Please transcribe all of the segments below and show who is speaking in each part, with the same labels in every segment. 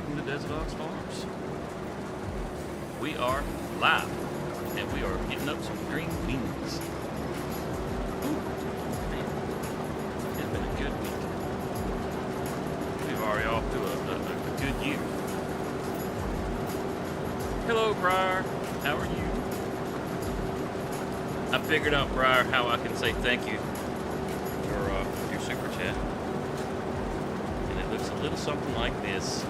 Speaker 1: welcome to Desert Ox Farms. We are live, and we are hitting up some green beans. Ooh, man, it's been a good week. We've already off to a good year. Hello, Briar. How are you? I figured out, Briar, how I can say thank you for your super chat. And it looks a little something like this.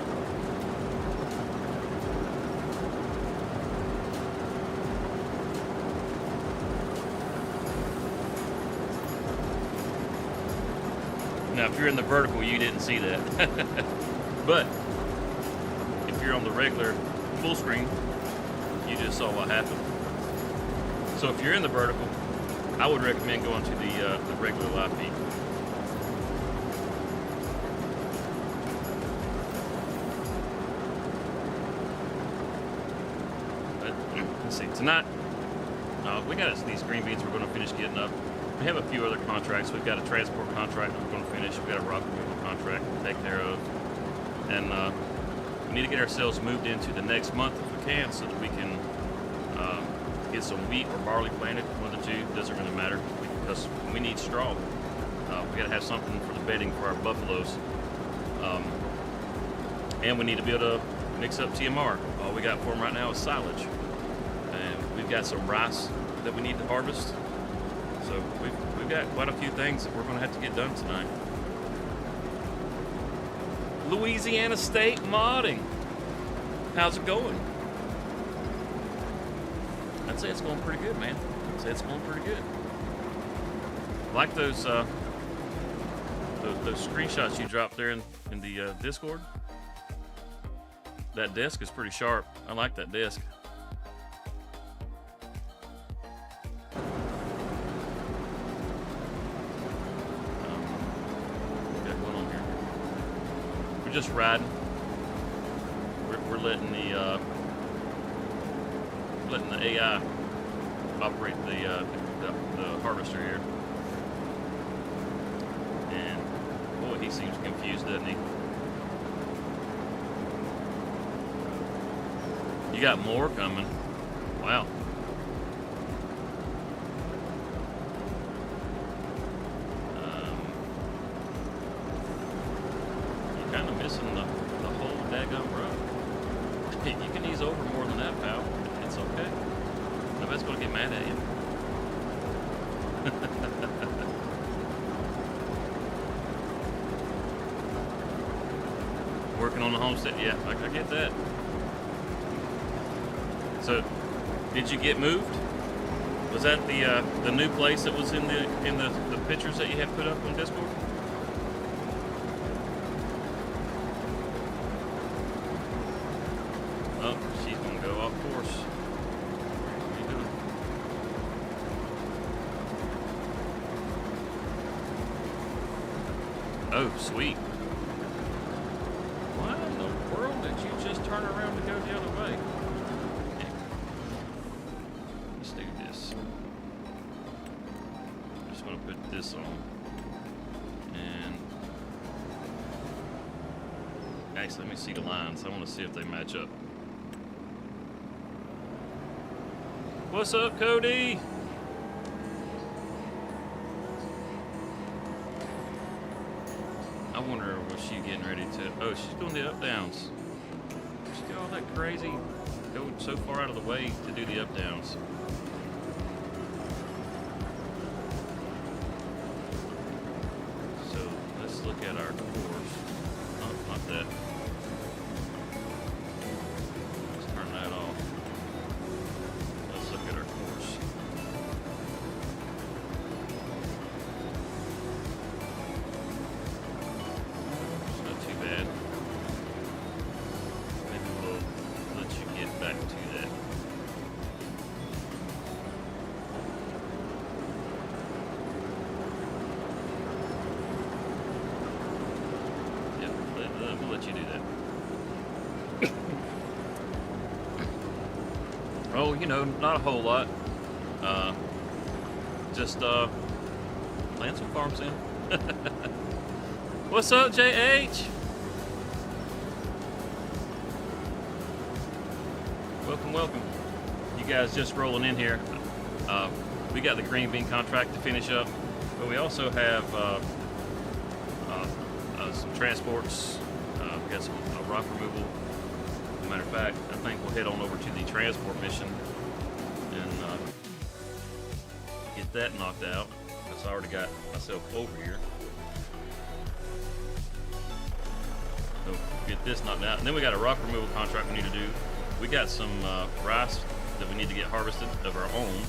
Speaker 1: Now, if you're in the vertical, you didn't see that. But if you're on the regular full screen, you just saw what happened. So if you're in the vertical, I would recommend going to the regular live feed. But let's see, tonight we got these green beans we're going to finish getting up. We have a few other contracts. We've got a transport contract that we're going to finish. We've got a rock removal contract to take care of. And we need to get ourselves moved into the next month if we can, so that we can get some wheat or barley planted. One of the two, doesn't really matter, because we need straw. We got to have something for the bedding for our buffaloes. And we need to be able to mix up TMR. All we got for them right now is silage. And we've got some rice that we need to harvest. So we've got quite a few things that we're going to have to get done tonight. Louisiana State Modding. How's it going? I'd say it's going pretty good, man. I'd say it's going pretty good. I like those screenshots you dropped there in the Discord. That desk is pretty sharp. I like that desk. We're just riding. We're letting the AI operate the harvester here. And boy, he seems confused, doesn't he? You got more coming. Wow. Missing the whole daggum road. You can ease over more than that, pal. It's okay. Nobody's gonna get mad at you. Working on the homestead, yeah, I get that. So, did you get moved? Was that the new place that was in the pictures that you had put up on Discord? Oh, she's gonna go off course. What are you doing? Oh, sweet. Why in the world did you just turn around to go the other way? Yeah. Let's do this. I'm just gonna put this on. And actually, let me see the lines. I want to see if they match up. What's up, Cody? I wonder, was she getting ready to... Oh, she's doing the up-downs. She got all that crazy... Go so far out of the way to do the up-downs. So, let's look at our course. Oh, not that. Let's turn that off. Let's look at our course. It's not too bad. Maybe we'll let you get back to that. Yep, we'll let you do that. Oh, you know, not a whole lot. Just plant some farms in. What's up, JH? welcome. You guys just rolling in here. We got the green bean contract to finish up, but we also have some transports. We got some rock removal. As a matter of fact, I think we'll head on over to the transport mission and get that knocked out. Because I already got myself over here. So get this knocked out, and then we got a rock removal contract we need to do. We got some rice that we need to get harvested of our own.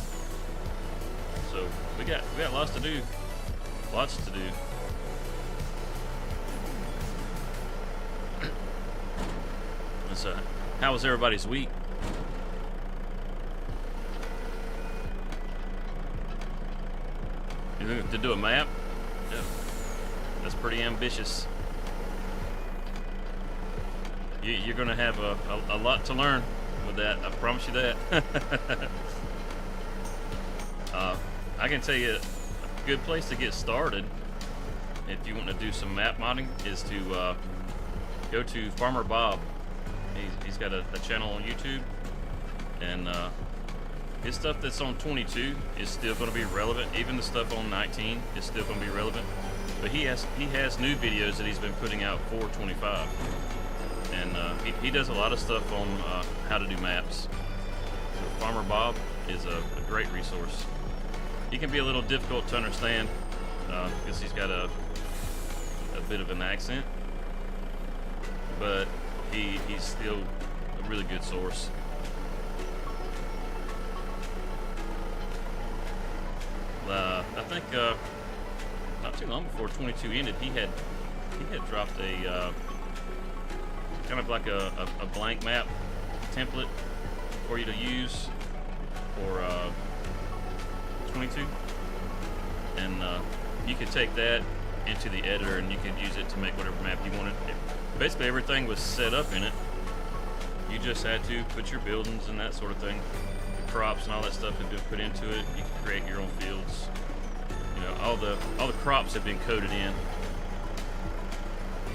Speaker 1: So we got lots to do. Lots to do. So, how was everybody's week? To do a map? Yeah. That's pretty ambitious. You're going to have a lot to learn with that. I promise you that. I can tell you a good place to get started if you want to do some map modding is to go to Farmer Bob. He's got a channel on YouTube, and his stuff that's on 22 is still going to be relevant. Even the stuff on 19 is still going to be relevant. But he has new videos that he's been putting out for 25, and he does a lot of stuff on how to do maps. So Farmer Bob is a great resource. He can be a little difficult to understand because he's got a bit of an accent, but he's still a really good source. I think not too long before 22 ended, he had dropped a kind of like a blank map template for you to use for 22, and you could take that into the editor and you could use it to make whatever map you wanted. Basically everything was set up in it. You just had to put your buildings and that sort of thing. The crops and all that stuff had been put into it. You could create your own fields. You know, all the crops have been coded in.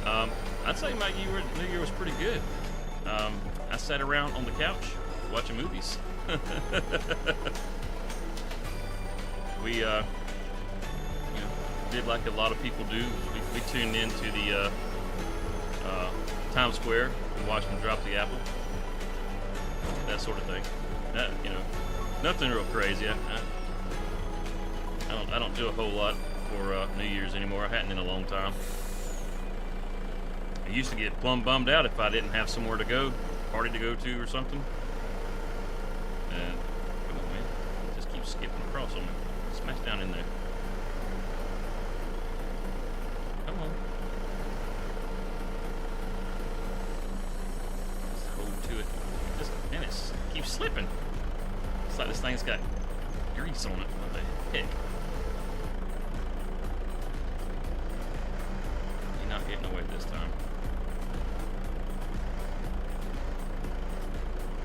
Speaker 1: I'd say my New Year was pretty good. I sat around on the couch watching movies. We did like a lot of people do. We tuned into the Times Square and watched them drop the apple. That sort of thing. That, nothing real crazy. I don't do a whole lot for New Year's anymore. I hadn't in a long time. I used to get plumb bummed out if I didn't have somewhere to go, party to go to or something. And come on, man, just keep skipping across on me. Smash down in there. Come on. Just hold to it. Man, it keeps slipping. It's like this thing's got grease on it. What the heck? You're not getting away this time.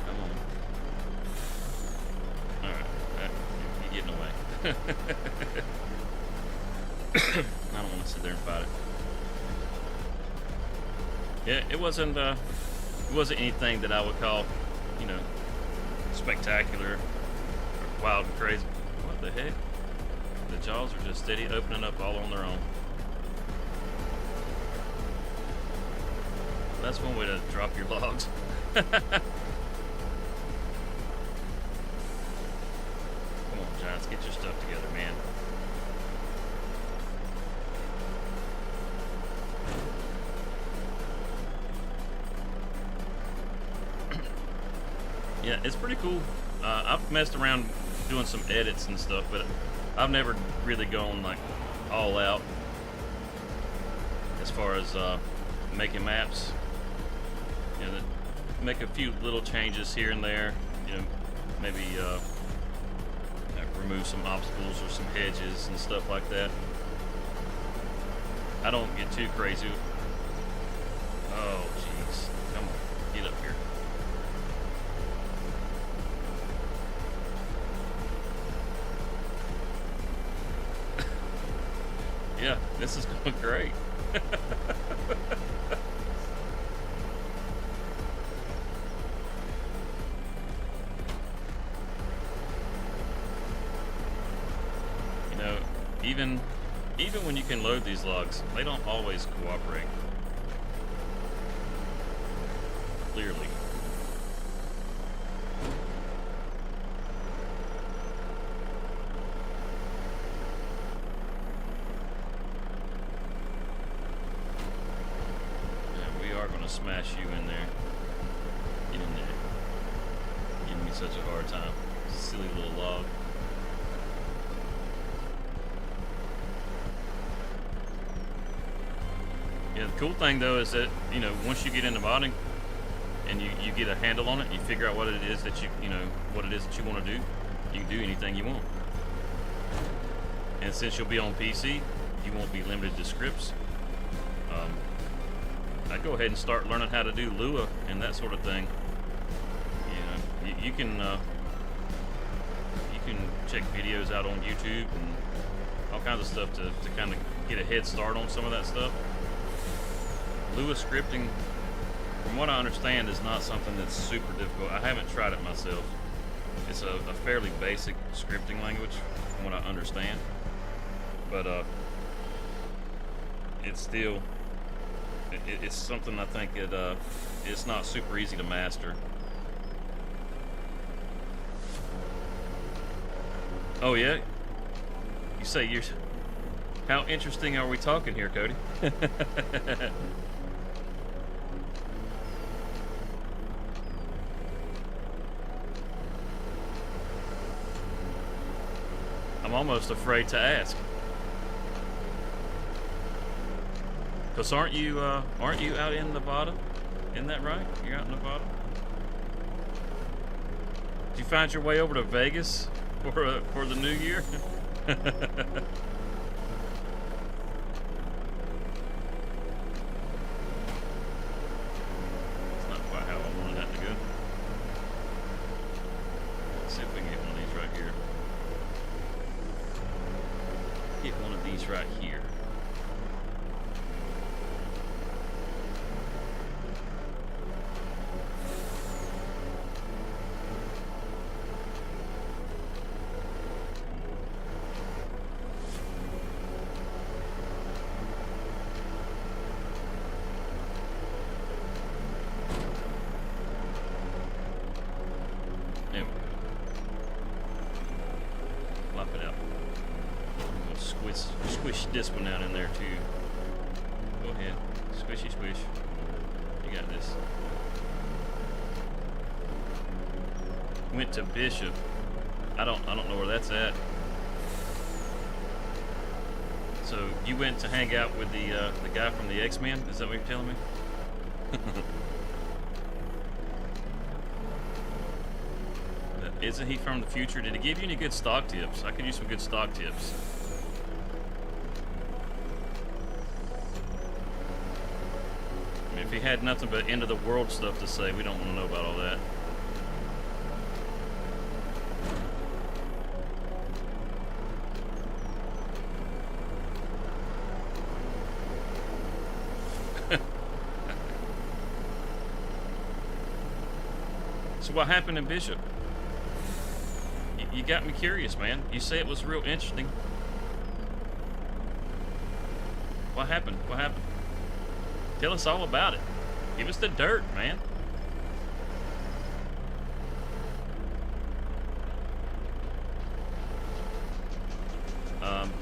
Speaker 1: Come on. Alright. You're getting away. I don't want to sit there and fight it. Yeah, it wasn't anything that I would call, spectacular or wild and crazy. What the heck? The jaws are just steady opening up all on their own. That's one way to drop your logs. Come on, Giants, get your stuff together, man. Yeah, it's pretty cool. I've messed around doing some edits and stuff, but I've never really gone like all out as far as making maps. Make a few little changes here and there. Maybe remove some obstacles or some hedges and stuff like that. I don't get too crazy. Oh, jeez. Come on, get up here. Yeah, this is going great. Even when you can load these logs, they don't always cooperate. Clearly. Yeah, we are going to smash you in there. Get in there. Giving me such a hard time. Silly little log. Yeah, the cool thing though is that, you know, once you get into modding and you get a handle on it, you figure out what it is that what it is that you want to do, you can do anything you want. And since you'll be on PC, you won't be limited to scripts. I'd go ahead and start learning how to do Lua and that sort of thing. You know, you can check videos out on YouTube and all kinds of stuff to kind of get a head start on some of that stuff. Lua scripting, from what I understand, is not something that's super difficult. I haven't tried it myself. It's a fairly basic scripting language, from what I understand. But it's still, it's something I think it's not super easy to master. Oh yeah? You say you're... How interesting are we talking here, Cody? I'm almost afraid to ask. Cause aren't you out in Nevada? Isn't that right? You're out in Nevada? Did you find your way over to Vegas for the new year? That's not quite how I wanted that to go. Let's see if we can get one of these right here. Get one of these right here. There we go. Flop it out. I'm gonna squish this one out in there too. Go ahead. Squishy squish. You got this. Went to Bishop. I don't know where that's at. So you went to hang out with the guy from the X-Men? Is that what you're telling me? Isn't he from the future? Did he give you any good stock tips? I could use some good stock tips. I mean, if he had nothing but end of the world stuff to say, we don't want to know about all that. So what happened in Bishop? You got me curious, man. You say it was real interesting. What happened? What happened? Tell us all about it. Give us the dirt, man.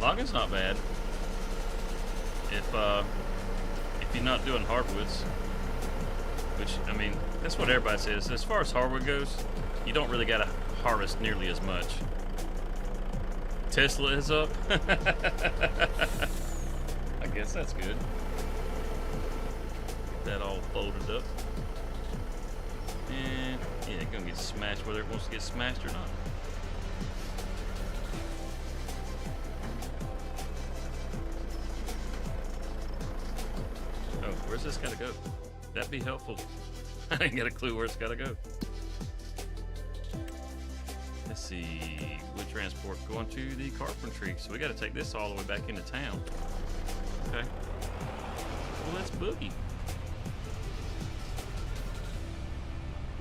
Speaker 1: Logging's not bad. If you're not doing hardwoods, which, I mean, that's what everybody says. As far as hardwood goes, you don't really gotta harvest nearly as much. Tesla is up. I guess that's good. Get that all folded up. And yeah, it's gonna get smashed whether it wants to get smashed or not. Oh, where's this gotta go? That'd be helpful. I ain't got a clue where it's gotta go. Let's see, wood transport going to the carpentry. So we got to take this all the way back into town. Okay. Well, let's boogie.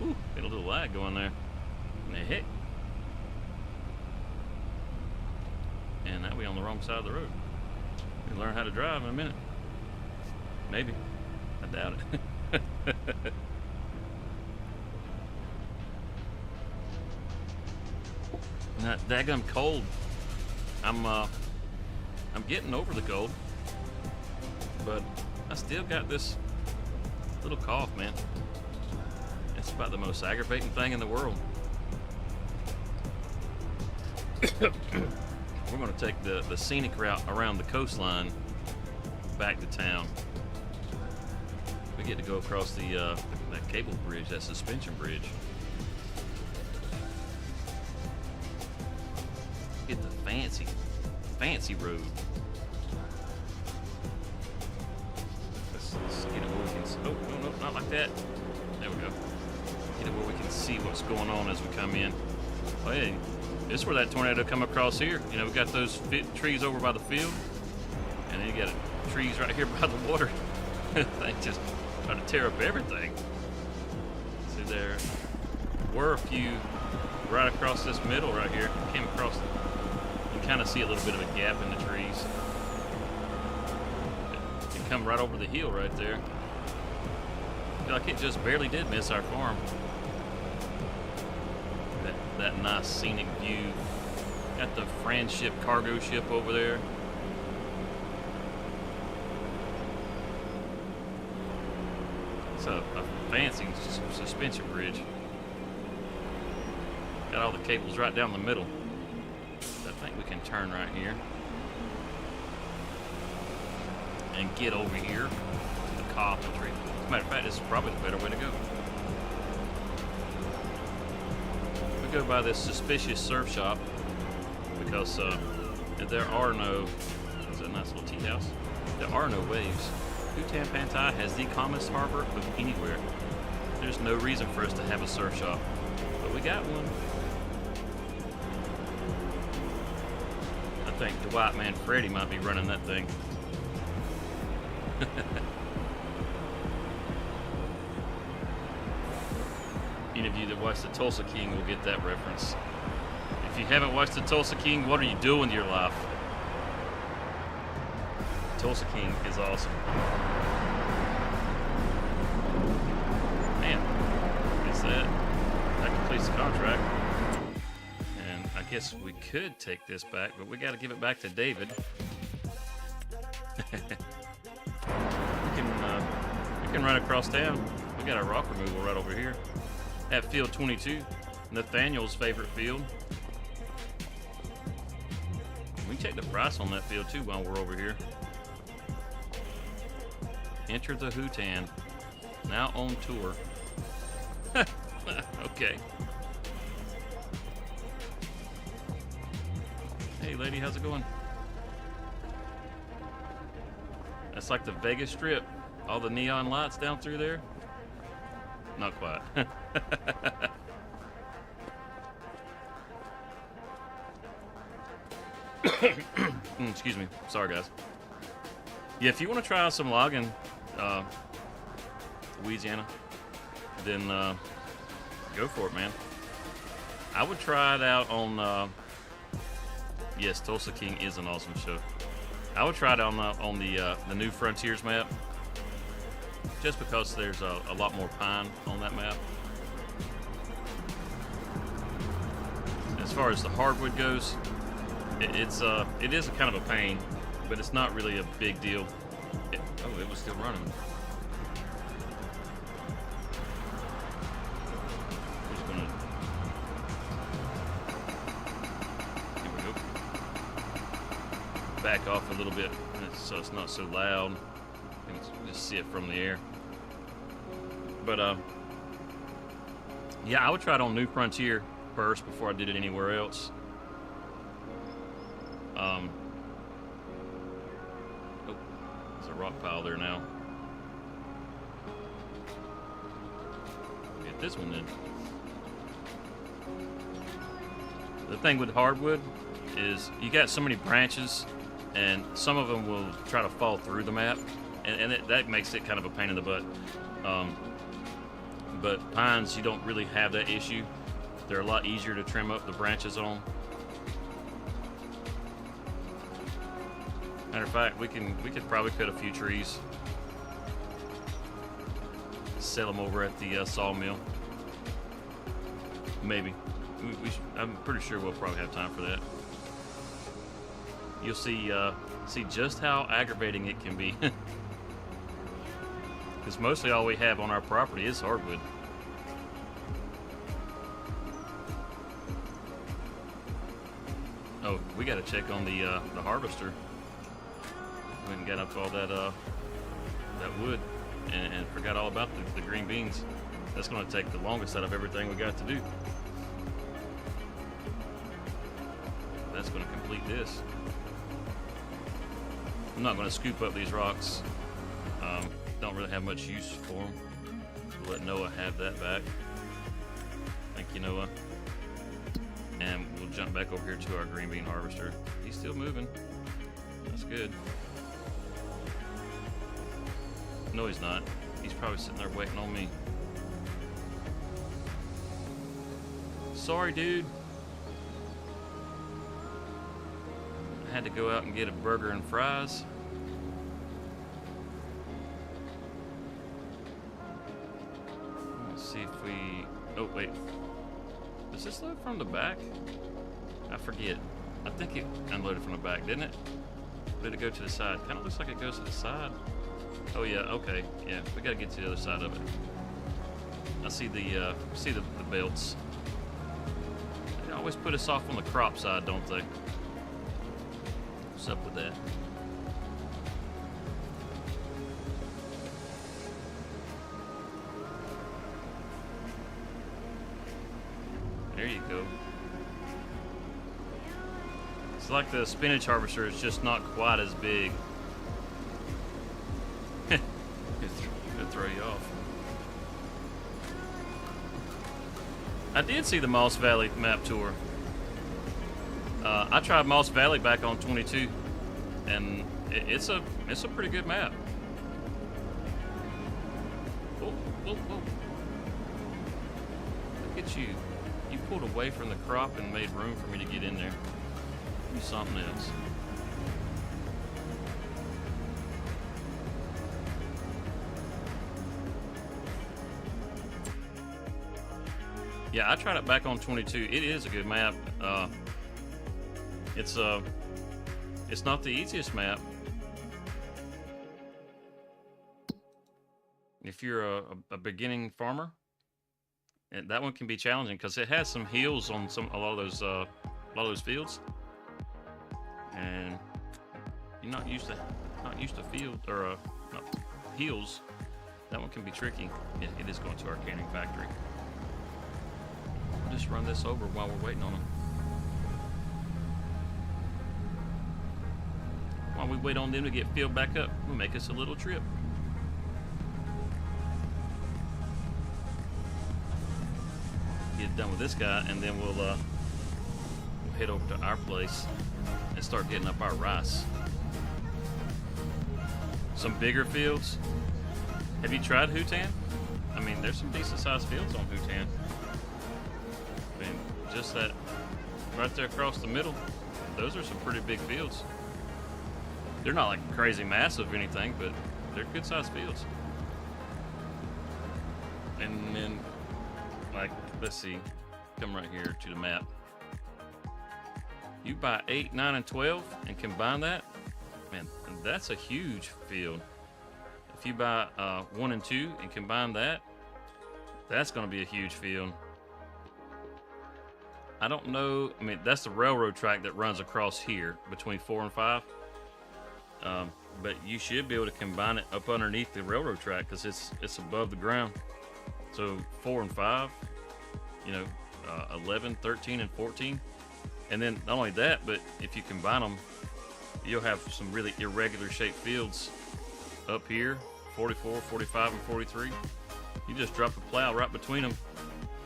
Speaker 1: Ooh, got a little lag going there. Heck. And now we on the wrong side of the road. We'll learn how to drive in a minute. Maybe. I doubt it. That daggum cold. I'm getting over the cold, but I still got this little cough, man. It's about the most aggravating thing in the world. We're going to take the scenic route around the coastline back to town. We get to go across that cable bridge, that suspension bridge. Get the fancy road. Let's get it where we can. Oh, no, not like that. There we go. Get it where we can see what's going on as we come in. Oh, hey, this is where that tornado come across here. You know, we got those trees over by the field, and then you got trees right here by the water. They just try to tear up everything. See, there were a few right across this middle right here. Came across. You can kind of see a little bit of a gap in the trees. It come right over the hill right there. I feel like it just barely did miss our farm. That nice scenic view. Got the Friendship cargo ship over there. It's a fancy suspension bridge. Got all the cables right down the middle. I think we can turn right here and get over here to the coffin tree. As a matter of fact, this is probably the better way to go. We go by this suspicious surf shop because there are no. Is that a nice little tea house? There are no waves. Hutan Pantai has the calmest harbor of anywhere. There's no reason for us to have a surf shop, but we got one. I think the white man Freddy might be running that thing. Any of you that watched the Tulsa King will get that reference. If you haven't watched the Tulsa King, what are you doing with your life? Tulsa King is awesome. Man, I guess that completes the contract. And I guess we could take this back, but we got to give it back to David. We can run across town. We got our rock removal right over here at field 22, Nathaniel's favorite field. We can check the price on that field too while we're over here. Enter the Hutan, now on tour. Okay. Hey lady, how's it going? That's like the Vegas Strip. All the neon lights down through there. Not quite. Excuse me. Sorry, guys. Yeah, if you want to try out some logging, Louisiana, then go for it, man. I would try it out on. Yes, Tulsa King is an awesome show. I would try it on the New Frontiers map, just because there's a lot more pine on that map. As far as the hardwood goes, it is a kind of a pain, but it's not really a big deal. Oh, it was still running. Just gonna. Here we go. Back off a little bit, so it's not so loud. You can just see it from the air. But yeah, I would try it on New Frontier first before I did it anywhere else. Oh, there's a rock pile there now. Get this one then. The thing with hardwood is you got so many branches, and some of them will try to fall through the map, and that makes it kind of a pain in the butt. But pines, you don't really have that issue. They're a lot easier to trim up the branches on. Matter of fact, we could probably cut a few trees, sell them over at the sawmill. Maybe. I'm pretty sure we'll probably have time for that. You'll see just how aggravating it can be. Because mostly all we have on our property is hardwood. Oh, we got to check on the harvester. We went and got up all that wood and forgot all about the green beans. That's going to take the longest out of everything we got to do. That's going to complete this. I'm not going to scoop up these rocks. Don't really have much use for them. We'll let Noah have that back. Thank you, Noah. And we'll jump back over here to our green bean harvester. He's still moving. That's good. No, he's not. He's probably sitting there waiting on me. Sorry, dude. I had to go out and get a burger and fries. Let's see if we... Oh, wait. Does this load from the back? I forget. I think it unloaded from the back, didn't it? Or did it go to the side? Kind of looks like it goes to the side. Oh yeah, okay. Yeah, we gotta get to the other side of it. I see the belts. They always put us off on the crop side, don't they? What's up with that? There you go. It's like the spinach harvester is just not quite as big. It'll throw you off. I did see the Moss Valley map tour. I tried Moss Valley back on 22, and it's a pretty good map. Whoa, whoa, whoa. Look at you. You pulled away from the crop and made room for me to get in there. Do something else. Yeah, I tried it back on 22. It is a good map. It's not the easiest map. If you're a beginning farmer, and that one can be challenging because it has some hills on a lot of those fields, and you're not used to field or hills. That one can be tricky. It is going to our canning factory. We'll just run this over while we're waiting on them. While we wait on them to get filled back up, we'll make us a little trip. Get done with this guy, and then we'll head over to our place and start getting up our rice. Some bigger fields. Have you tried Hutan? I mean, there's some decent sized fields on Hutan. I mean, just that right there across the middle, those are some pretty big fields. They're not like crazy massive or anything, but they're good sized fields. And then, like, let's see, come right here to the map. You buy 8, 9, and 12 and combine that, man, that's a huge field. If you buy 1 and 2 and combine that, that's going to be a huge field. I don't know. I mean, that's the railroad track that runs across here between 4 and 5. But you should be able to combine it up underneath the railroad track because it's above the ground. So 4 and 5, 11, 13, and 14. And then not only that, but if you combine them, you'll have some really irregular shaped fields up here, 44, 45, and 43. You just drop a plow right between them,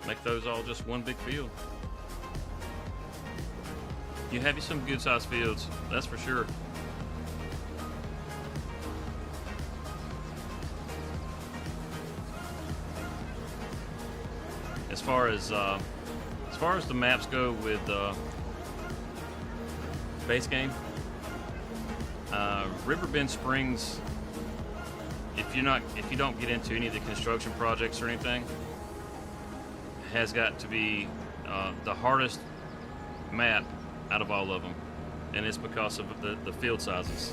Speaker 1: make those all just one big field. You have you some good sized fields, that's for sure. As far as the maps go with base game, Riverbend Springs, if you don't get into any of the construction projects or anything, has got to be the hardest map out of all of them, and it's because of the field sizes.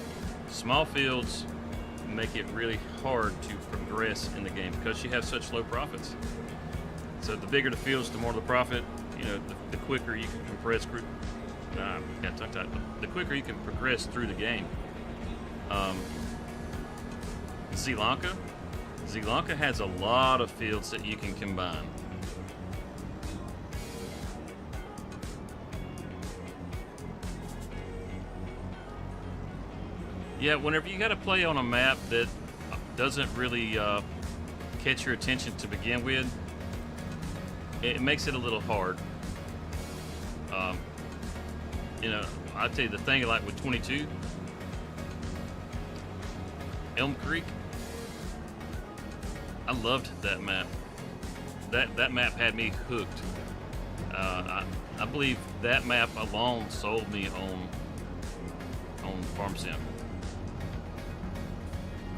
Speaker 1: Small fields make it really hard to progress in the game because you have such low profits. So the bigger the fields, the more the profit. You know, the quicker you can compress. The quicker you can progress through the game. Sri Lanka has a lot of fields that you can combine. Yeah, whenever you got to play on a map that doesn't really catch your attention to begin with, it makes it a little hard. You know, I'll tell you the thing, like with 22, Elm Creek, I loved that map. That map had me hooked. I believe that map alone sold me on Farm Sim.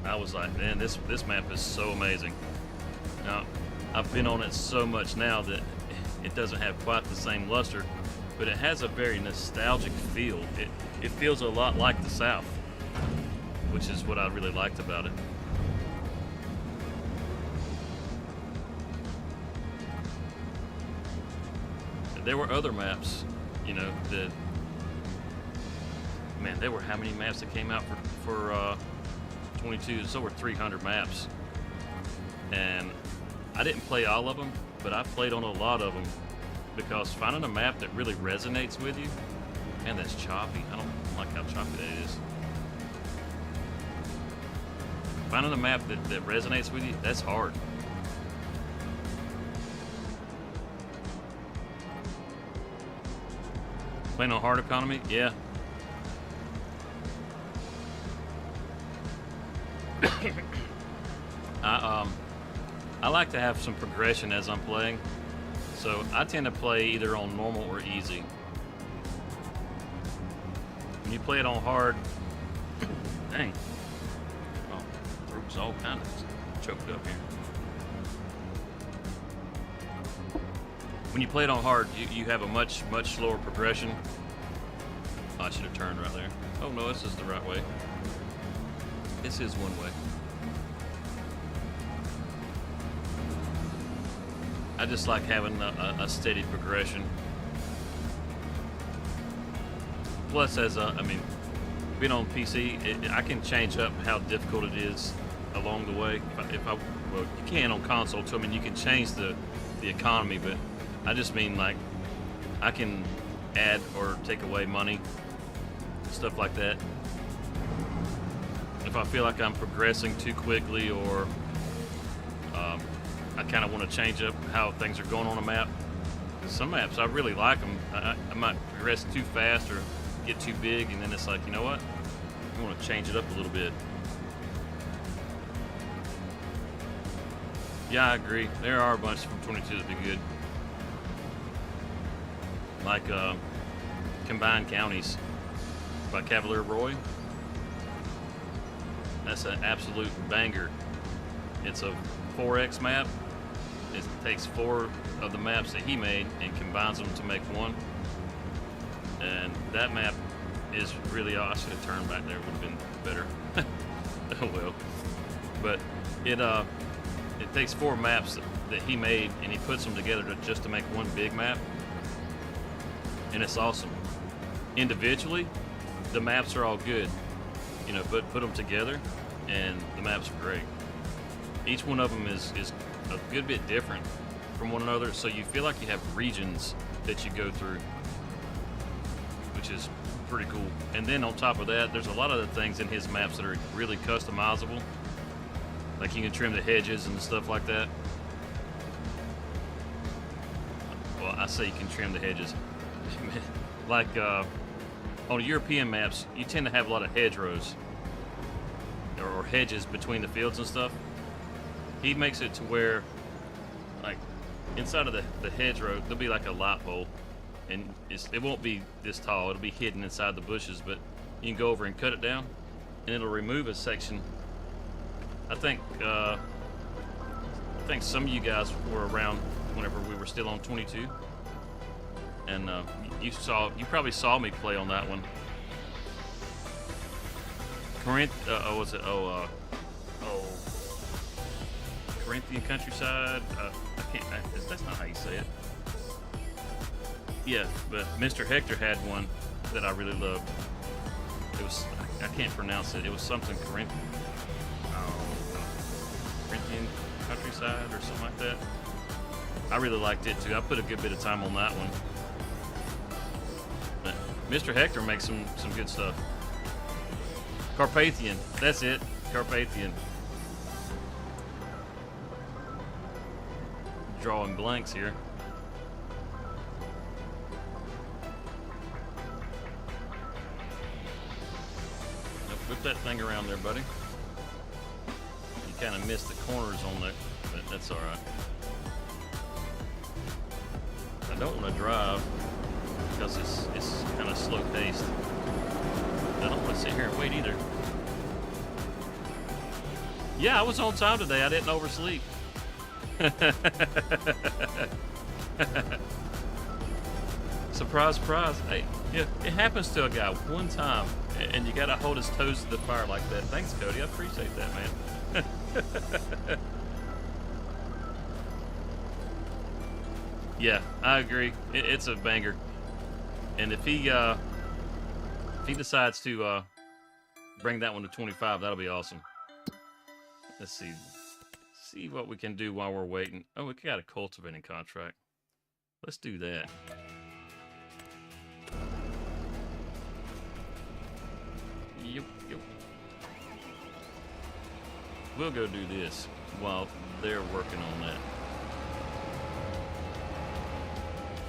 Speaker 1: I was like, man, this map is so amazing. Now, I've been on it so much now that it doesn't have quite the same luster, but it has a very nostalgic feel. It feels a lot like the South, which is what I really liked about it. There were other maps, you know, that, man, there were how many maps that came out for 22? It's over 300 maps. And I didn't play all of them, but I played on a lot of them because finding a map that really resonates with you, and that's choppy. I don't like how choppy that is. Finding a map that resonates with you, that's hard. Playing on hard economy, yeah. I like to have some progression as I'm playing, so I tend to play either on normal or easy. When you play it on hard, dang, oh, throat's all kind of choked up here. When you play it on hard, you have a much slower progression. Oh, I should have turned right there. Oh no, this is the right way. This is one way. I just like having a steady progression. Plus, being on PC, I can change up how difficult it is along the way. Well, you can on console too. I mean, you can change the economy, but I just mean like I can add or take away money, stuff like that. If I feel like I'm progressing too quickly, or I kind of want to change up how things are going on a map. Some maps, I really like them. I might progress too fast or get too big, and then it's like, you know what? I want to change it up a little bit. Yeah, I agree. There are a bunch from 22 that be good. Like Combined Counties by Cavalier Roy. That's an absolute banger. It's a 4X map. It takes 4 of the maps that he made and combines them to make one. And that map is really, I should have turned back there, would have been better. Oh well. But it takes 4 maps that he made and he puts them together just to make one big map. And it's awesome. Individually, the maps are all good, you know, but put them together and the maps are great. Each one of them is a good bit different from one another, so you feel like you have regions that you go through, which is pretty cool. And then on top of that, there's a lot of the things in his maps that are really customizable. Like you can trim the hedges and stuff like that. Well, I say you can trim the hedges. Like on European maps, you tend to have a lot of hedgerows or hedges between the fields and stuff. He makes it to where, like, inside of the hedgerow, there'll be like a light pole, and it won't be this tall. It'll be hidden inside the bushes, but you can go over and cut it down, and it'll remove a section. I think some of you guys were around whenever we were still on 22, and you probably saw me play on that one. Corinthian Countryside. I can't. That's not how you say it. Yeah, but Mr. Hector had one that I really loved. It was, I can't pronounce it. It was something Corinthian Countryside or something like that. I really liked it too. I put a good bit of time on that one. But Mr. Hector makes some good stuff. Carpathian, that's it. Carpathian. Drawing blanks here. Now whip that thing around there, buddy. You kind of missed the corners on that, but that's all right. I don't want to drive because it's kind of slow paced. I don't want to sit here and wait either. Yeah, I was on time today. I didn't oversleep. Surprise, surprise. Hey, yeah, it happens to a guy one time, and you gotta hold his toes to the fire like that. Thanks, Cody. I appreciate that, man. Yeah, I agree. It's a banger. And if he decides to bring that one to 25, that'll be awesome. Let's see what we can do while we're waiting. Oh, we got a cultivating contract. Let's do that. Yep. We'll go do this while they're working on that.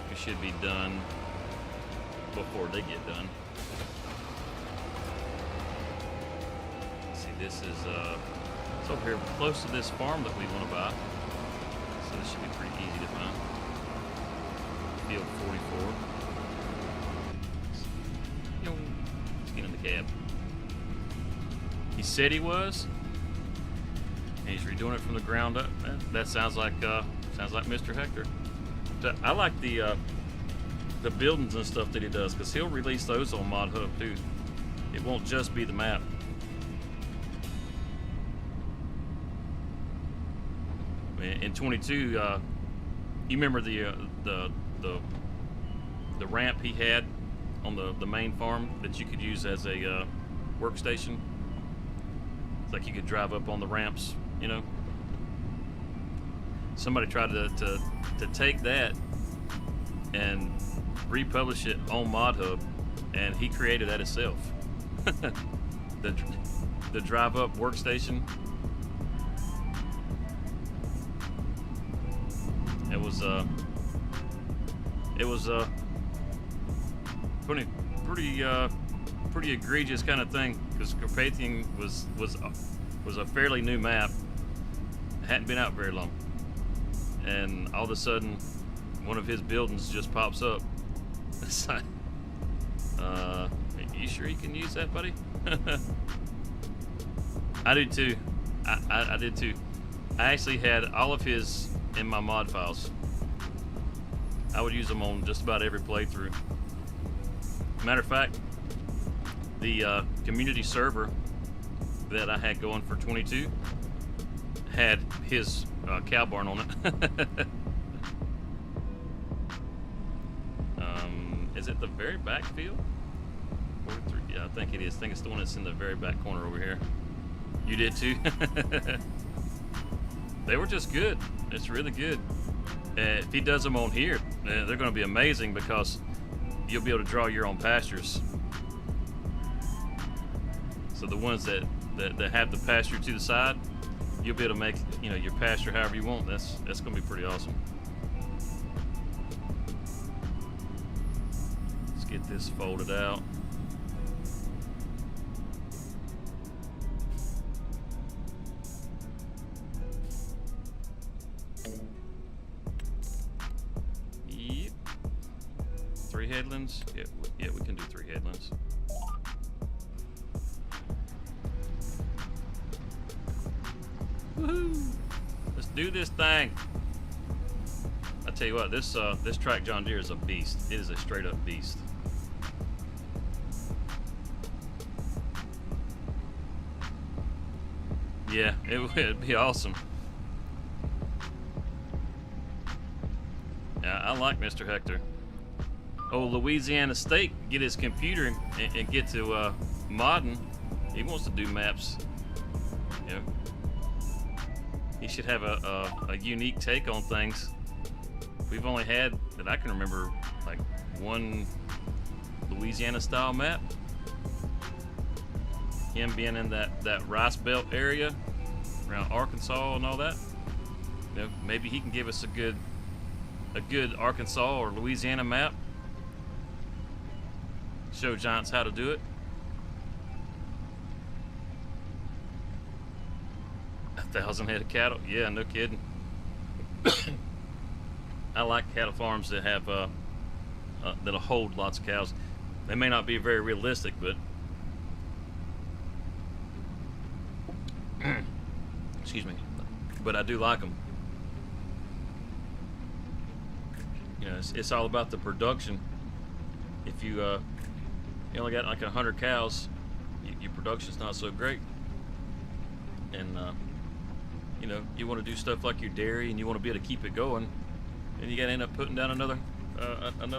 Speaker 1: We should be done before they get done. See, this is it's over here close to this farm that we want to buy. So this should be pretty easy to find. Field 44. Let's get in the cab. He said he was, and he's redoing it from the ground up. That sounds like Mr. Hector. I like the buildings and stuff that he does, because he'll release those on Mod Hub too. It won't just be the map. In 22, you remember the ramp he had on the main farm that you could use as a workstation? It's like you could drive up on the ramps, you know. Somebody tried to take that and republish it on Mod Hub, and he created that himself. the drive up workstation. It was pretty egregious kind of thing, because Carpathian was a fairly new map, hadn't been out very long, and all of a sudden one of his buildings just pops up. It's like, you sure you can use that, buddy? I do too. I did too. I actually had all of his in my mod files. I would use them on just about every playthrough. Matter of fact, the community server that I had going for 22 had his cow barn on it. Is it the very back field? 43? Yeah, I think it is. I think it's the one that's in the very back corner over here. You did too? They were just good. It's really good. If he does them on here, they're going to be amazing, because you'll be able to draw your own pastures. So the ones that have the pasture to the side, you'll be able to make, you know, your pasture however you want. That's going to be pretty awesome. Let's get this folded out. Yep. 3 headlands. Yeah, we can do 3 headlands. Woohoo! Let's do this thing. I tell you what, this track John Deere is a beast. It is a straight up beast. Yeah, it'd be awesome. Yeah, I like Mr. Hector. Oh, Louisiana State, get his computer and get to modding. He wants to do maps. You know, he should have a unique take on things. We've only had, that I can remember, like one Louisiana style map. Him being in that rice belt area around Arkansas and all that. You know, maybe he can give us a good Arkansas or Louisiana map. Show Giants how to do it. 1,000 head of cattle. Yeah, no kidding. I like cattle farms that have that'll hold lots of cows. They may not be very realistic, but excuse me, but I do like them. You know, it's all about the production. If you only got like 100 cows, your production's not so great, and you know, you want to do stuff like your dairy, and you want to be able to keep it going, and you got to end up putting down another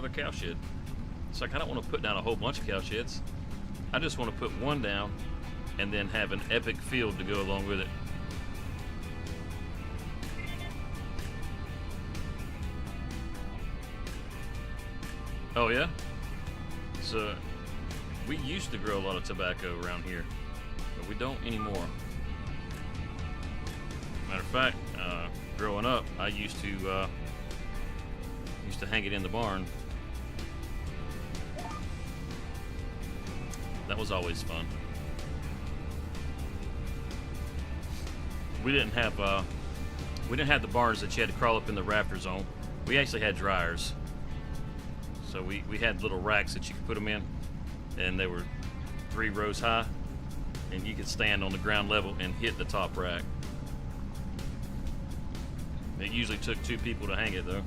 Speaker 1: cow shed. It's like, I don't want to put down a whole bunch of cow sheds. I just want to put one down, and then have an epic field to go along with it. Oh yeah? So we used to grow a lot of tobacco around here, but we don't anymore. Matter of fact, growing up, I used to hang it in the barn. That was always fun. We didn't have the barns that you had to crawl up in the rafters on. We actually had dryers. So we had little racks that you could put them in, and they were 3 rows high, and you could stand on the ground level and hit the top rack. It usually took 2 people to hang it though,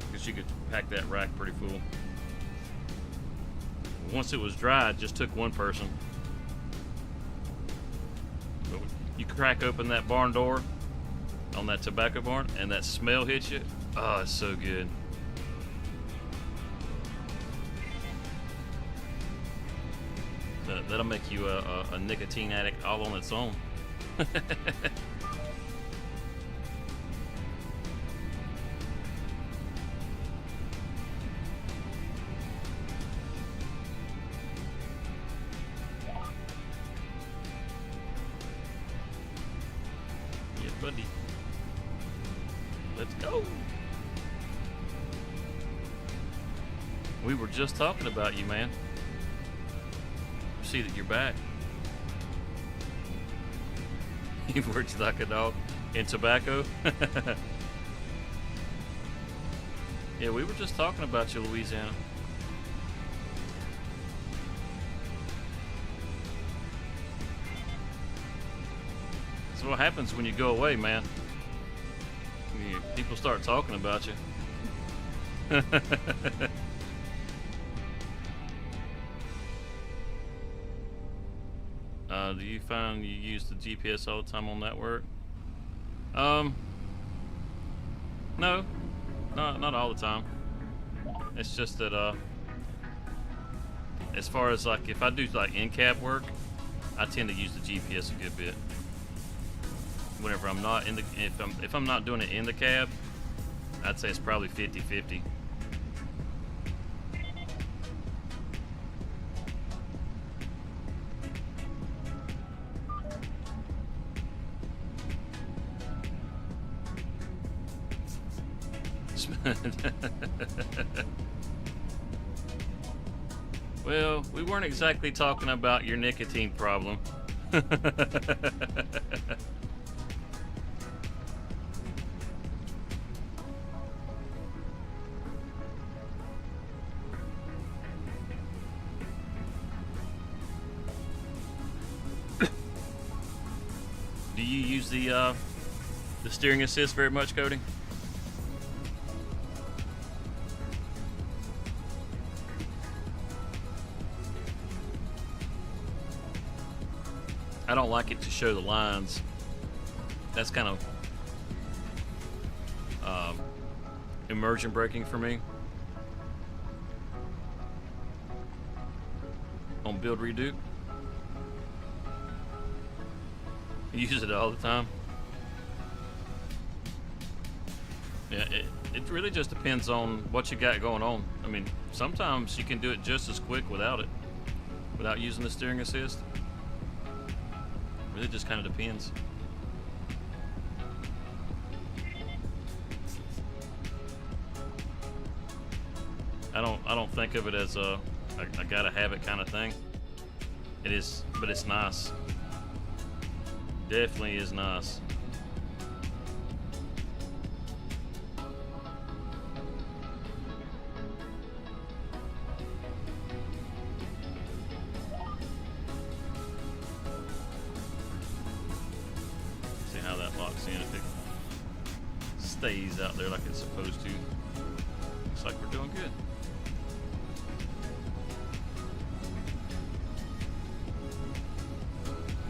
Speaker 1: because you could pack that rack pretty full. Once it was dry, it just took 1 person. But you crack open that barn door on that tobacco barn, and that smell hits you. Oh, it's so good. That'll make you a nicotine addict all on its own. Yeah, buddy. Let's go. We were just talking about you, man. See that you're back. You've worked like a dog in tobacco. Yeah, we were just talking about you, Louisiana. That's what happens when you go away, man. People start talking about you. Do you find you use the GPS all the time on that work? No, not all the time. It's just that as far as like if I do like in-cab work, I tend to use the GPS a good bit. Whenever I'm not in the if I'm not doing it in the cab, I'd say it's probably 50-50. Well, we weren't exactly talking about your nicotine problem. Do you use the the steering assist very much, Cody? I don't like it to show the lines. That's kind of immersion breaking for me. On build redo. You use it all the time. Yeah, it really just depends on what you got going on. I mean, sometimes you can do it just as quick without it, without using the steering assist. Really just kind of depends. I don't think of it as a I gotta have it kind of thing. It is, but it's nice. Definitely is nice. See how that locks in if it stays out there like it's supposed to. Looks like we're doing good.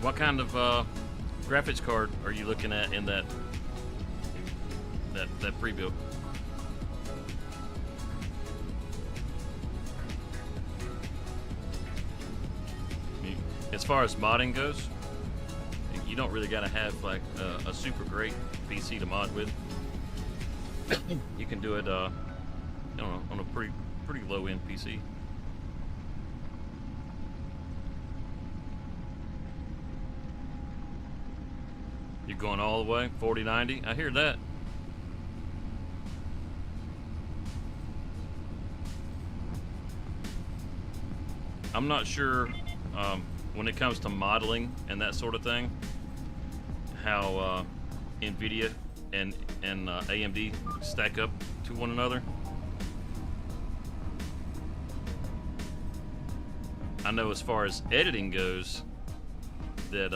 Speaker 1: What kind of graphics card are you looking at in that pre-built? As far as modding goes, you don't really gotta have like a super great PC to mod with. You can do it, I don't know, on a pretty low end PC. You're going all the way, 4090. I hear that. I'm not sure when it comes to modeling and that sort of thing, how NVIDIA and AMD stack up to one another. I know as far as editing goes, that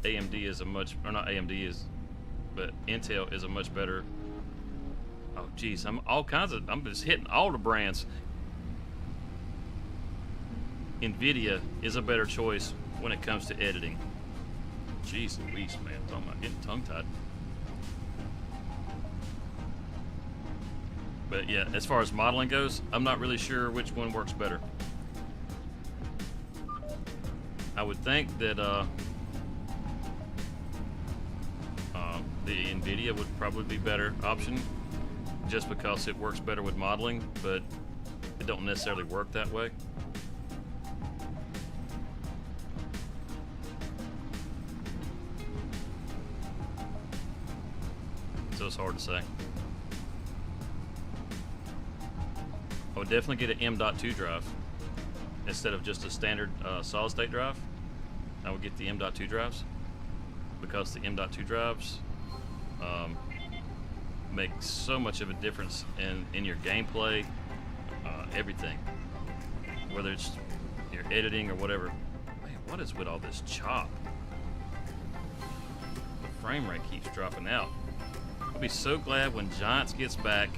Speaker 1: AMD is a much, or not AMD is, but Intel is a much better. Oh geez, I'm just hitting all the brands. NVIDIA is a better choice when it comes to editing. Jeez Louise, man, I'm talking about getting tongue-tied. But yeah, as far as modeling goes, I'm not really sure which one works better. I would think that the NVIDIA would probably be a better option just because it works better with modeling, but it don't necessarily work that way. So it's hard to say. I would definitely get an M.2 drive instead of just a standard solid state drive. I would get the M.2 drives because the M.2 drives make so much of a difference in your gameplay, everything, whether it's your editing or whatever. Man, what is with all this chop? The frame rate keeps dropping out. I'll be so glad when Giants gets back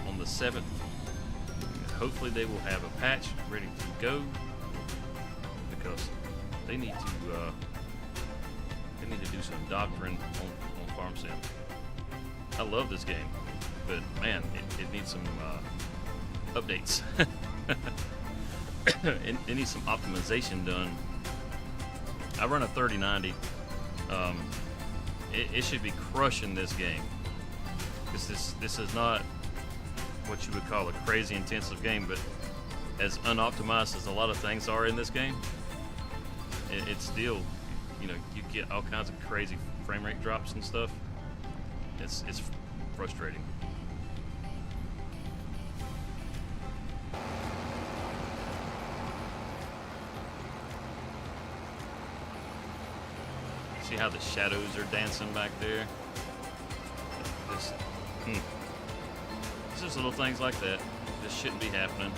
Speaker 1: on the 7th. Hopefully they will have a patch ready to go, because they need to do some doctrine on Farm Sim. I love this game, but man, it needs some updates. it needs some optimization done. I run a 3090. It should be crushing this game. This is not what you would call a crazy intensive game, but as unoptimized as a lot of things are in this game, it's still, you know, you get all kinds of crazy frame rate drops and stuff. It's frustrating. See how the shadows are dancing back there? It's just little things like that. This shouldn't be happening.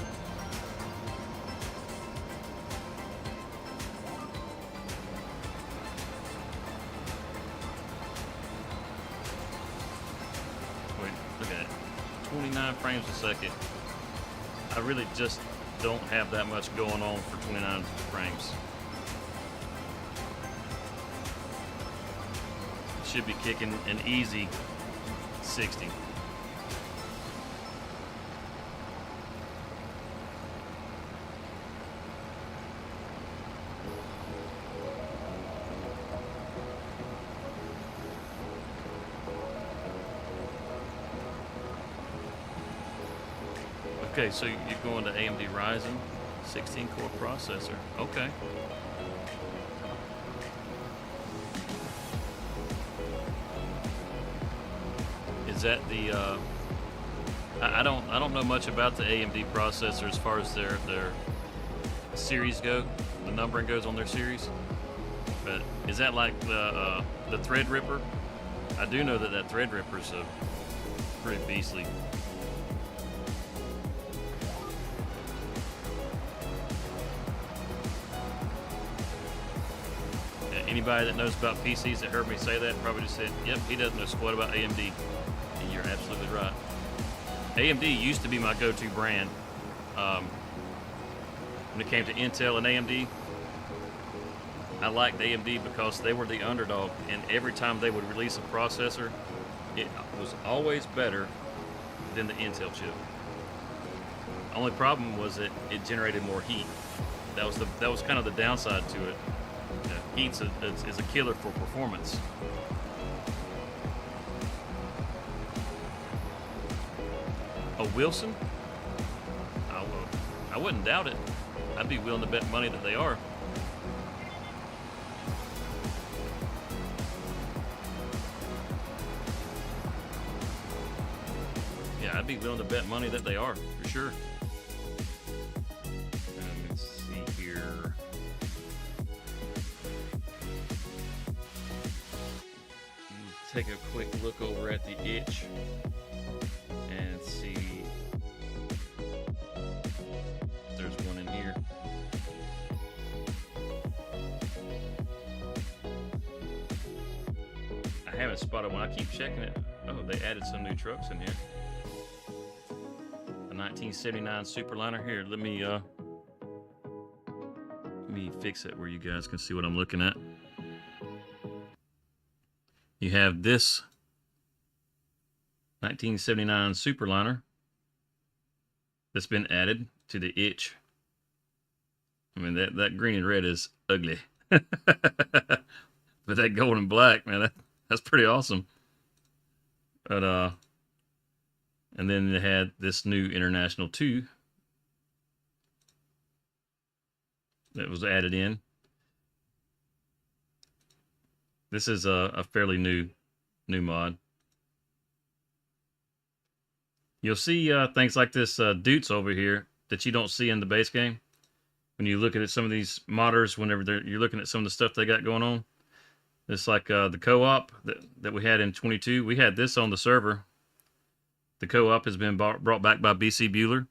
Speaker 1: Look at it, 29 frames a second. I really just don't have that much going on for 29 frames. Should be kicking an easy 60. Okay, so you're going to AMD Ryzen 16 core processor. Okay. Is that the I don't know much about the AMD processor as far as their series go, the numbering goes on their series. But is that like the Threadripper? I do know that Threadripper's a pretty beastly. Anybody that knows about PCs that heard me say that probably just said, yep, he doesn't know squat about AMD. And you're absolutely right. AMD used to be my go-to brand. When it came to Intel and AMD, I liked AMD because they were the underdog, and every time they would release a processor, it was always better than the Intel chip. Only problem was that it generated more heat. That was kind of the downside to it. Heat is a killer for performance. A Wilson? I wouldn't doubt it. I'd be willing to bet money that they are. Yeah, I'd be willing to bet money that they are, for sure. Let's see here. Take a quick look over at the itch and see if there's one in here. I haven't spotted one. I keep checking it. Oh, they added some new trucks in here. A 1979 Superliner. Here, let me fix it where you guys can see what I'm looking at. You have this 1979 Superliner that's been added to the itch. I mean, that green and red is ugly. But that gold and black, man, that's pretty awesome. But and then they had this new International 2 that was added in. This is a fairly new mod. You'll see things like this Dutes over here that you don't see in the base game. When you look at some of these modders, whenever you're looking at some of the stuff they got going on. It's like the co-op that we had in 22. We had this on the server. The co-op has been brought back by BC Bueller.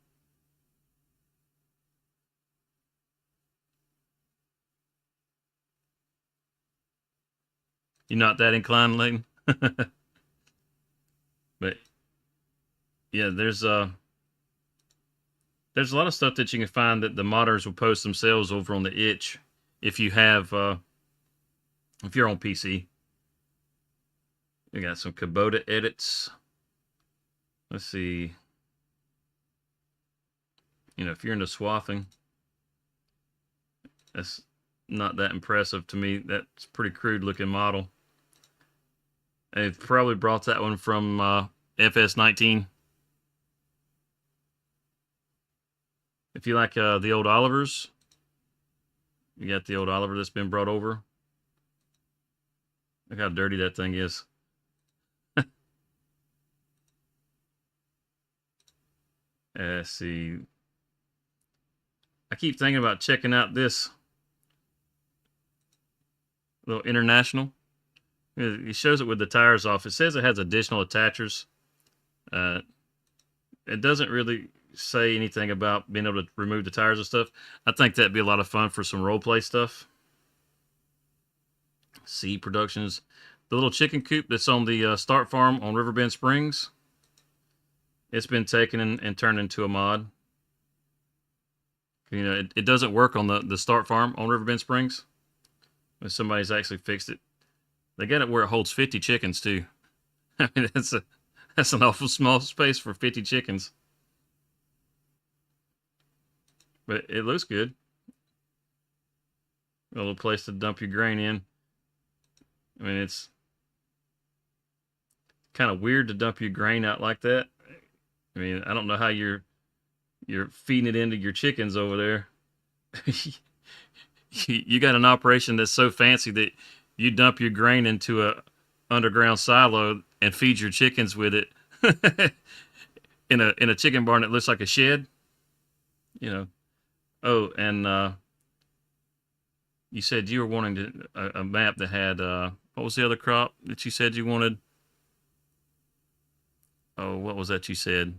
Speaker 1: You're not that inclined, Leighton? But yeah, there's a lot of stuff that you can find that the modders will post themselves over on the itch if you have if you're on PC. We got some Kubota edits. Let's see. You know, if you're into swathing, that's not that impressive to me. That's a pretty crude looking model. They've probably brought that one from FS19. If you like the old Olivers, you got the old Oliver that's been brought over. Look how dirty that thing is. Let's see. I keep thinking about checking out this little International. It shows it with the tires off. It says it has additional attachers. It doesn't really say anything about being able to remove the tires and stuff. I think that'd be a lot of fun for some roleplay stuff. C Productions. The little chicken coop that's on the Start Farm on Riverbend Springs. it's been taken and turned into a mod. You know, it doesn't work on the start farm on Riverbend Springs. But somebody's actually fixed it. They got it where it holds 50 chickens too. I mean, that's an awful small space for 50 chickens. But it looks good. A little place to dump your grain in. I mean, it's kind of weird to dump your grain out like that. I mean, I don't know how you're feeding it into your chickens over there. You got an operation that's so fancy that you dump your grain into a underground silo and feed your chickens with it in a chicken barn that looks like a shed. You know. Oh, and you said you were wanting a map that had what was the other crop that you said you wanted? Oh, what was that you said?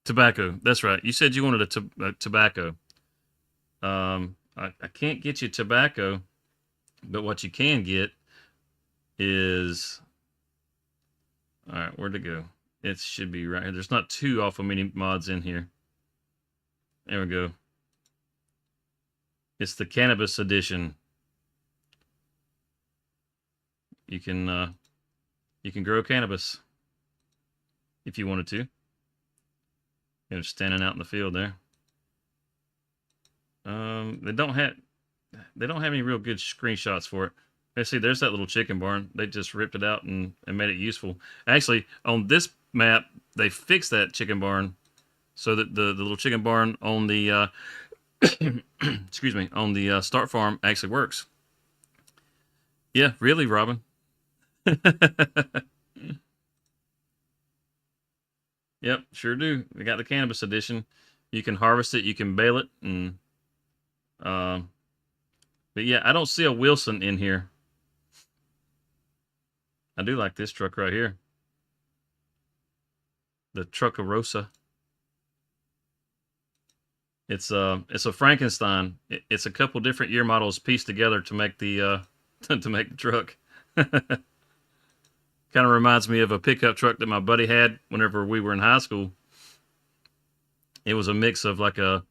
Speaker 1: Tobacco. That's right. You said you wanted a tobacco. I can't get you tobacco, but what you can get is, all right, where'd it go? It should be right here. There's not two awful many mods in here. There we go. It's the cannabis edition. You can grow cannabis if you wanted to. You're standing out in the field there. They don't have any real good screenshots for it. Let's see, there's that little chicken barn. They just ripped it out and made it useful. Actually, on this map, they fixed that chicken barn so that the little chicken barn on the excuse me, on the start farm actually works. Yeah, really, Robin. Yep, sure do. We got the cannabis edition. You can harvest it, you can bale it, and but yeah, I don't see a Wilson in here. I do like this truck right here. The Truckarosa. It's a Frankenstein. It's a couple different year models pieced together to make the to make the truck. Kind of reminds me of a pickup truck that my buddy had whenever we were in high school. It was a mix of like an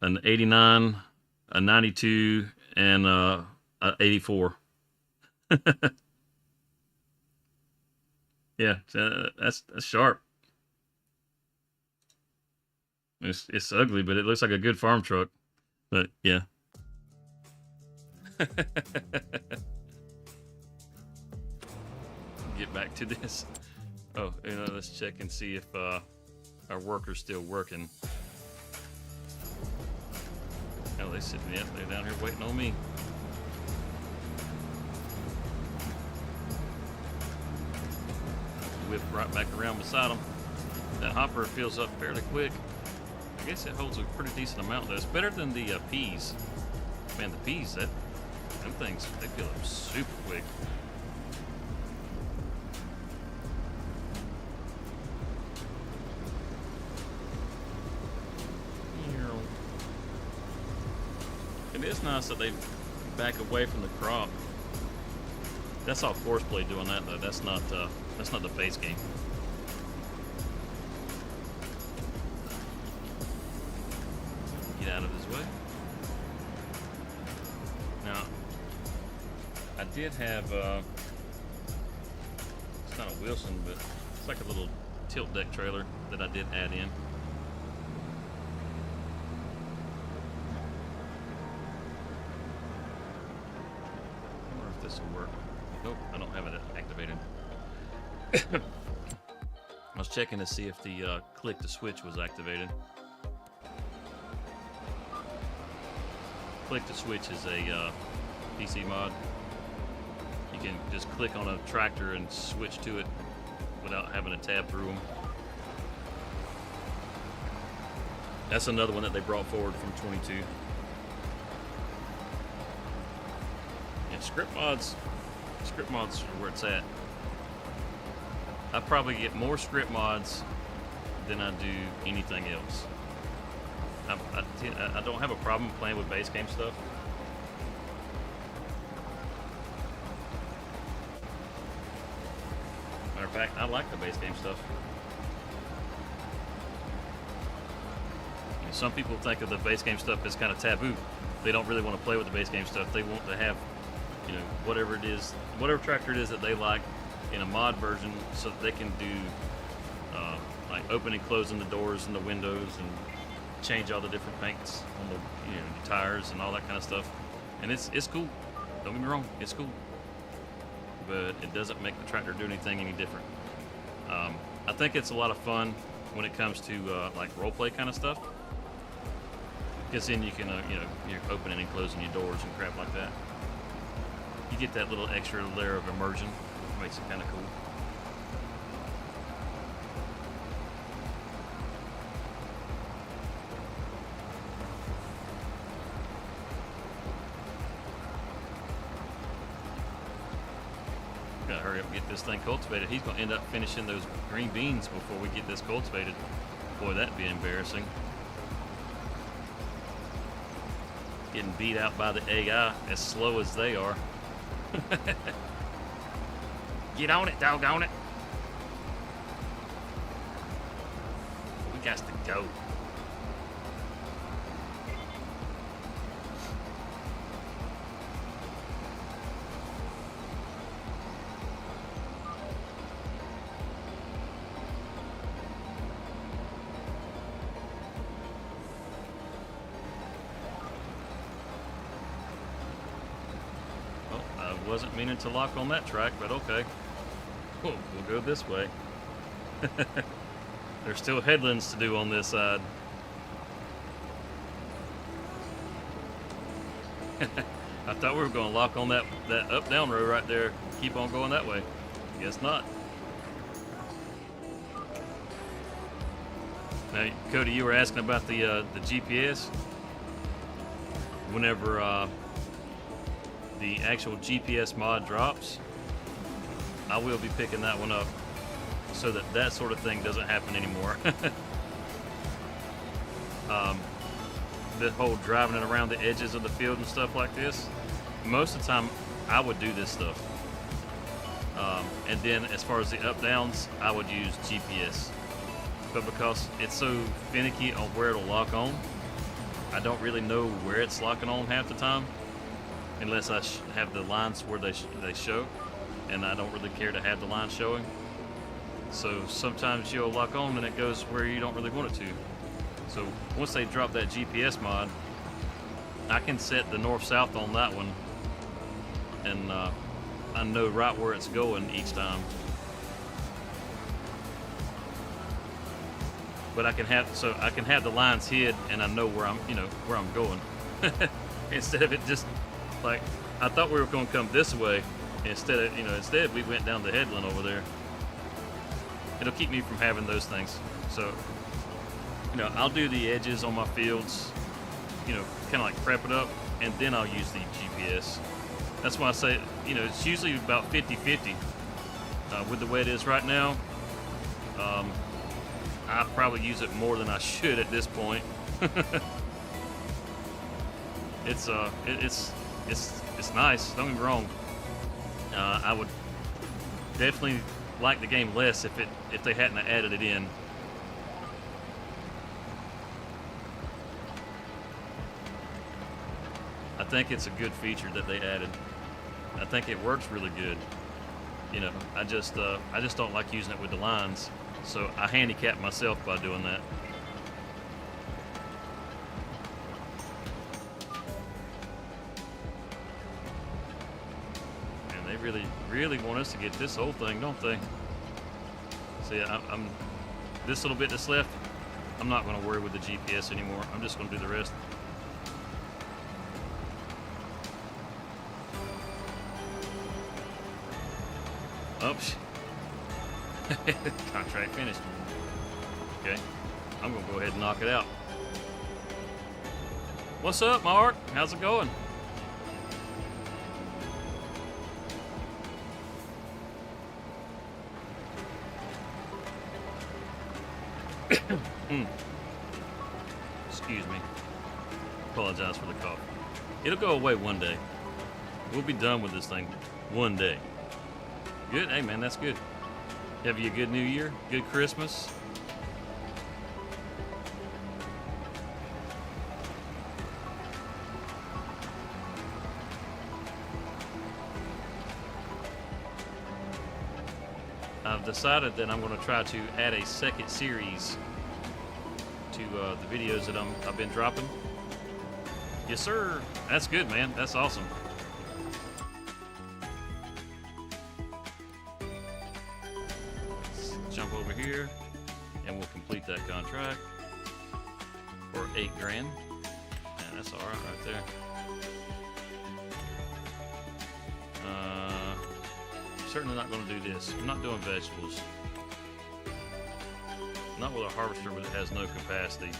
Speaker 1: 89, a 92, and a 84. Yeah, that's sharp. It's ugly, but it looks like a good farm truck. But yeah. Get back to this. Oh, let's check and see if our worker's still working. Oh, they're sitting there. They're down here waiting on me. Whip right back around beside them. That hopper fills up fairly quick. I guess it holds a pretty decent amount though. It's better than the peas. Man, the peas, them things, they fill up super quick. It is nice that they back away from the crop. That's all Courseplay doing that though. That's not the base game. Get out of his way. Now, I did have it's not a Wilson, but it's like a little tilt deck trailer that I did add in. This will work. Nope, I don't have it activated. I was checking to see if the click to switch was activated. Click to switch is a PC mod. You can just click on a tractor and switch to it without having to tab through them. That's another one that they brought forward from 22. Script mods are where it's at. I probably get more script mods than I do anything else. I don't have a problem playing with base game stuff. Matter of fact, I like the base game stuff. You know, some people think of the base game stuff as kind of taboo. They don't really want to play with the base game stuff. They want to have, you know, whatever it is, whatever tractor it is that they like in a mod version, so that they can do like opening, closing the doors and the windows, and change all the different paints on the, you know, the tires and all that kind of stuff. And it's cool. Don't get me wrong, it's cool. But it doesn't make the tractor do anything any different. I think it's a lot of fun when it comes to like roleplay kind of stuff, because then you can, you know, you're opening and closing your doors and crap like that. You get that little extra layer of immersion, which makes it kind of cool. Gotta hurry up and get this thing cultivated. He's gonna end up finishing those green beans before we get this cultivated. Boy, that'd be embarrassing. Getting beat out by the AI as slow as they are. Get on it, doggone it. We got to go. Wasn't meaning to lock on that track, but okay. We'll go this way. There's still headlands to do on this side. I thought we were going to lock on that up-down road right there. Keep on going that way. Guess not. Now, Cody, you were asking about the GPS. Whenever the actual GPS mod drops, I will be picking that one up so that that sort of thing doesn't happen anymore. The whole driving it around the edges of the field and stuff like this, most of the time I would do this stuff. And then as far as the up downs, I would use GPS. But because it's so finicky on where it'll lock on, I don't really know where it's locking on half the time, unless I have the lines where they show, and I don't really care to have the line showing. So sometimes you'll lock on and it goes where you don't really want it to. So once they drop that GPS mod, I can set the north-south on that one, and I know right where it's going each time. But I can have the lines hid, and I know where I'm going. Instead of it just like, I thought we were going to come this way, instead we went down the headland over there. It'll keep me from having those things. So, I'll do the edges on my fields, kind of like prep it up, and then I'll use the GPS. That's why I say, it's usually about 50-50. With the way it is right now, I probably use it more than I should at this point. It's nice. Don't get me wrong. I would definitely like the game less if they hadn't added it in. I think it's a good feature that they added. I think it works really good. I just don't like using it with the lines, so I handicap myself by doing that. Really want us to get this whole thing, don't they? See, I'm this little bit that's left, I'm not going to worry with the GPS anymore. I'm just going to do the rest. Oops. Contract finished. Okay, I'm going to go ahead and knock it out. What's up, Mark? How's it going? Excuse me. Apologize for the cough. It'll go away one day. We'll be done with this thing one day. Good? Hey, man, that's good. Have you a good New Year? Good Christmas? I've decided that I'm going to try to add a second series to the videos that I've been dropping. Yes, sir. That's good, man. That's awesome. Let's jump over here, and we'll complete that contract for $8 grand. And that's all right there. Certainly not going to do this. I'm not doing vegetables. Not with a harvester that has no capacity.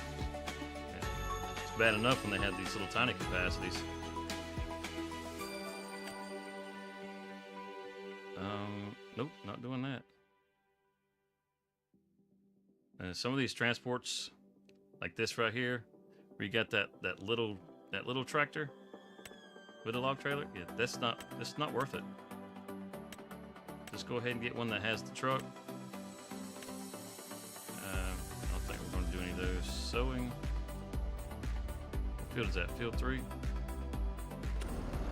Speaker 1: It's bad enough when they have these little tiny capacities. Nope, not doing that. And some of these transports, like this right here, where you got that little tractor with a log trailer, yeah, that's not worth it. Just go ahead and get one that has the truck. I don't think we're going to do any of those. Sowing. What field is that? Field 3?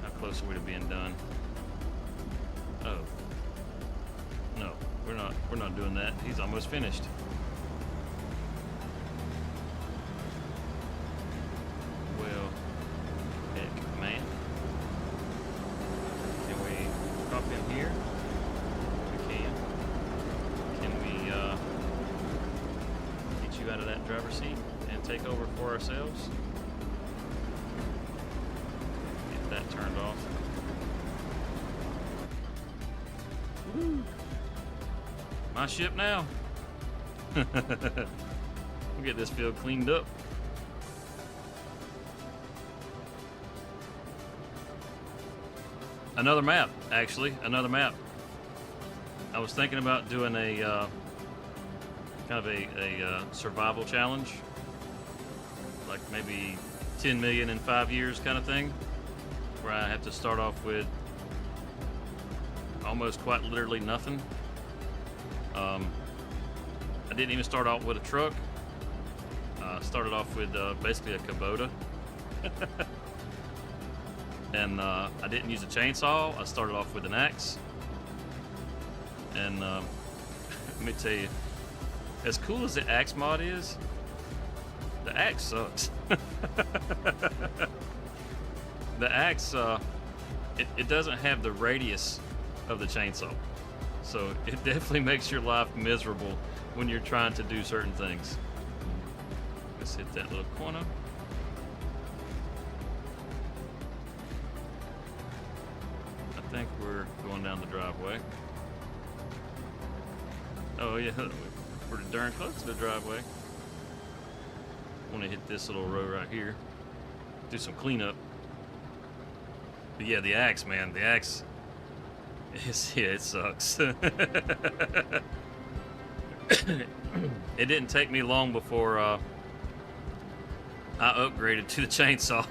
Speaker 1: How close are we to being done? Oh. No, we're not doing that. He's almost finished. Well, heck, man. Can we drop in here? Out of that driver's seat and take over for ourselves. Get that turned off. Woo. My ship now. We'll get this field cleaned up. Another map, actually. Another map. I was thinking about doing a kind of a survival challenge, like maybe 10 million in 5 years kind of thing, where I have to start off with almost quite literally nothing. I didn't even start off with a truck. I started off with basically a Kubota. And I didn't use a chainsaw. I started off with an axe. And let me tell you, as cool as the axe mod is, the axe sucks. The axe, it doesn't have the radius of the chainsaw. So it definitely makes your life miserable when you're trying to do certain things. Let's hit that little corner. I think we're going down the driveway. Oh yeah. Pretty darn close to the driveway. Want to hit this little row right here. Do some cleanup. But yeah, the axe, man. The axe. Yeah, it sucks. It didn't take me long before I upgraded to the chainsaw.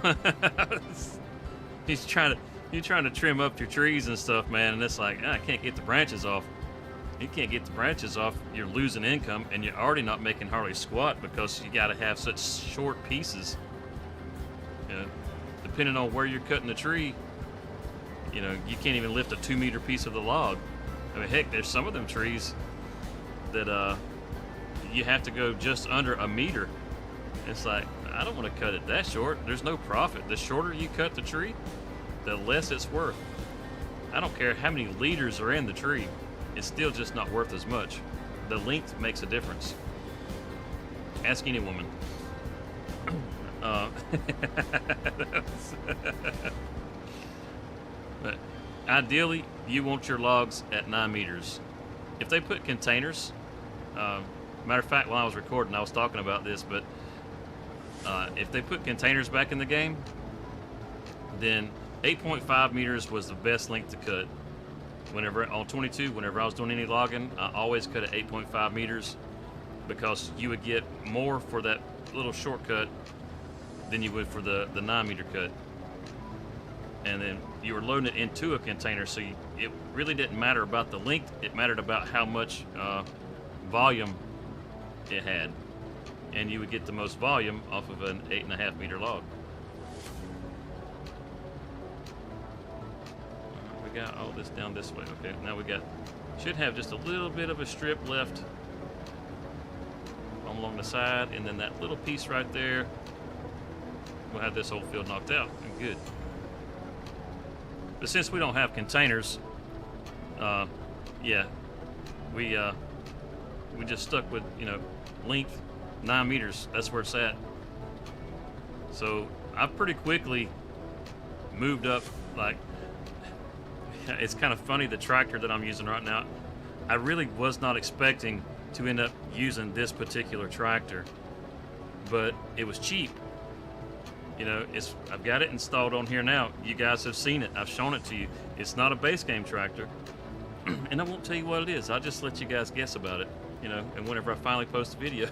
Speaker 1: You're trying to trim up your trees and stuff, man, and it's like, I can't get the branches off. You can't get the branches off, you're losing income, and you're already not making hardly squat because you got to have such short pieces. You know, depending on where you're cutting the tree, you know, you can't even lift a 2-meter piece of the log. I mean, heck, there's some of them trees that you have to go just under a meter. It's like, I don't want to cut it that short. There's no profit. The shorter you cut the tree, the less it's worth. I don't care how many liters are in the tree. It's still just not worth as much. The length makes a difference. Ask any woman. But ideally, you want your logs at 9 meters. If they put containers, matter of fact, while I was recording, I was talking about this, but if they put containers back in the game, then 8.5 meters was the best length to cut. Whenever on 22, whenever I was doing any logging, I always cut at 8.5 meters because you would get more for that little shortcut than you would for the 9-meter cut. and then you were loading it into a container, so it really didn't matter about the length. It mattered about how much volume it had, and you would get the most volume off of an 8.5 meter log. We got all this down this way. Okay, now we should have just a little bit of a strip left along the side, and then that little piece right there, we'll have this whole field knocked out and good. But since we don't have containers, yeah, we just stuck with, length 9 meters. That's where it's at. So I pretty quickly moved up. Like, it's kind of funny, the tractor that I'm using right now, I really was not expecting to end up using this particular tractor, but it was cheap. I've got it installed on here now. You guys have seen it. I've shown it to you. It's not a base game tractor, and I won't tell you what it is. I'll just let you guys guess about it, and whenever I finally post a video,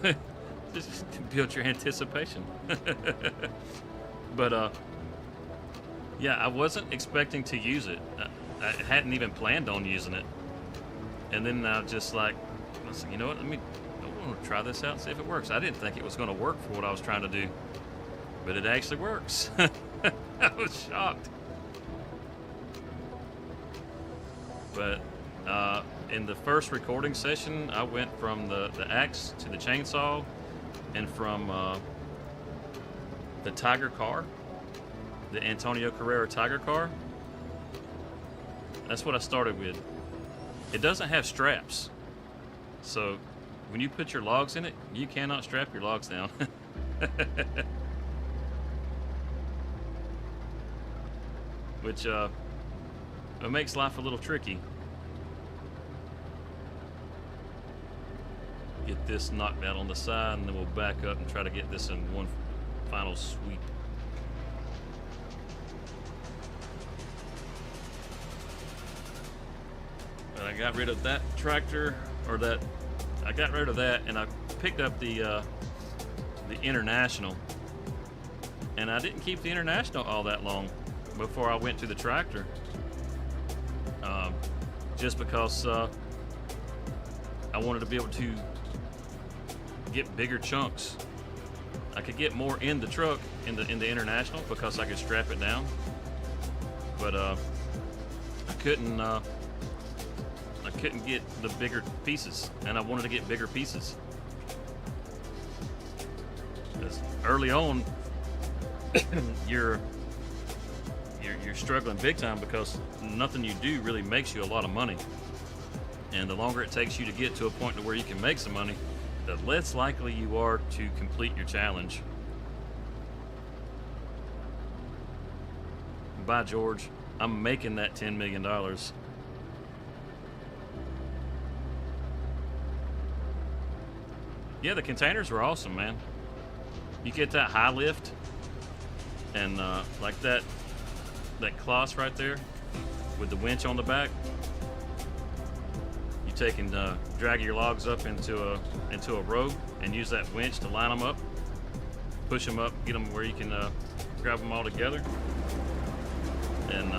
Speaker 1: just build your anticipation. But yeah, I wasn't expecting to use it. I hadn't even planned on using it, and then I just I said, you know what, I want to try this out, see if it works. I didn't think it was going to work for what I was trying to do, but it actually works. I was shocked. But in the first recording session, I went from the axe to the chainsaw, and from the Tiger car, the Antonio Carrera Tiger car. That's what I started with. It doesn't have straps, so when you put your logs in it, you cannot strap your logs down. Which it makes life a little tricky. Get this knocked out on the side, and then we'll back up and try to get this in one final sweep. But I got rid of that tractor, I got rid of that, and I picked up the International, and I didn't keep the International all that long before I went to the tractor, just because I wanted to be able to get bigger chunks. I could get more in the truck in the International because I could strap it down, but I couldn't get the bigger pieces, and I wanted to get bigger pieces. Because early on, you're struggling big time because nothing you do really makes you a lot of money. And the longer it takes you to get to a point to where you can make some money, the less likely you are to complete your challenge. By George, I'm making that $10 million. Yeah, the containers were awesome, man. You get that high lift, and like that cloth right there with the winch on the back. You take and drag your logs up into a row and use that winch to line them up, push them up, get them where you can grab them all together, and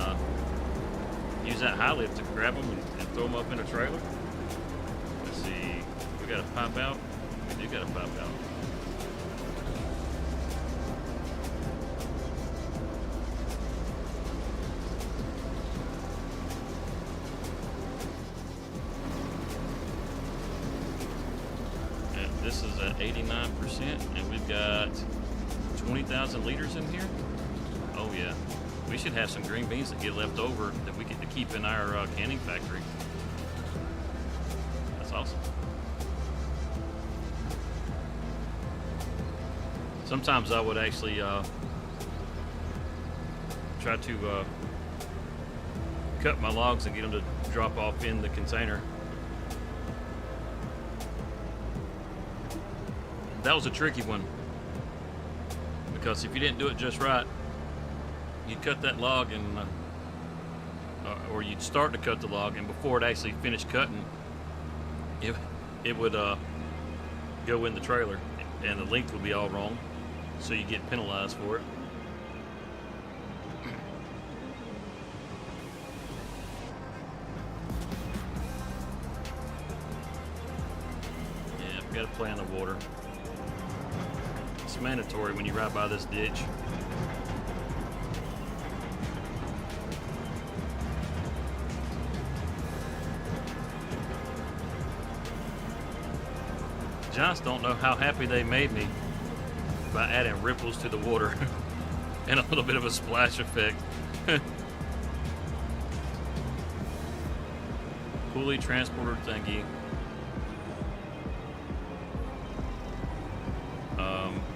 Speaker 1: use that high lift to grab them and throw them up in a trailer. Let's see, we got a pop out. We do got a pop out. And this is at 89%, and we've got 20,000 liters in here. Oh yeah, we should have some green beans that get left over that we get to keep in our canning factory. That's awesome. Sometimes I would actually try to cut my logs and get them to drop off in the container. That was a tricky one, because if you didn't do it just right, you'd cut that log and or you'd start to cut the log, and before it actually finished cutting, it would go in the trailer, and the length would be all wrong, so you get penalized for it. gotta play in the water. It's mandatory when you ride by this ditch. Giants don't know how happy they made me by adding ripples to the water and a little bit of a splash effect. Pulley transporter thingy.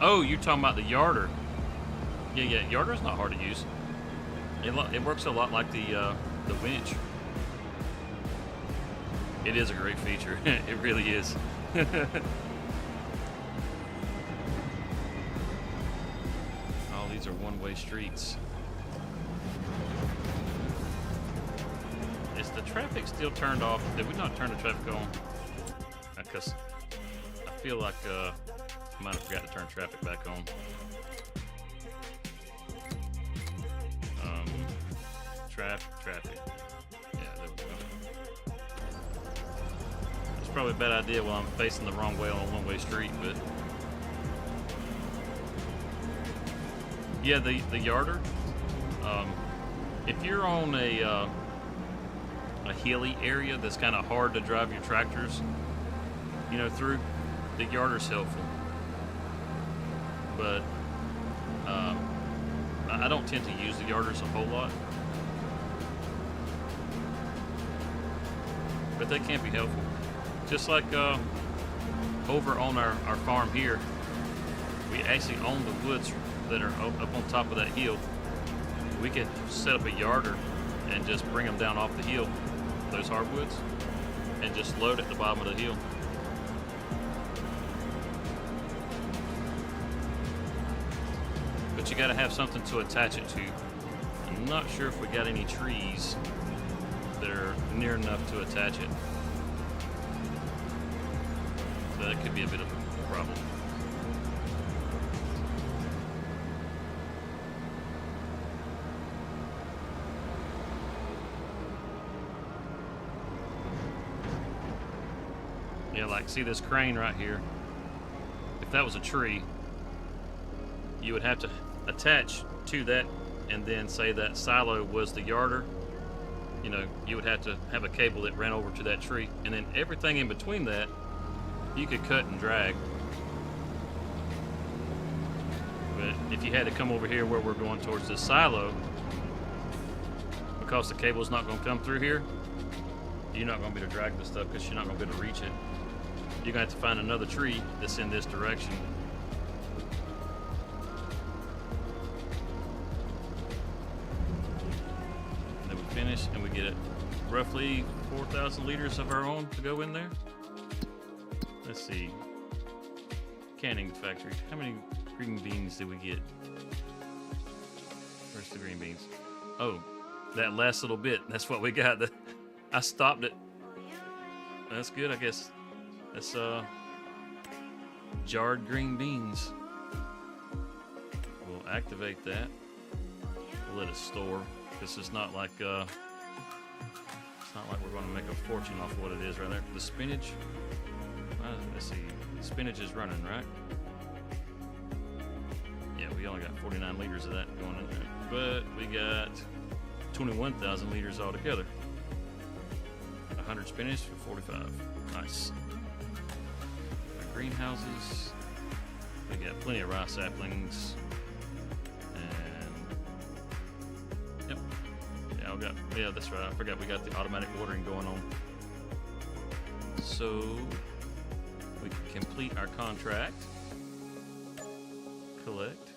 Speaker 1: Oh, you're talking about the yarder. Yeah, yarder's not hard to use. It works a lot like the winch. It is a great feature. It really is. All these are one-way streets. Is the traffic still turned off? Did we not turn the traffic on? Because I feel like I might have forgot to turn traffic back on. Traffic. Yeah, there we go. It's probably a bad idea while I'm facing the wrong way on a one-way street, but yeah, the yarder. If you're on a hilly area that's kind of hard to drive your tractors, through, the yarder's helpful. But I don't tend to use the yarders a whole lot, but they can be helpful. Just like over on our farm here, we actually own the woods that are up on top of that hill. We could set up a yarder and just bring them down off the hill, those hardwoods, and just load at the bottom of the hill. But you got to have something to attach it to. I'm not sure if we got any trees that are near enough to attach it. So that could be a bit of a problem. Yeah, like see this crane right here. If that was a tree, you would have to attach to that, and then say that silo was the yarder. You would have to have a cable that ran over to that tree, and then everything in between that you could cut and drag. But if you had to come over here where we're going towards this silo, because the cable's not going to come through here, you're not going to be able to drag this stuff because you're not going to be able to reach it. You're going to have to find another tree that's in this direction. Finish, and we get roughly 4,000 liters of our own to go in there. Let's see. Canning factory. How many green beans did we get? Where's the green beans? Oh, that last little bit. That's what we got. I stopped it. That's good, I guess. That's jarred green beans. We'll activate that. We'll let it store. This is not like it's not like we're going to make a fortune off what it is right there. The spinach. Let's see. Spinach is running, right? Yeah, we only got 49 liters of that going in there, but we got 21,000 liters altogether. 100 spinach for 45. Nice. Our greenhouses. We got plenty of rice saplings. Yeah, that's right. I forgot we got the automatic watering going on. So we can complete our contract, collect,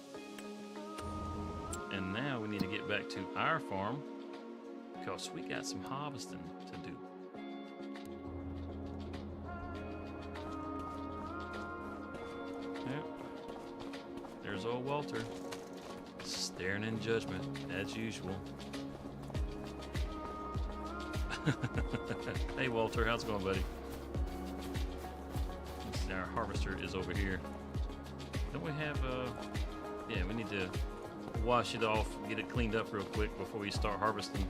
Speaker 1: and now we need to get back to our farm because we got some harvesting to do. Yep. There's old Walter staring in judgment as usual. Hey Walter, how's it going, buddy? Our harvester is over here. Don't we have yeah, we need to wash it off, get it cleaned up real quick before we start harvesting.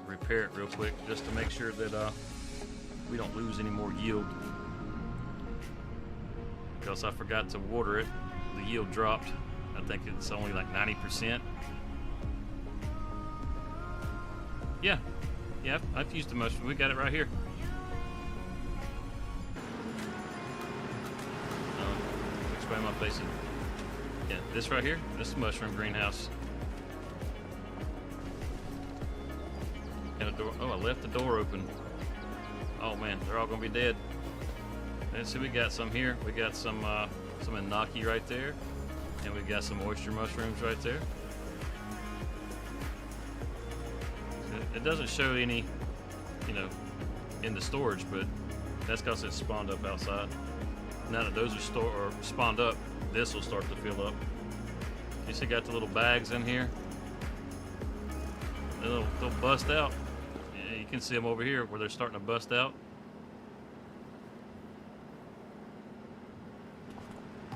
Speaker 1: Repair it real quick just to make sure that we don't lose any more yield. because I forgot to water it. The yield dropped. I think it's only like 90%. Yeah, I've used the mushroom. We got it right here. Which way am I facing? Yeah, this right here. This is the mushroom greenhouse. And a door. Oh, I left the door open. Oh man, they're all gonna be dead. And see, we got some here. We got some enoki right there, and we got some oyster mushrooms right there. It doesn't show any, in the storage, but that's because it's spawned up outside. Now that those are spawned up, this will start to fill up. You see, got the little bags in here. They'll bust out. Yeah, you can see them over here where they're starting to bust out.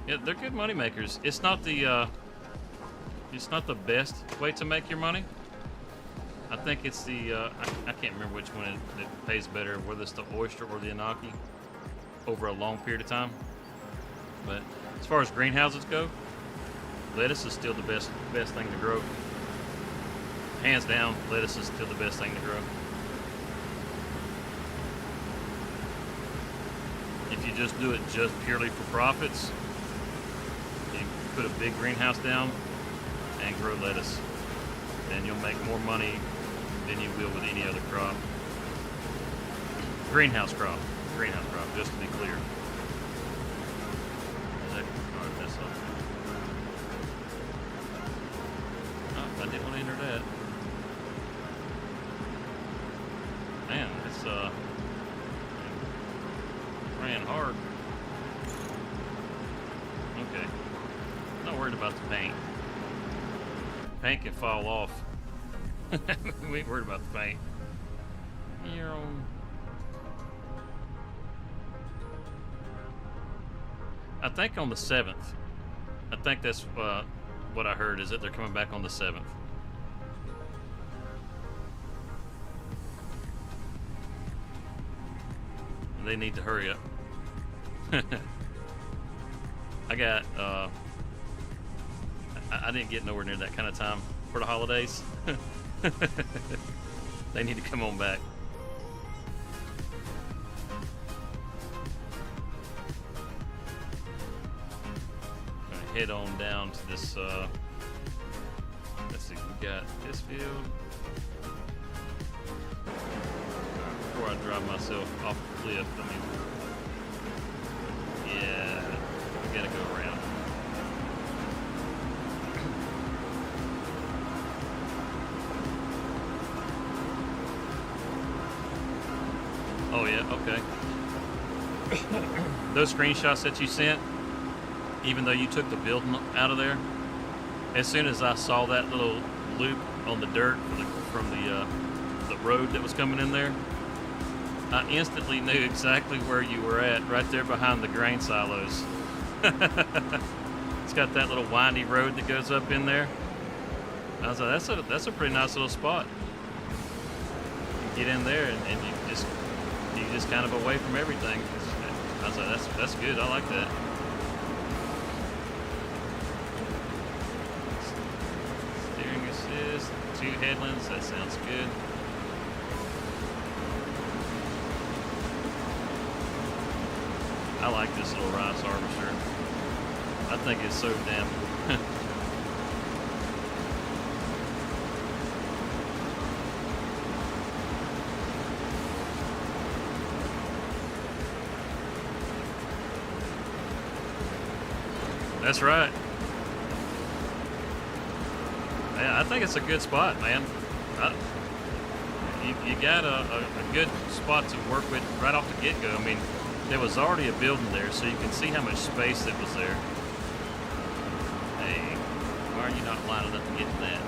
Speaker 1: Yeah, they're good money makers. It's not the best way to make your money. I think it's the I can't remember which one it pays better, whether it's the oyster or the enoki over a long period of time. But as far as greenhouses go, lettuce is still the best thing to grow. Hands down, lettuce is still the best thing to grow. If you just do it just purely for profits, you put a big greenhouse down and grow lettuce, and you'll make more money than you will with any other crop. Greenhouse crop, just to be clear. Oh, I didn't want to enter that. Man, it's ran hard. Okay. Not worried about the paint. Paint can fall off. We ain't worried about the paint. I think on the 7th. I think that's what I heard, is that they're coming back on the 7th. They need to hurry up. I got I didn't get nowhere near that kind of time for the holidays. They need to come on back. Gonna head on down to this let's see, we got this field. Before I drive myself off the cliff, yeah, we gotta go around. Oh yeah, okay. Those screenshots that you sent, even though you took the building out of there, as soon as I saw that little loop on the dirt from the road that was coming in there, I instantly knew exactly where you were at, right there behind the grain silos. It's got that little windy road that goes up in there. I was like, that's a pretty nice little spot. You get in there and you just kind of away from everything. I was like, that's good. I like that. Steering assist, 2 headlands. That sounds good. I like this little rice harvester. I think it's so damn. That's right. Yeah, I think it's a good spot, man. You got a good spot to work with right off the get-go. I mean, there was already a building there, so you can see how much space that was there. Hey, why are you not lining up to get to that?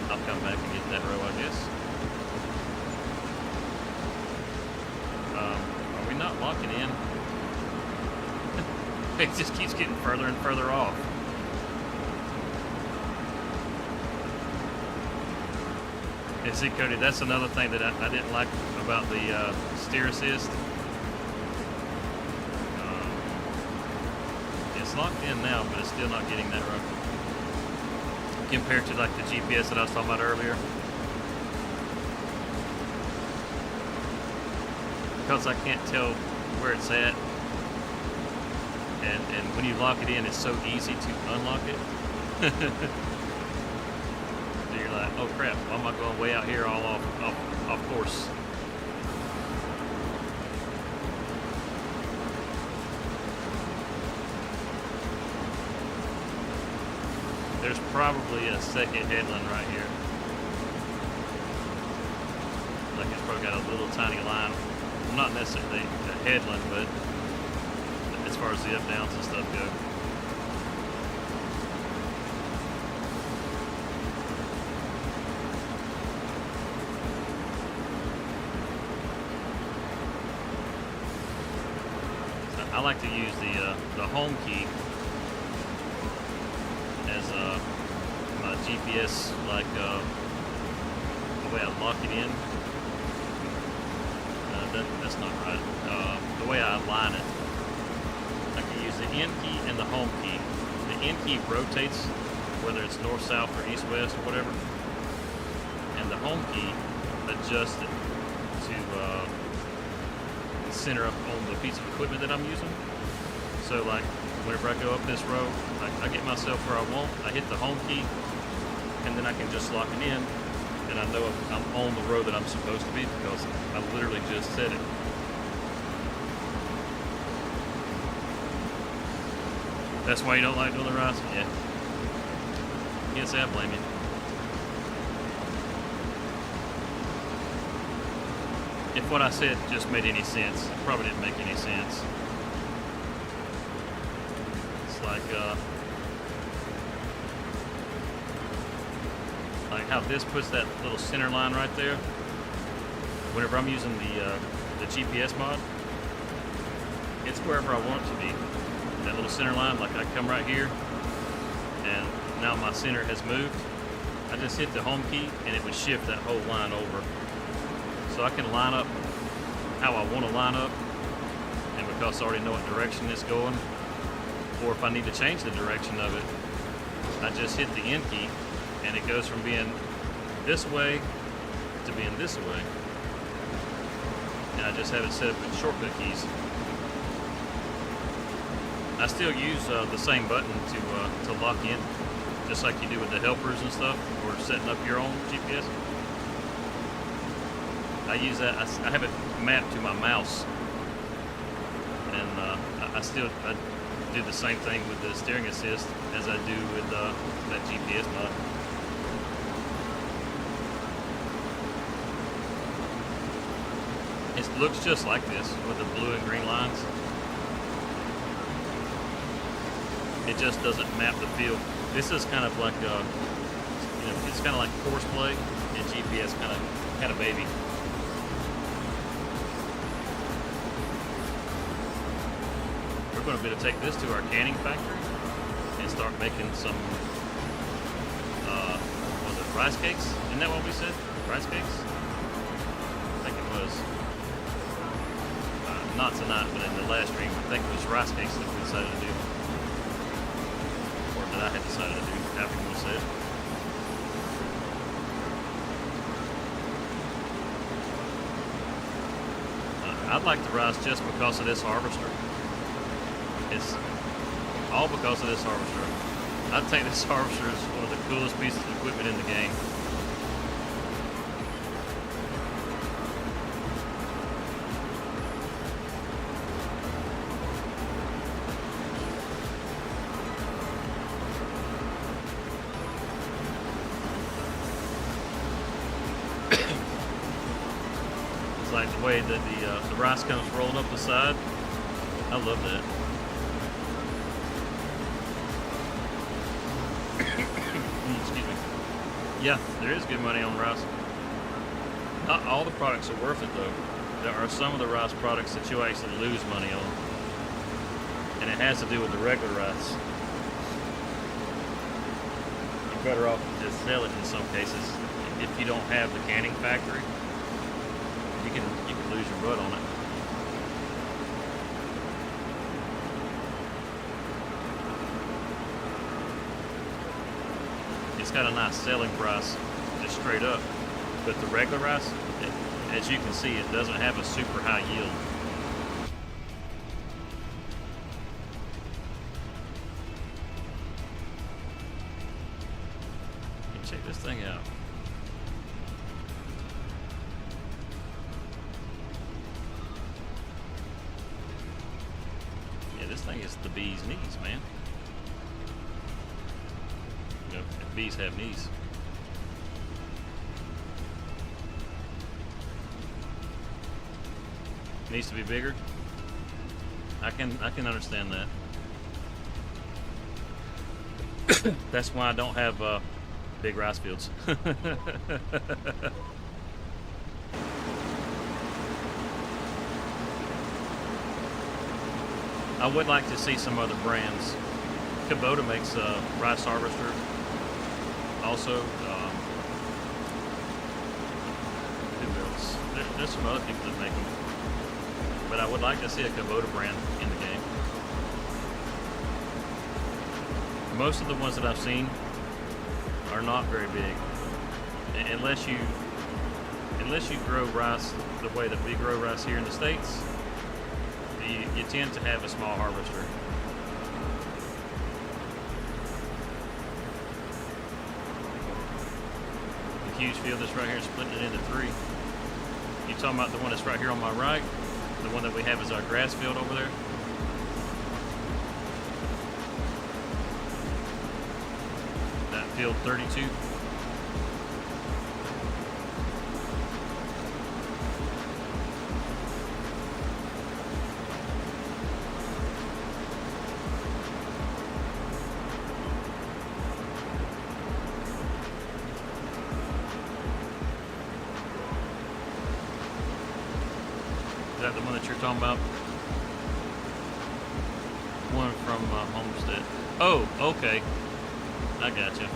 Speaker 1: I'll come back and get that row, I guess. Are we not locking in? It just keeps getting further and further off. And see, Cody, that's another thing that I didn't like about the steer assist. It's locked in now, but it's still not getting that right compared to like the GPS that I was talking about earlier. Because I can't tell where it's at, and when you lock it in, it's so easy to unlock it. So you're like, oh crap, why am I going way out here all off course? There's probably a second headland right here. Like it's probably got a little tiny line. Well, not necessarily a headland, but as far as the up downs and stuff go. So I like to use the home key as my GPS, like the way I lock it in. That's not right. The way I align it, I can use the N key and the home key. The N key rotates, whether it's north, south, or east, west, or whatever, and the home key adjusts it to center up on the piece of equipment that I'm using. So, like, whenever I go up this road, I get myself where I want. I hit the home key, and then I can just lock it in. And I know I'm on the road that I'm supposed to be because I literally just said it. That's why you don't like doing the rice? Yeah. Can't say I blame you. If what I said just made any sense, it probably didn't make any sense. It's like how this puts that little center line right there. Whenever I'm using the GPS mod, it's wherever I want it to be. That little center line, like I come right here, and now my center has moved. I just hit the home key, and it would shift that whole line over. So I can line up how I want to line up, and because I already know what direction it's going, or if I need to change the direction of it, I just hit the N key, and it goes from being this way to being this way. And I just have it set up with shortcut keys. I still use the same button to lock in, just like you do with the helpers and stuff, or setting up your own GPS. I use that. I have it mapped to my mouse, and I do the same thing with the steering assist as I do with that GPS mod. It looks just like this with the blue and green lines. It just doesn't map the field. This is kind of like it's kind of like course play, and GPS kind of had a baby. We're going to be able to take this to our canning factory and start making some what was it, rice cakes? Isn't that what we said? Rice cakes? I think it was. Not tonight, but in the last stream, I think it was rice cakes that we decided to do. Or that I had decided to do after we said. I'd like the rice just because of this harvester. It's all because of this harvester. I think this harvester is one of the coolest pieces of equipment in the game. Like the way that the rice comes rolled up the side. I love that. Excuse me. Yeah, there is good money on rice. Not all the products are worth it though. There are some of the rice products that you actually lose money on. And it has to do with the regular rice. better off to just sell it in some cases. If you don't have the canning factory, you can lose your butt on it. It's got a nice selling price just straight up, but the regular rice, as you can see, it doesn't have a super high yield. Check this thing out. Yeah, this thing is the bee's knees, man. You know, bees have knees. Needs to be bigger. I can understand that. That's why I don't have big rice fields. I would like to see some other brands. Kubota makes a rice harvester. Also, who else? There's some other people that make them. But I would like to see a Kubota brand in the game. Most of the ones that I've seen are not very big, unless you grow rice the way that we grow rice here in the States. You tend to have a small harvester. The huge field that's right here, splitting it into three. You talking about the one that's right here on my right? The one that we have is our grass field over there. That field 32. Is that the one that you're talking about? One from Homestead. Oh, okay. I got you.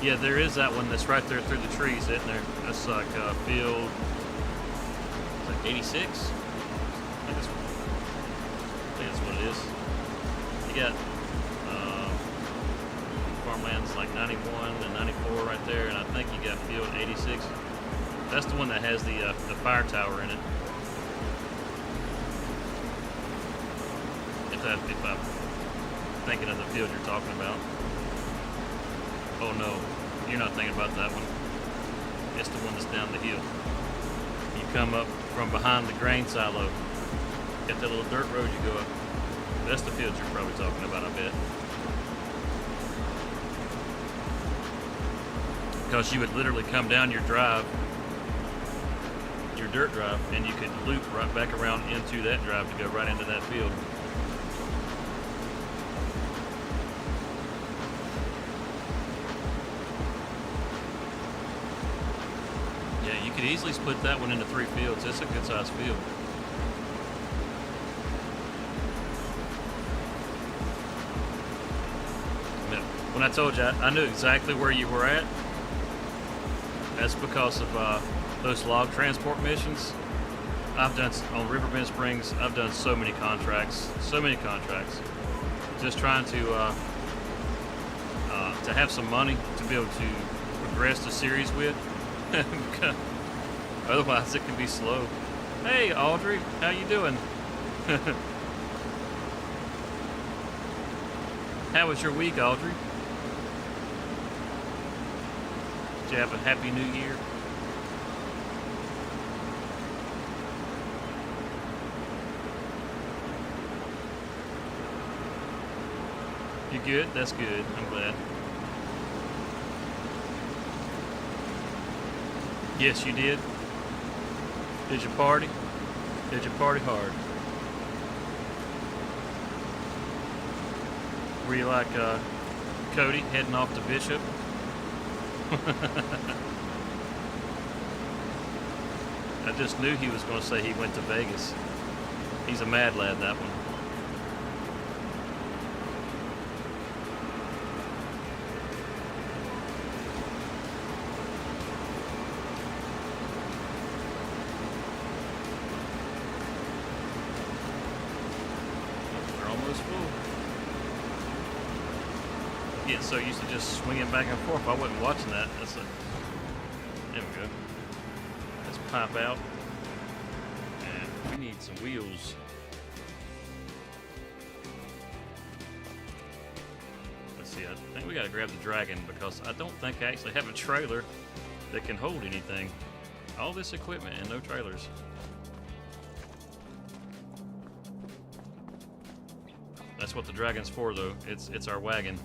Speaker 1: Yeah, there is that one that's right there through the trees, isn't there? That's like field, it's like 86. I think that's what it is. You got farmlands like 91 and 94 right there, and I think you got field 86. That's the one that has the fire tower in it. If I'm thinking of the field you're talking about. Oh no, you're not thinking about that one. It's the one that's down the hill. You come up from behind the grain silo. Got that little dirt road you go up. That's the field you're probably talking about, I bet. Because you would literally come down your drive, your dirt drive, and you could loop right back around into that drive to go right into that field. Yeah, you could easily split that one into 3 fields. It's a good sized field. When I told you I knew exactly where you were at, that's because of those log transport missions. I've done on Riverbend Springs. I've done so many contracts, just trying to have some money to be able to progress the series with. Otherwise, it can be slow. Hey, Audrey, how you doing? How was your week, Audrey? Did you have a happy new year? You good? That's good. I'm glad. Yes, you did. Did you party? Did you party hard? Were you like Cody heading off to Bishop? I just knew he was going to say he went to Vegas. He's a mad lad, that one. getting so used to just swinging back and forth, I wasn't watching that. There we go. Let's pop out. And we need some wheels. Let's see, I think we gotta grab the dragon because I don't think I actually have a trailer that can hold anything. All this equipment and no trailers. That's what the dragon's for, though. It's our wagon.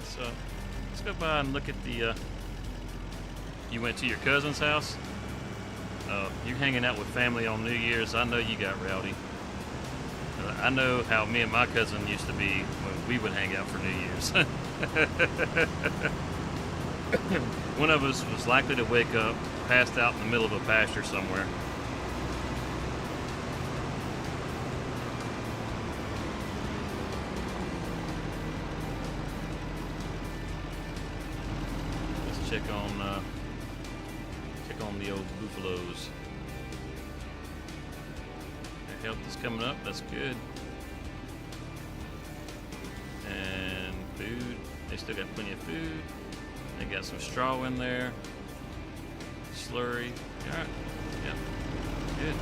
Speaker 1: So let's go by and look at the. You went to your cousin's house. You're hanging out with family on New Year's. I know you got rowdy. I know how me and my cousin used to be when we would hang out for New Year's. One of us was likely to wake up, passed out in the middle of a pasture somewhere. Let's check on the old buffaloes. Their health is coming up. That's good. And food. They still got plenty of food. They got some straw in there. Slurry. Alright. Yeah. Good.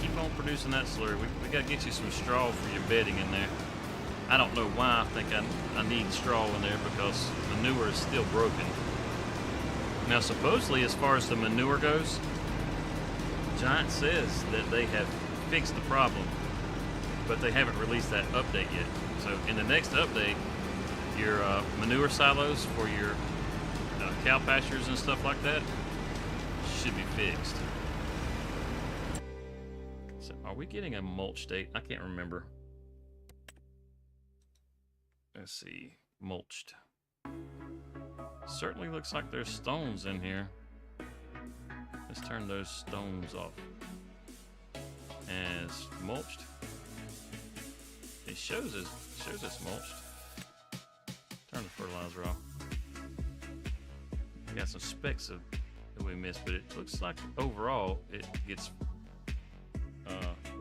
Speaker 1: Keep on producing that slurry. We gotta get you some straw for your bedding in there. I don't know why I think I need straw in there because manure is still broken. Now supposedly as far as the manure goes, Giant says that they have fixed the problem, but they haven't released that update yet. So in the next update, your manure silos for your cow pastures and stuff like that should be fixed. So are we getting a mulch state? I can't remember. Let's see. Mulched. Certainly looks like there's stones in here. Let's turn those stones off. As mulched. It shows it's mulched. Turn the fertilizer off. Got some specks that we missed, but it looks like overall it gets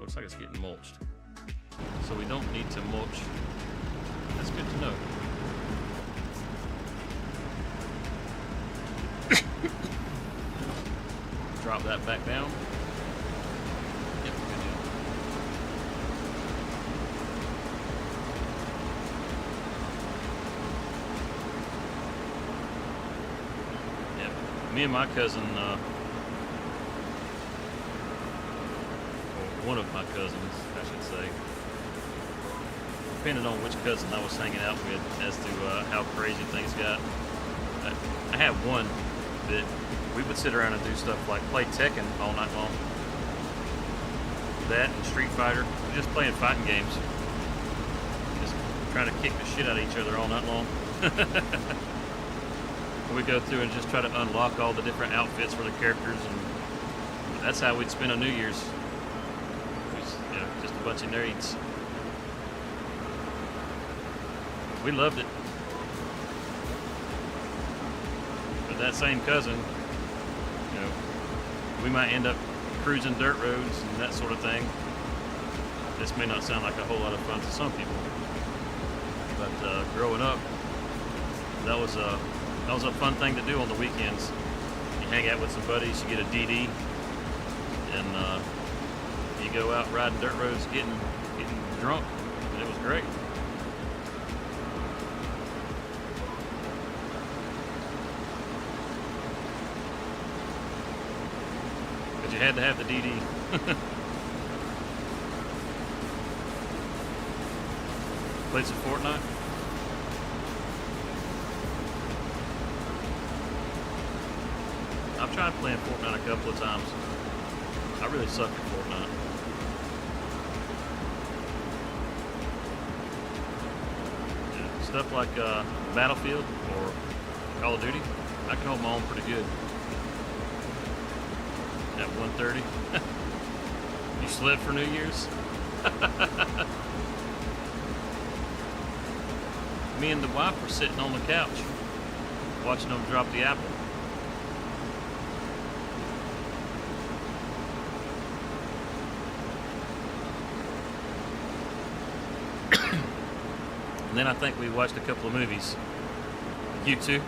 Speaker 1: looks like it's getting mulched. So we don't need to mulch. That's good to know. Drop that back down. Yep, good deal. Yep. Me and my cousin, or one of my cousins, I should say, depending on which cousin I was hanging out with as to how crazy things got. I had one that we would sit around and do stuff like play Tekken all night long. That and Street Fighter, just playing fighting games. Just trying to kick the shit out of each other all night long. We go through and just try to unlock all the different outfits for the characters, and that's how we'd spend a New Year's. Just a bunch of nerds. We loved it. But that same cousin, we might end up cruising dirt roads and that sort of thing. This may not sound like a whole lot of fun to some people, but growing up, that was a fun thing to do on the weekends. You hang out with some buddies, you get a DD, and you go out riding dirt roads, getting drunk, and it was great. But you had to have the DD. Played some Fortnite. I've tried playing Fortnite a couple of times. I really suck at Fortnite. Yeah, stuff like Battlefield or Call of Duty, I can hold my own pretty good. At 1:30. You slept for New Year's? Me and the wife were sitting on the couch watching them drop the apple. And then I think we watched a couple of movies. You too?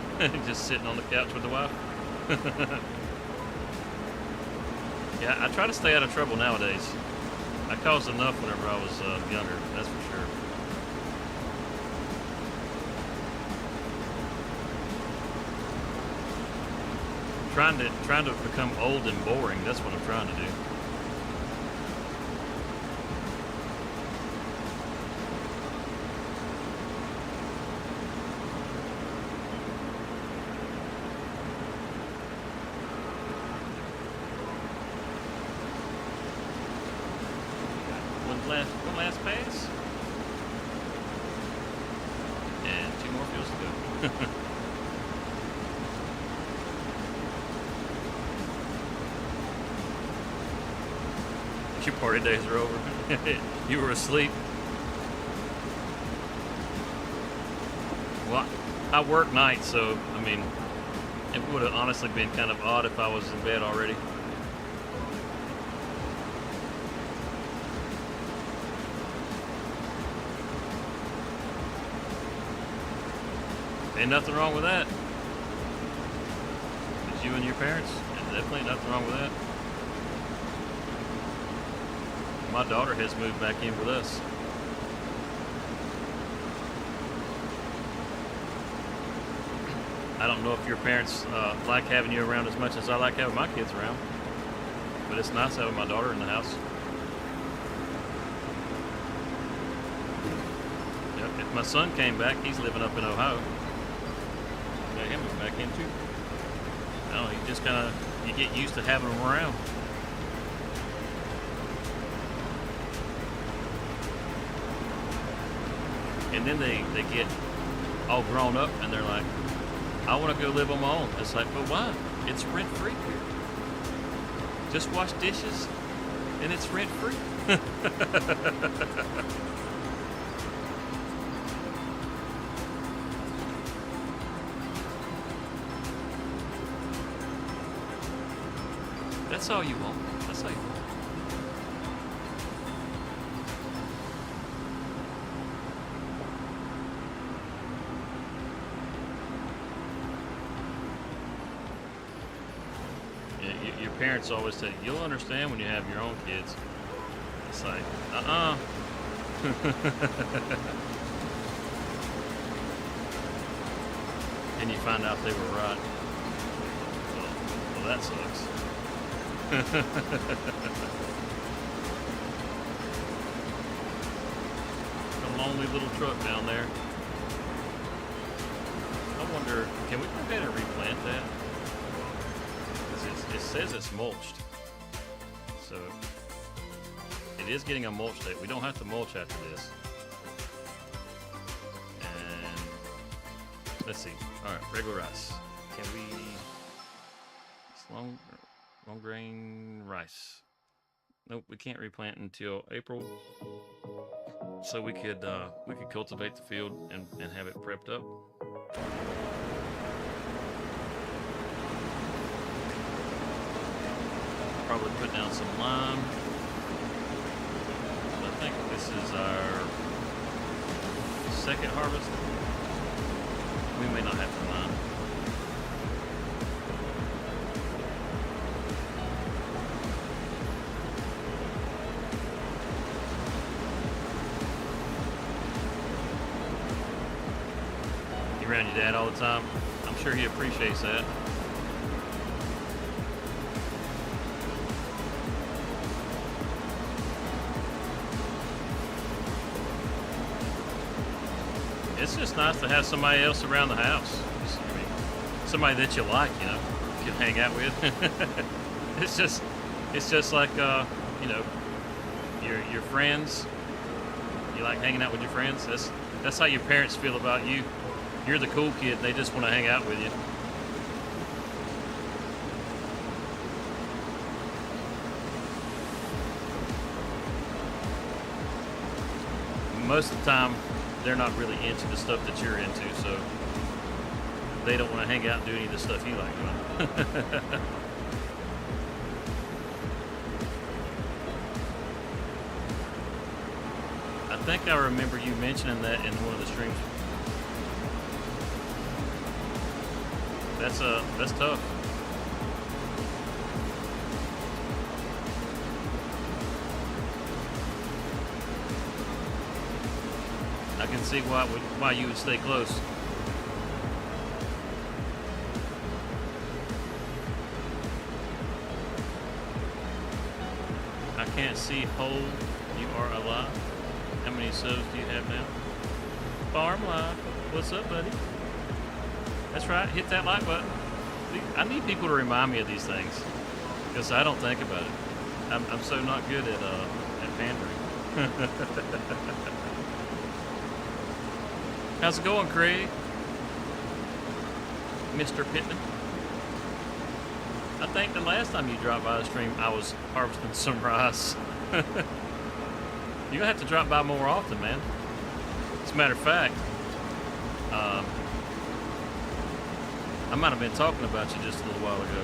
Speaker 1: Just sitting on the couch with the wife. Yeah, I try to stay out of trouble nowadays. I caused enough whenever I was younger, that's for sure. Trying to become old and boring. That's what I'm trying to do. One last pass, and 2 more fields to go. Your party days are over. You were asleep. Well, I work nights, so I mean, it would have honestly been kind of odd if I was in bed already. Ain't nothing wrong with that. It's you and your parents. There's definitely nothing wrong with that. My daughter has moved back in with us. I don't know if your parents like having you around as much as I like having my kids around, but it's nice having my daughter in the house. Yep. If my son came back, he's living up in Ohio. Let him move back in too. No, you just kind of, you get used to having them around. And then they get all grown up and they're like, I want to go live on my own. It's like, but why? It's rent free here. Just wash dishes and it's rent free. That's all you want. That's all you want. Your parents always say, you'll understand when you have your own kids. It's like, And you find out they were right. Well, that sucks. A lonely little truck down there. I wonder, can we go ahead and replant that? It says it's mulched, so it is getting a mulch date. We don't have to mulch after this. And let's see. All right, regular rice. Can we? It's long grain rice. Nope, we can't replant until April. So we could cultivate the field and have it prepped up. Probably put down some lime. I think this is our second harvest. We may not have to lime. You around your dad all the time? I'm sure he appreciates that. It's just nice to have somebody else around the house. I mean, somebody that you like, you know, you can hang out with. It's just like you know, your friends. You like hanging out with your friends. That's how your parents feel about you. You're the cool kid. They just want to hang out with you. Most of the time, they're not really into the stuff that you're into, so they don't want to hang out and do any of the stuff you like doing. I think I remember you mentioning that in one of the streams. That's tough. I can see why you would stay close. I can't see whole. You are alive. How many subs do you have now? Farm Life. What's up, buddy? That's right. Hit that like button. I need people to remind me of these things because I don't think about it. I'm so not good at pandering. How's it going, Craig? Mr. Pittman? I think the last time you dropped by the stream, I was harvesting some rice. You're gonna have to drop by more often, man. As a matter of fact, I might have been talking about you just a little while ago.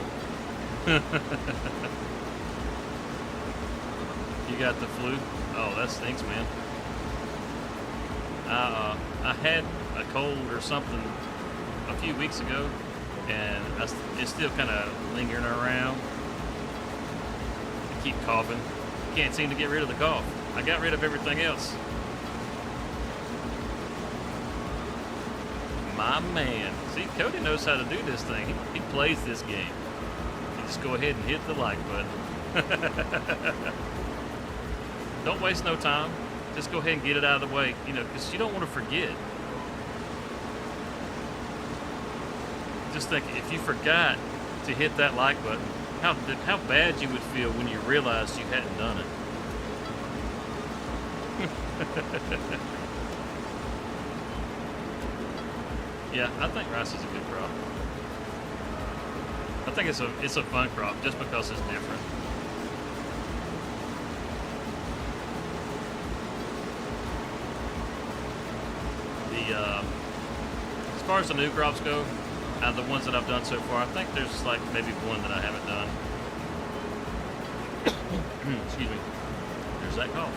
Speaker 1: You got the flu? Oh, that stinks, man. I had a cold or something a few weeks ago, and it's still kind of lingering around. I keep coughing. Can't seem to get rid of the cough. I got rid of everything else. My man. See, Cody knows how to do this thing. He plays this game. You just go ahead and hit the like button. Don't waste no time. Just go ahead and get it out of the way, you know, because you don't want to forget. Just think, if you forgot to hit that like button, how bad you would feel when you realized you hadn't done it. Yeah, I think rice is a good crop. I think it's a fun crop just because it's different. As far as the new crops go, the ones that I've done so far, I think there's like maybe one that I haven't done. Excuse me. There's that cough.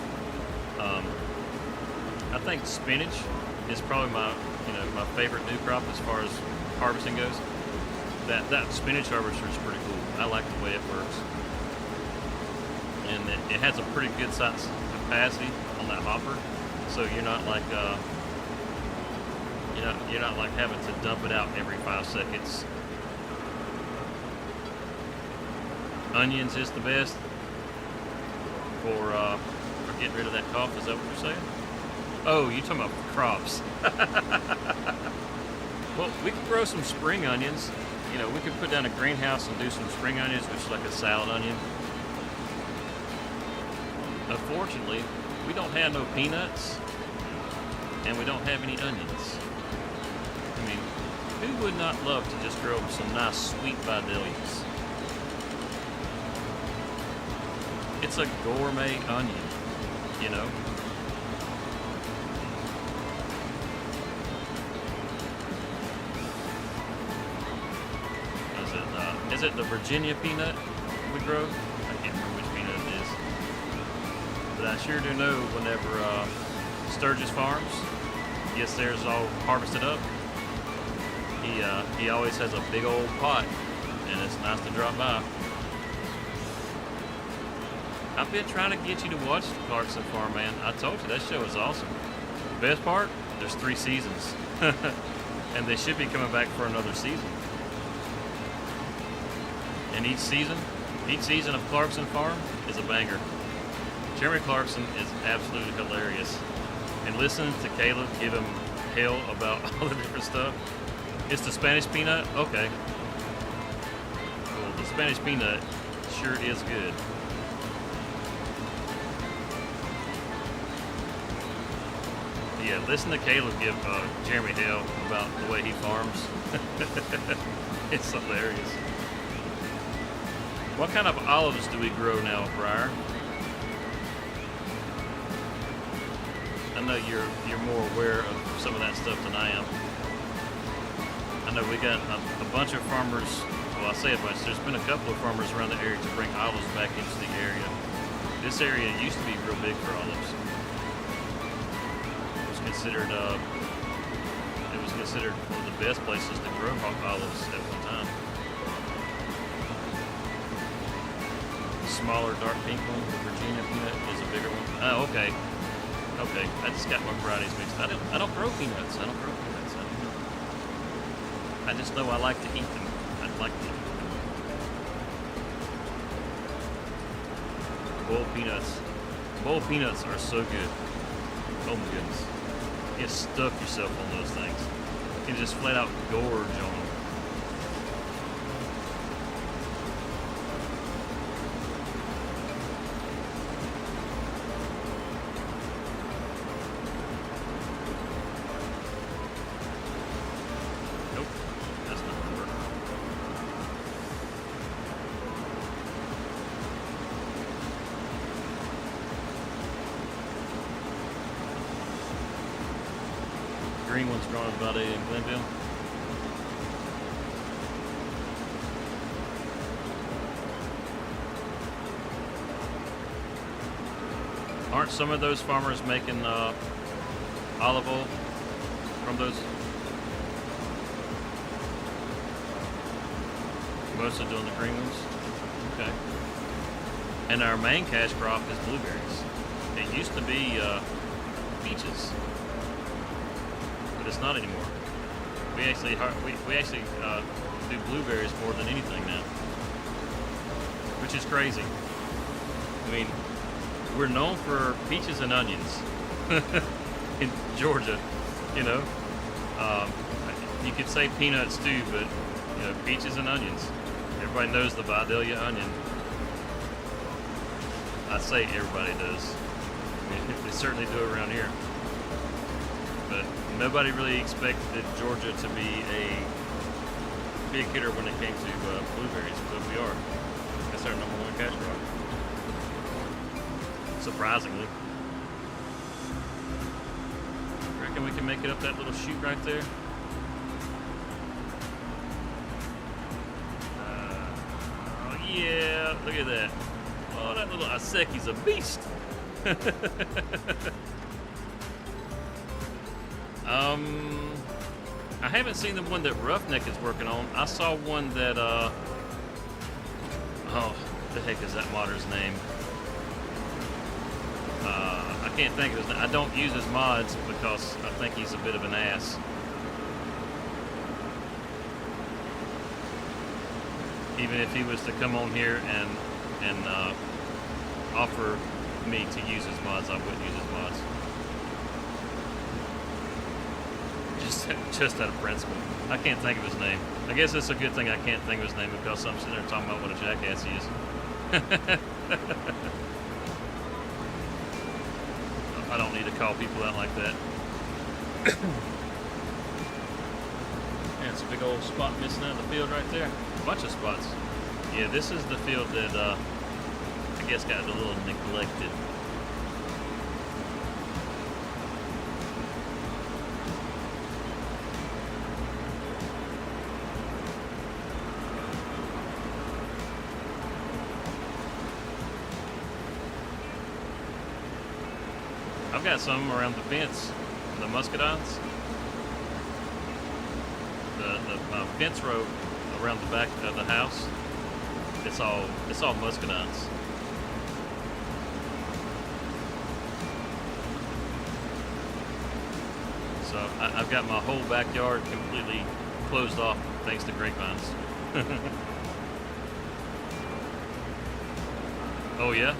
Speaker 1: I think spinach is probably my favorite new crop as far as harvesting goes. That spinach harvester is pretty cool. I like the way it works, and it has a pretty good size capacity on that hopper, so you're not like you're not like having to dump it out every 5 seconds. Onions is the best for getting rid of that cough. Is that what you're saying? Oh, you're talking about crops. Well, we could grow some spring onions. You know, we could put down a greenhouse and do some spring onions, which is like a salad onion. Unfortunately, we don't have no peanuts, and we don't have any onions. I mean, who would not love to just grow some nice sweet vidalias? It's a gourmet onion, you know? Is it the Virginia peanut we grow? I can't remember which peanut it is. But I sure do know whenever Sturgis Farms gets theirs all harvested up, he always has a big old pot, and it's nice to drop by. I've been trying to get you to watch Clarkson Farm, man. I told you, that show is awesome. The best part, there's 3 seasons. And they should be coming back for another season. And each season of Clarkson Farm is a banger. Jeremy Clarkson is absolutely hilarious. And listening to Caleb give him hell about all the different stuff. It's the Spanish peanut? Okay. Well, the Spanish peanut sure is good. Yeah, listen to Caleb give Jeremy hell about the way he farms. It's hilarious. What kind of olives do we grow now, Briar? I know you're more aware of some of that stuff than I am. I know we got a bunch of farmers, well I say a bunch, there's been a couple of farmers around the area to bring olives back into the area. This area used to be real big for olives. considered it was considered one of the best places to grow olives at one time. The smaller dark pink one, the Virginia peanut, is a bigger one. Oh, okay. Okay, I just got my varieties mixed. I don't grow peanuts. I don't grow peanuts. I don't know. I just know I like to eat them. I like to eat them. Boiled peanuts. Boiled peanuts are so good. Oh my goodness. You stuff yourself on those things. You can just flat out gorge on them. Nope, that's not gonna work. Green one's growing about 8 in Glenville. Aren't some of those farmers making olive oil from those? Mostly doing the green ones? Okay. And our main cash crop is blueberries. It used to be peaches. But it's not anymore. We actually do blueberries more than anything now, which is crazy. I mean, we're known for peaches and onions in Georgia. You know, you could say peanuts too, but you know, peaches and onions. Everybody knows the Vidalia onion. I say everybody does. I mean, they certainly do around here. But nobody really expected Georgia to be a big hitter when it came to blueberries, but we are. That's our #1 cash crop. Surprisingly. Reckon we can make it up that little chute right there? Oh yeah, look at that. Oh, that little Aseki's a beast. I haven't seen the one that Roughneck is working on. I saw one that, oh, what the heck is that modder's name? I can't think of his name. I don't use his mods because I think he's a bit of an ass. Even if he was to come on here and offer me to use his mods, I wouldn't use his mods. Just out of principle. I can't think of his name. I guess it's a good thing I can't think of his name because I'm sitting there talking about what a jackass he is. I don't need to call people out like that. Yeah, it's a big old spot missing out of the field right there. A bunch of spots. Yeah, this is the field that I guess got a little neglected. I've got some around the fence, the muscadines. My fence row around the back of the house, it's all muscadines. So I've got my whole backyard completely closed off thanks to grapevines. Oh yeah?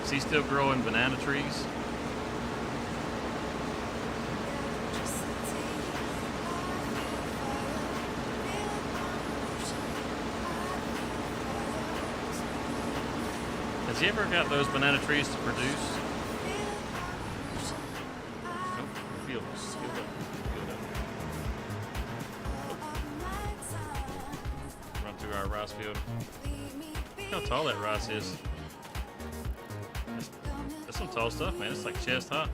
Speaker 1: Is he still growing banana trees? Has he ever got those banana trees to produce? Oh, field up. Run through our rice field. Look how tall that rice is. That's some tall stuff, man. It's like chest high.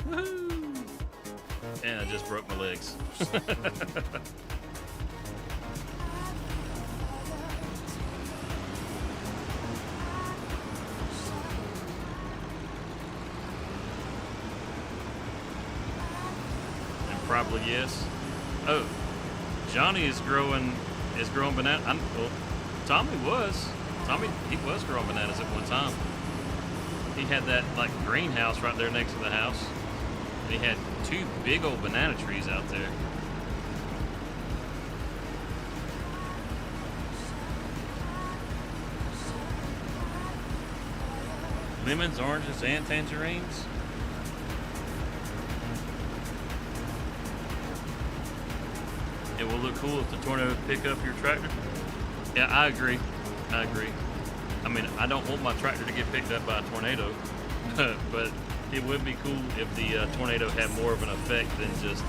Speaker 1: Woohoo! And I just broke my legs. And probably yes. Oh, Johnny is growing banana. Well, Tommy was growing bananas at one time. He had that like greenhouse right there next to the house. And he had 2 big old banana trees out there. Lemons, oranges, and tangerines. It will look cool if the tornado pick up your tractor. Yeah, I agree. I mean, I don't want my tractor to get picked up by a tornado, but it would be cool if the tornado had more of an effect than just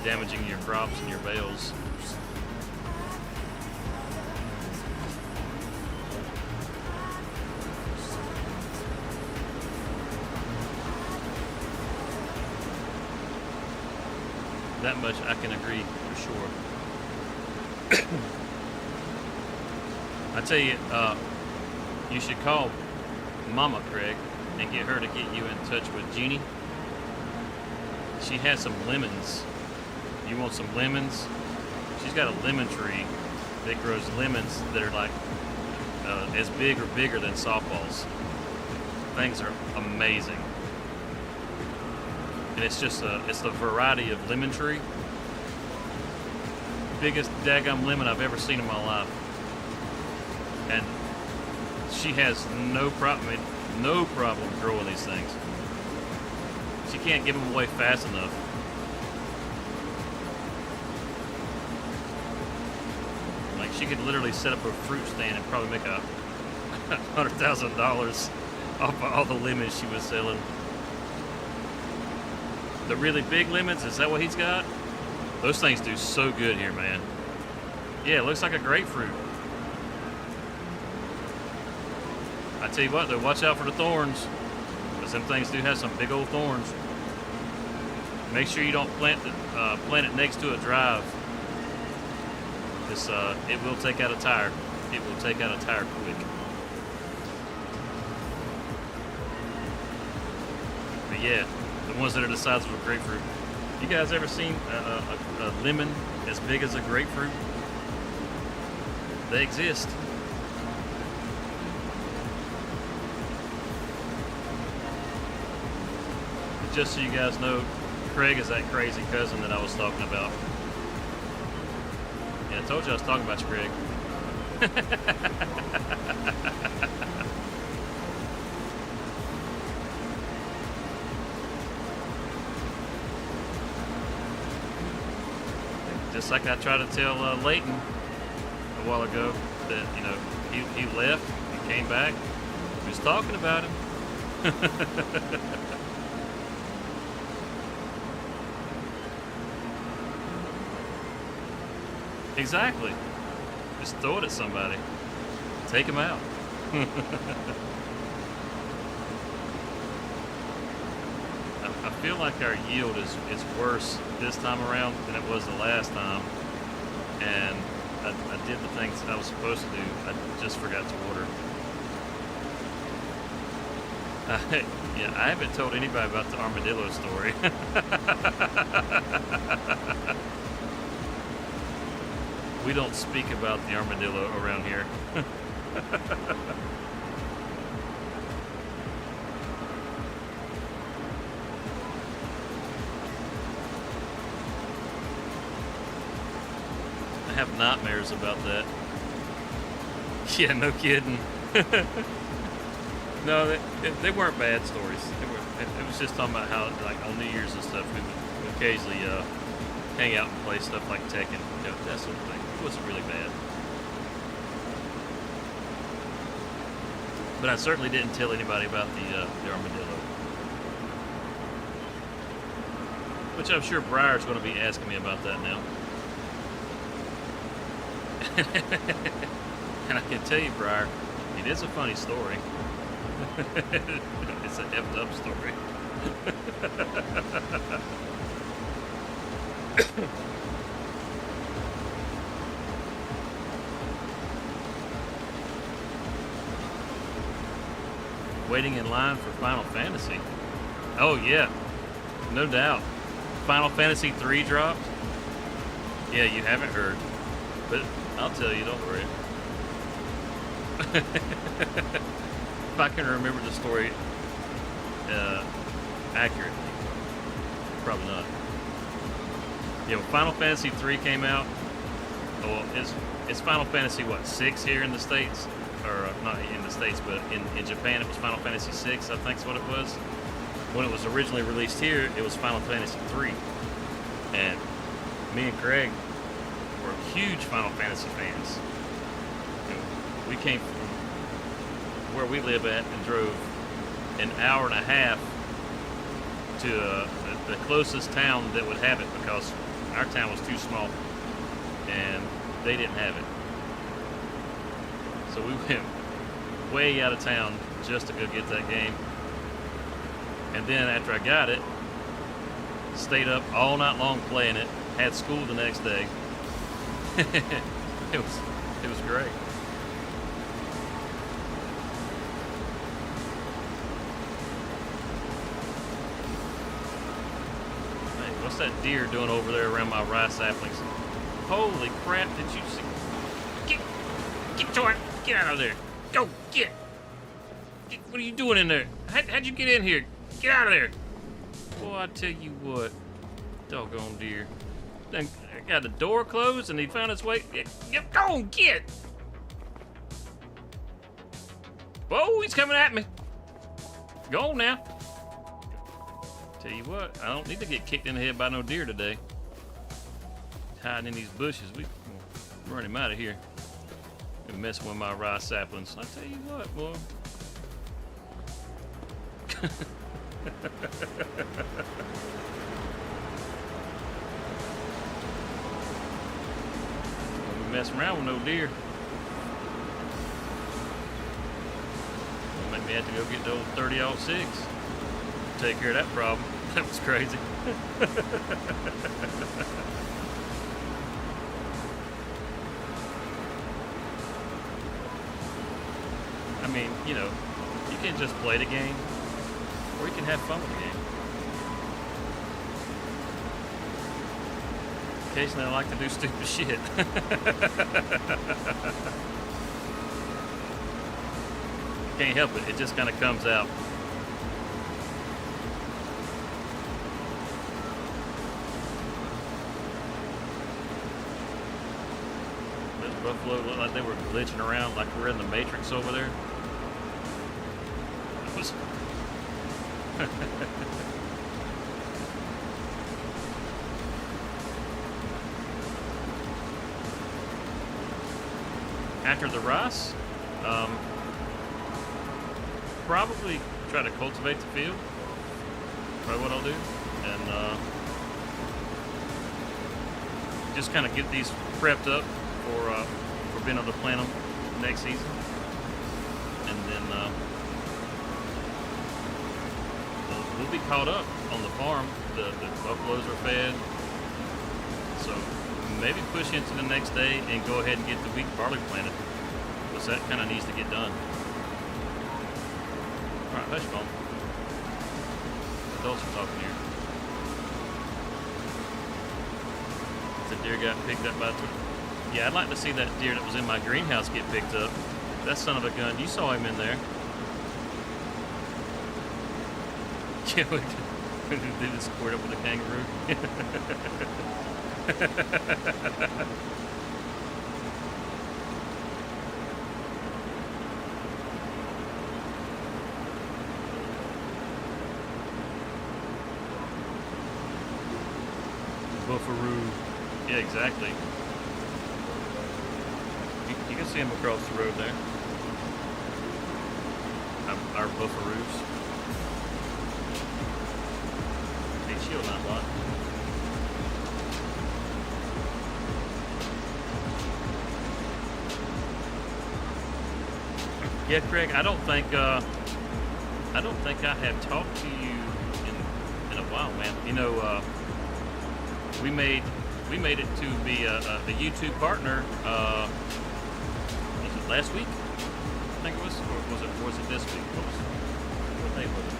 Speaker 1: damaging your crops and your bales. That much I can agree for sure. I tell you, you should call Mama Craig and get her to get you in touch with Jeannie. She has some lemons. You want some lemons? She's got a lemon tree that grows lemons that are like as big or bigger than softballs. Things are amazing. And it's just it's the variety of lemon tree. Biggest daggum lemon I've ever seen in my life. And she has no problem growing these things. She can't give them away fast enough. Like she could literally set up a fruit stand and probably make $100,000 off of all the lemons she was selling. The really big lemons, is that what he's got? Those things do so good here, man. Yeah, it looks like a grapefruit. I tell you what, though, watch out for the thorns, because them things do have some big old thorns. Make sure you don't plant it next to a drive. This it will take out a tire. It will take out a tire quick. But yeah, the ones that are the size of a grapefruit. You guys ever seen a lemon as big as a grapefruit? They exist. But just so you guys know, Craig is that crazy cousin that I was talking about. Yeah, I told you I was talking about you, Craig. Just like I tried to tell Leighton a while ago that, you know, he left, he came back, he was talking about him. Exactly. Just throw it at somebody. Take him out. I feel like our yield is worse this time around than it was the last time. And I did the things I was supposed to do. I just forgot to water. Yeah, I haven't told anybody about the armadillo story. We don't speak about the armadillo around here. I have nightmares about that. Yeah, no kidding. No, they weren't bad stories. It was just talking about how, like, on New Year's and stuff, we would occasionally hang out and play stuff like Tekken, you know, that sort of thing. It wasn't really bad. But I certainly didn't tell anybody about the armadillo. Which I'm sure Briar's going to be asking me about that now. And I can tell you, Briar, it is a funny story. It's an effed up story. waiting in line for Final Fantasy. Oh yeah, no doubt. Final Fantasy 3 dropped. Yeah, you haven't heard, but I'll tell you, don't worry. If I can remember the story accurately. Probably not. Yeah, when Final Fantasy 3 came out, well, it's Final Fantasy, what, 6 here in the States? Or not in the States, but in Japan it was Final Fantasy 6, I think is what it was. When it was originally released here, it was Final Fantasy 3. And me and Craig were huge Final Fantasy fans. You know, we came from where we live at and drove an hour and a half to the closest town that would have it, because our town was too small and they didn't have it. So we went way out of town just to go get that game. And then after I got it, stayed up all night long playing it, had school the next day. it was great. Hey, what's that deer doing over there around my rice saplings? Holy crap, did you see? Get to it! Get out of there! Go, get! What are you doing in there? How'd you get in here? Get out of there! Boy, I tell you what. Doggone deer. Then got the door closed and he found his way. Go on, get! Whoa, he's coming at me. Go on now. Tell you what, I don't need to get kicked in the head by no deer today. He's hiding in these bushes. We run him out of here. And messing with my rice saplings. I tell you what, boy. Don't be messing around with no deer. Don't make me have to go get the old 30-06. Take care of that problem. That was crazy. I mean, you know, you can just play the game, or you can have fun with the game. Occasionally I like to do stupid shit. Can't help it, it just kind of comes out. Those buffalo looked like they were glitching around like we're in the Matrix over there. It was... After the rice, probably try to cultivate the field. Probably what I'll do, and just kind of get these prepped up for being able to plant them next season, and then we'll be caught up on the farm. The buffaloes are fed, so maybe push into the next day and go ahead and get the wheat barley planted, because that kind of needs to get done. All right, hush, phone. Adults are talking here. The deer got picked up by a yeah, I'd like to see that deer that was in my greenhouse get picked up. That son of a gun, you saw him in there. Yeah, we did it squared up with a kangaroo. Buffaroo. Yeah, exactly. You can see him across the road there. Our buffaroos. They chill not a lot. Yeah, Craig, I don't think I have talked to you in a while, man. You know, we made it to be a YouTube partner. Was it last week? I think it was, or was it this week? day was it?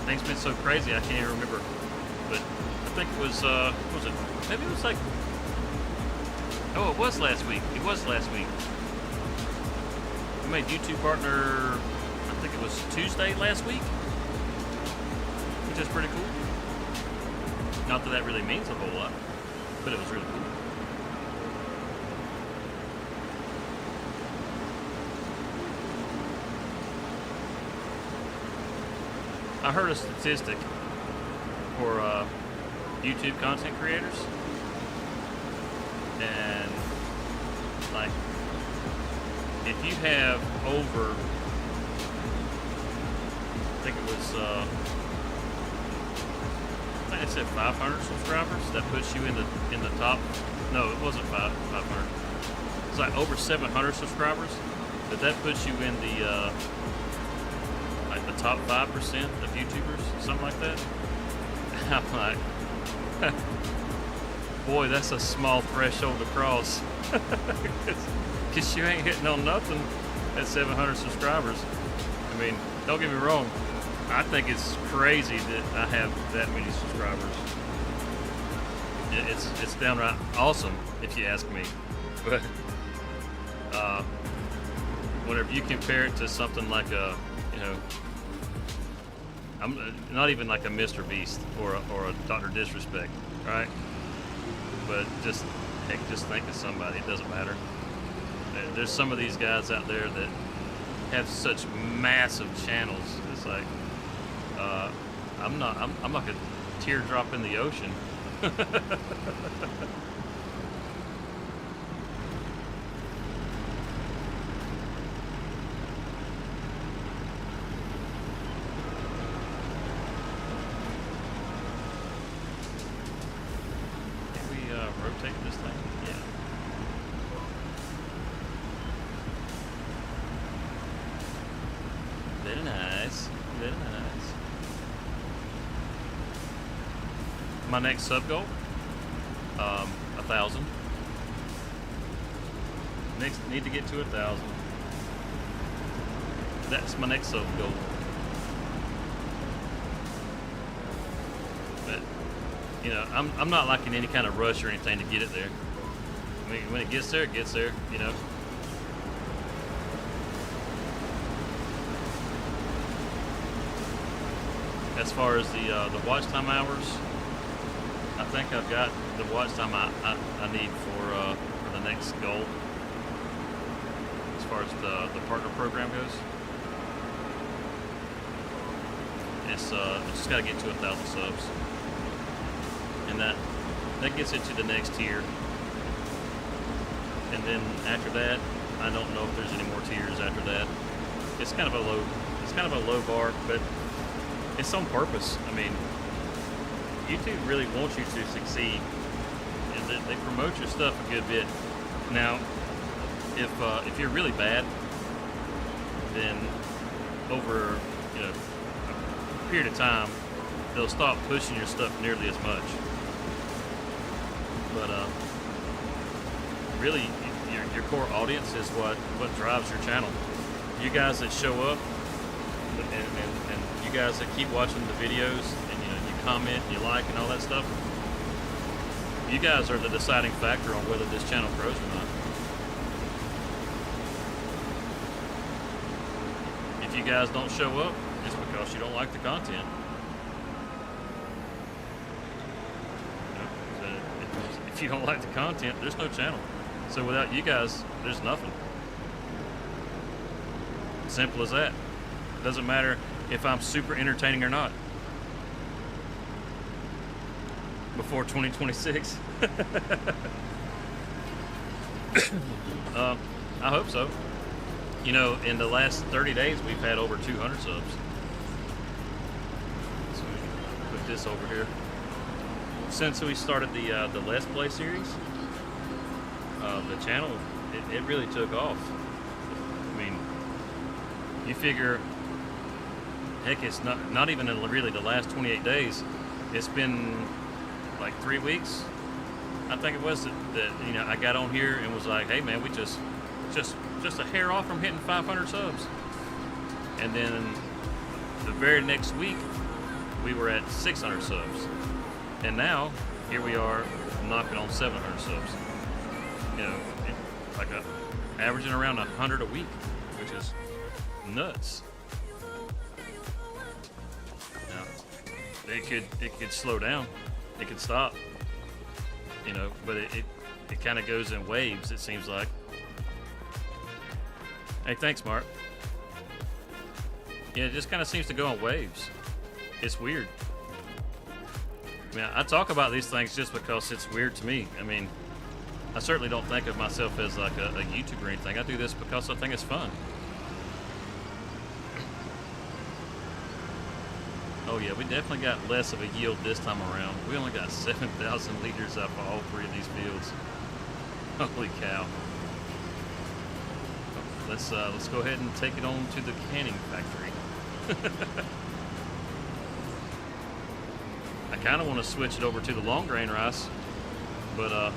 Speaker 1: Things been so crazy I can't even remember. But I think it was what was it? Maybe it was like, oh, it was last week. It was last week. We made YouTube partner, I think it was Tuesday last week, which is pretty cool. Not that that really means a whole lot, but it was really cool. I heard a statistic for YouTube content creators, and like, if you have over, I think it was, I think it said 500 subscribers, that puts you in the top. No, it wasn't 500. It's like over 700 subscribers, but that puts you in the like the top 5% of YouTubers, something like that. I'm like, boy, that's a small threshold to cross. Because you ain't hitting on nothing at 700 subscribers. I mean, don't get me wrong, I think it's crazy that I have that many subscribers. It's downright awesome, if you ask me. But whenever you compare it to something like a, I'm not even like a Mr. Beast or a Dr. Disrespect, right? But just, heck, just think of somebody. It doesn't matter. There's some of these guys out there that have such massive channels. It's like, I'm like a teardrop in the ocean. Rotate this thing? Yeah. Very nice. Very nice. My next sub goal? 1,000. Need to get to 1,000. That's my next sub goal. But I'm not like in any kind of rush or anything to get it there. I mean, when it gets there, As far as the watch time hours, I think I've got the watch time I need for the next goal. As far as the partner program goes, it's just got to get to 1,000 subs. And that gets it to the next tier, and then after that, I don't know if there's any more tiers after that. It's kind of a low bar, but it's on purpose. I mean, YouTube really wants you to succeed, and they promote your stuff a good bit. Now, if you're really bad, then over a period of time, they'll stop pushing your stuff nearly as much. But really, your core audience is what drives your channel. You guys that show up, and you guys that keep watching the videos, and you comment, and you like, and all that stuff. You guys are the deciding factor on whether this channel grows or not. If you guys don't show up, it's because you don't like the content. If you don't like the content, there's no channel. So without you guys, there's nothing. Simple as that. It doesn't matter if I'm super entertaining or not. Before 2026. I hope so. In the last 30 days, we've had over 200 subs. So we can put this over here. Since we started the Let's Play series, the channel, it really took off. I mean, you figure, heck, it's not even really the last 28 days. It's been like 3 weeks, I think it was, that I got on here and was like, hey man, we just a hair off from hitting 500 subs. And then the very next week, we were at 600 subs. And now, here we are knocking on 700 subs. You know, like averaging around 100 a week, which is nuts. Now, it could slow down, it could stop, you know, but it kind of goes in waves, it seems like. Hey, thanks, Mark. Yeah, it just kind of seems to go in waves. It's weird. I mean, I talk about these things just because it's weird to me. I mean, I certainly don't think of myself as like a YouTuber or anything. I do this because I think it's fun. Oh yeah, we definitely got less of a yield this time around. We only got 7,000 liters out of all 3 of these fields. Holy cow. Let's go ahead and take it on to the canning factory. I kind of want to switch it over to the long grain rice, but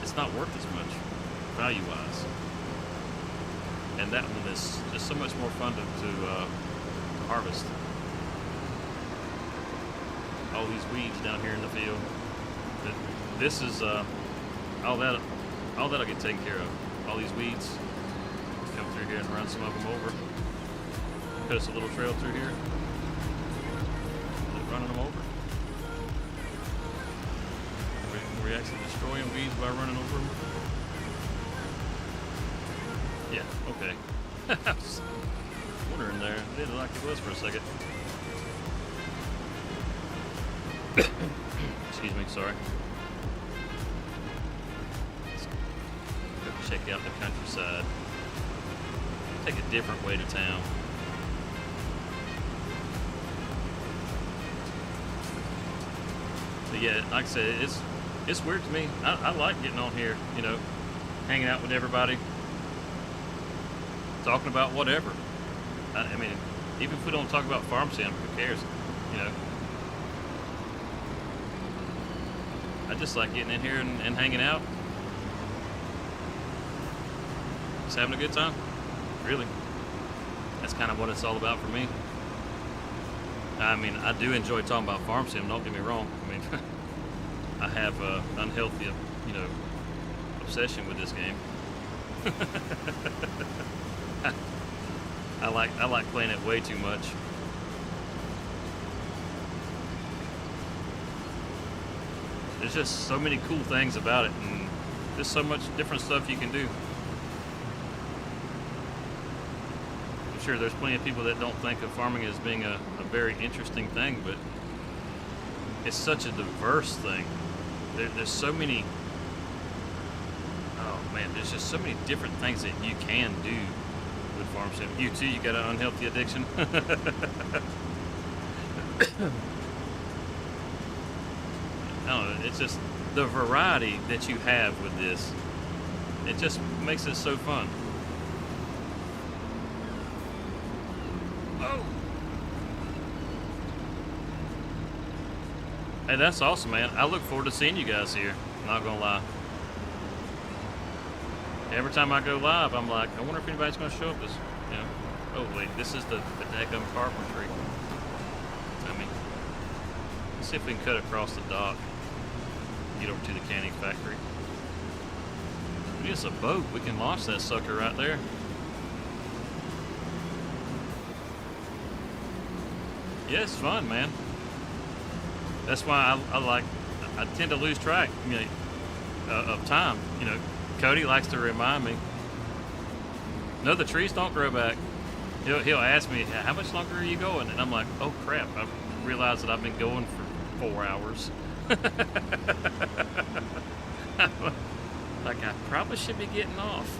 Speaker 1: it's not worth as much value-wise. And that one is just so much more fun to harvest. All these weeds down here in the field. This is all that'll get taken care of. All these weeds, come through here and run some of them over. Put us a little trail through here. Running them over. Are we actually destroying weeds by running over them? Yeah, okay. I was wondering there. I didn't like it was for a second. Excuse me, sorry. Let's go check out the countryside. Take a different way to town. But yeah, like I said, it's weird to me. I like getting on here, you know, hanging out with everybody, talking about whatever. I mean, even if we don't talk about farm sim, who cares, you know? I just like getting in here and hanging out. Just having a good time, really. That's kind of what it's all about for me. I mean, I do enjoy talking about farm sim, don't get me wrong. I mean, I have an unhealthy, you know, obsession with this game. I like playing it way too much. There's just so many cool things about it, and there's so much different stuff you can do. I'm sure there's plenty of people that don't think of farming as being a very interesting thing, but it's such a diverse thing. There's so many, oh man, there's just so many different things that you can do with farm sim. You too, you got an unhealthy addiction. I don't know, it's just the variety that you have with this. It just makes it so fun. Oh! Hey, that's awesome, man. I look forward to seeing you guys here. Not gonna lie. Every time I go live, I'm like, I wonder if anybody's gonna show up this, you know. Oh wait, this is the daggum carpentry. I mean, let's see if we can cut across the dock. Get over to the canning factory. It's a boat. We can launch that sucker right there. Yeah, it's fun, man. That's why I tend to lose track, you know, of time. You know, Cody likes to remind me. No, the trees don't grow back. He'll ask me, how much longer are you going? And I'm like, oh crap, I realized that I've been going for 4 hours. Like, I probably should be getting off.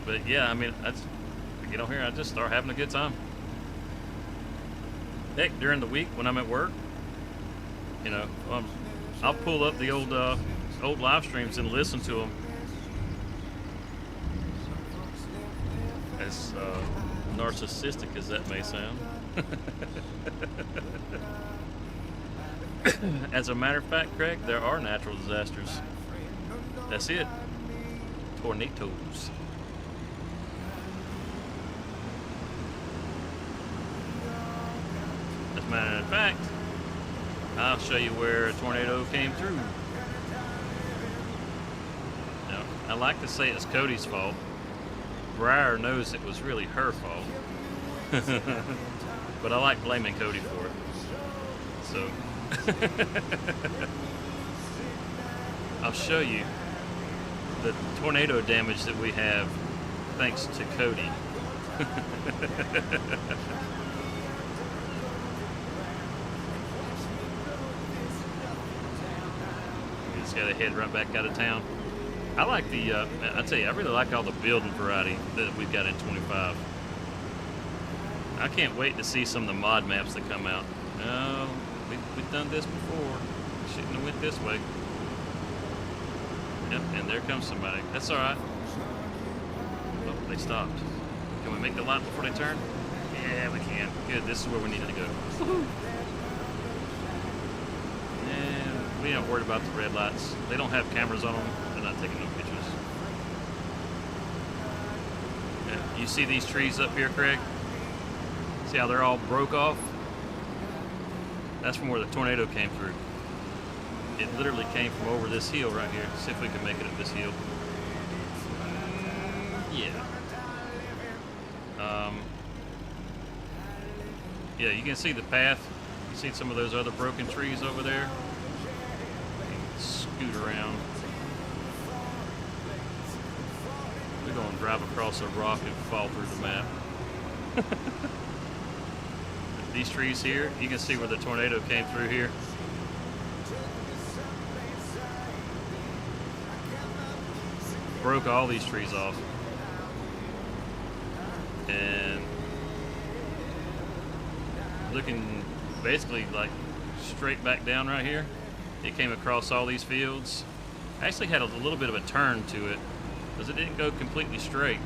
Speaker 1: But yeah, I mean, I get on here, I just start having a good time. Heck, during the week when I'm at work, you know, I'll pull up the old live streams and listen to them. As narcissistic as that may sound. As a matter of fact, Craig, there are natural disasters. That's it. Tornadoes. As a matter of fact, I'll show you where a tornado came through. Now, I like to say it's Cody's fault. Briar knows it was really her fault. But I like blaming Cody for it. So, I'll show you the tornado damage that we have thanks to Cody. Just gotta head right back out of town. I like the, I tell you, I really like all the building variety that we've got in 25. I can't wait to see some of the mod maps that come out. No, we've done this before. Shouldn't have went this way. Yep, and there comes somebody. That's alright. Oh, they stopped. Can we make the light before they turn? Yeah, we can. Good, this is where we needed to go. And we ain't worried about the red lights. They don't have cameras on them. They're not taking no pictures. Yeah, you see these trees up here, Craig? See how they're all broke off? That's from where the tornado came through. It literally came from over this hill right here. See if we can make it up this hill. Yeah. Yeah, you can see the path. You see some of those other broken trees over there. Scoot around. We're going to drive across a rock and fall through the map. These trees here, you can see where the tornado came through here. Broke all these trees off. And looking basically like straight back down right here, it came across all these fields. Actually had a little bit of a turn to it because it didn't go completely straight.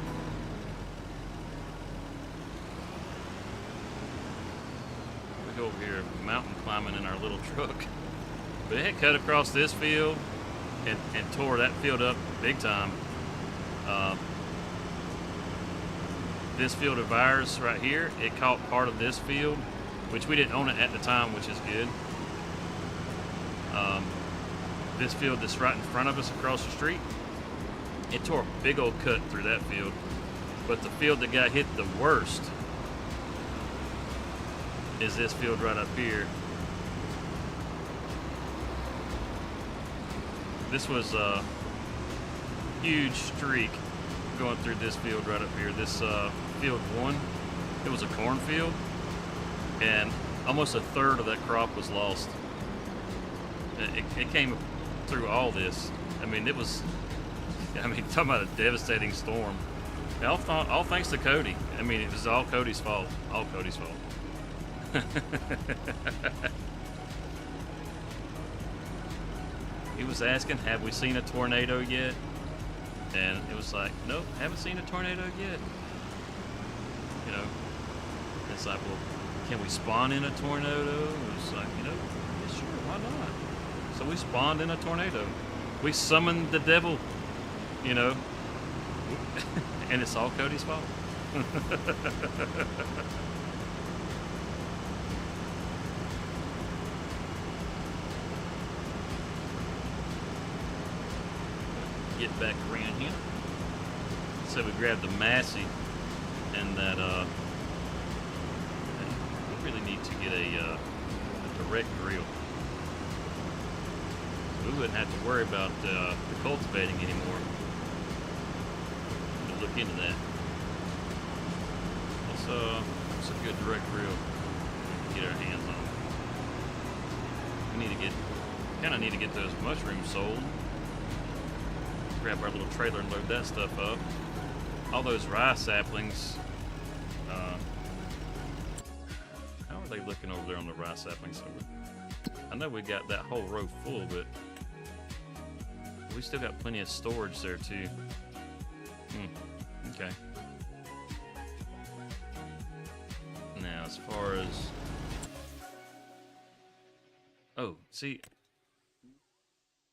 Speaker 1: We go over here mountain climbing in our little truck. But it had cut across this field and tore that field up big time. This field of ours right here, it caught part of this field, which we didn't own it at the time, which is good. This field that's right in front of us across the street, it tore a big old cut through that field. But the field that got hit the worst is this field right up here. This was a huge streak going through this field right up here. This field 1, it was a cornfield, and almost a third of that crop was lost. It came through all this. I mean, it was, talking about a devastating storm. All thanks to Cody. I mean, it was all Cody's fault. All Cody's fault. He was asking, have we seen a tornado yet? And it was like, nope, haven't seen a tornado yet. You know, it's like, well, can we spawn in a tornado? It was like, yeah, sure, why not? So we spawned in a tornado. We summoned the devil, you know, and it's all Cody's fault. Get back around here. So we grabbed the Massey and that we really need to get a direct drill. So we wouldn't have to worry about the cultivating anymore. We'll look into that. What's a good direct drill we can get our hands on? We kind of need to get those mushrooms sold. Grab our little trailer and load that stuff up. All those rye saplings. How are they looking over there on the rye saplings? I know we got that whole row full, but we still got plenty of storage there too. Okay. Now, Now, as far as... Oh, see,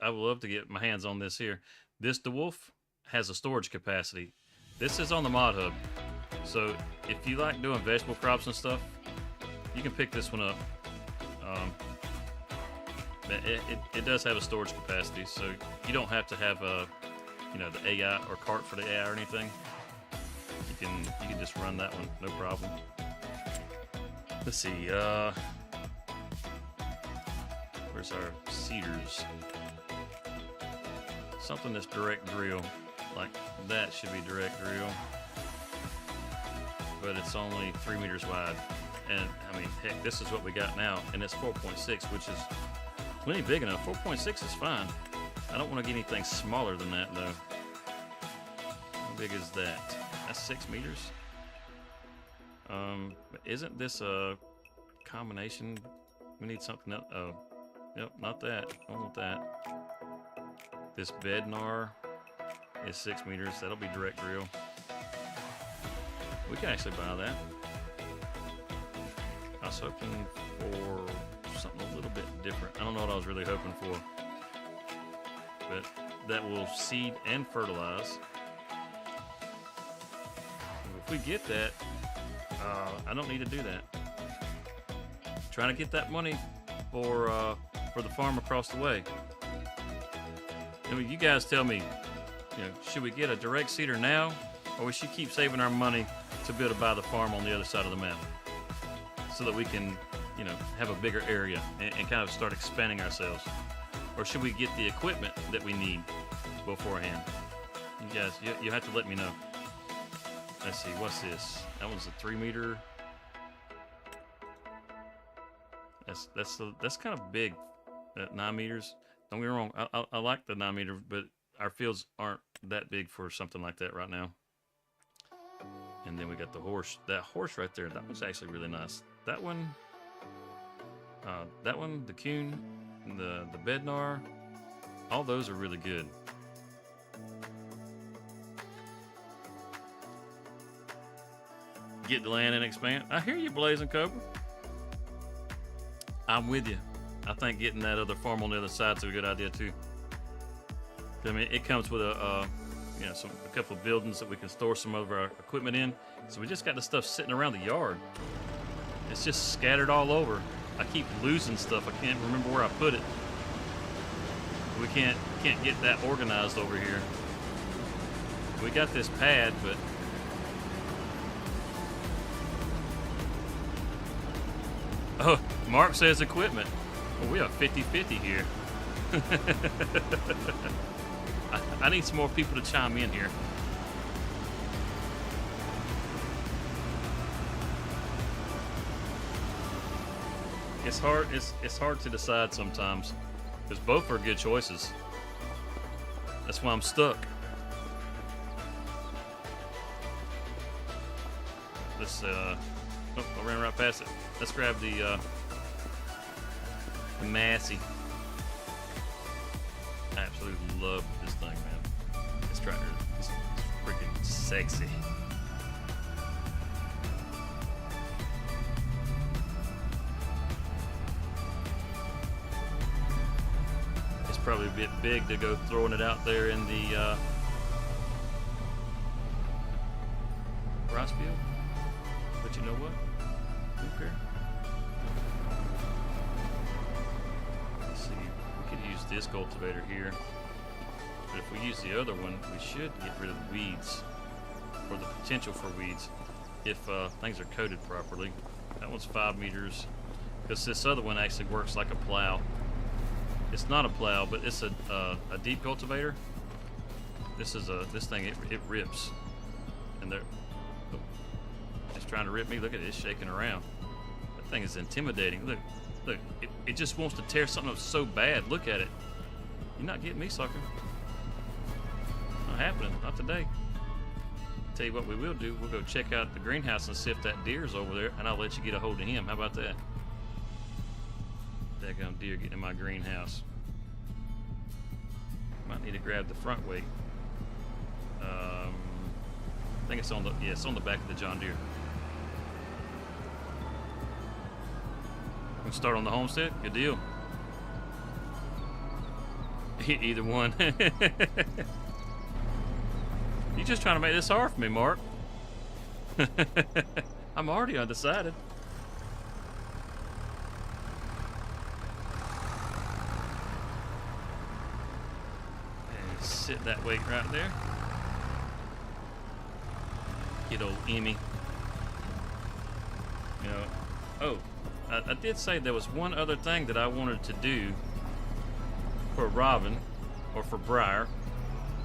Speaker 1: I would love to get my hands on this here. This DeWolf has a storage capacity. This is on the mod hub. So if you like doing vegetable crops and stuff, you can pick this one up. It does have a storage capacity, so you don't have to have a, the AI or cart for the AI or anything. You can just run that one, no problem. Let's see. Where's our cedars? Something that's direct drill, like that should be direct drill, but it's only 3 meters wide. And I mean, heck, this is what we got now, and it's 4.6, which is plenty big enough. 4.6 is fine. I don't want to get anything smaller than that, though. How big is that? That's 6 meters. But isn't this a combination? We need something else. Oh, yep, not that. I don't want that. This bednar is 6 meters. That'll be direct drill. We can actually buy that. I was hoping for something a little bit different. I don't know what I was really hoping for, but that will seed and fertilize. If we get that, I don't need to do that. Trying to get that money for the farm across the way. I mean, you guys tell me, should we get a direct seeder now, or we should keep saving our money to be able to buy the farm on the other side of the map, so that we can, have a bigger area and kind of start expanding ourselves? Or should we get the equipment that we need beforehand? You guys, you have to let me know. Let's see, what's this? That one's a 3 meter. That's kind of big. At 9 meters. Don't get me wrong, I like the 9 meter, but our fields aren't that big for something like that right now. And then we got the horse. That horse right there, that one's actually really nice. That one, the coon, the bednar, all those are really good. Get the land and expand. I hear you, Blazing Cobra. I'm with you. I think getting that other farm on the other side is a good idea too. I mean, it comes with a couple of buildings that we can store some of our equipment in. So we just got the stuff sitting around the yard. It's just scattered all over. I keep losing stuff. I can't remember where I put it. We can't get that organized over here. We got this pad, but oh, Mark says equipment. Well, we are 50-50 here. I need some more people to chime in here. It's hard. It's hard to decide sometimes, because both are good choices. That's why I'm stuck. Let's oh, I ran right past it. Let's grab the Massey. I absolutely love this thing, man. This tractor is freaking sexy. It's probably a bit big to go throwing it out there in the rice field, but you know what? Who cares? This cultivator here, but if we use the other one, we should get rid of the weeds, or the potential for weeds, if things are coated properly. That one's 5 meters, because this other one actually works like a plow. It's not a plow, but it's a deep cultivator. This thing, it rips, and it's trying to rip me. Look at it, it's shaking around. That thing is intimidating. Look, it just wants to tear something up so bad. Look at it. You're not getting me, sucker. Not happening. Not today. Tell you what we will do. We'll go check out the greenhouse and see if that deer's over there, and I'll let you get a hold of him. How about that? Daggone deer getting in my greenhouse. Might need to grab the front weight. I think it's on the back of the John Deere. We start on the homestead. Good deal. Either one. You just trying to make this hard for me, Mark. I'm already undecided. And sit that weight right there. Get old Emmy. You know, oh, I did say there was one other thing that I wanted to do for Robin, or for Briar,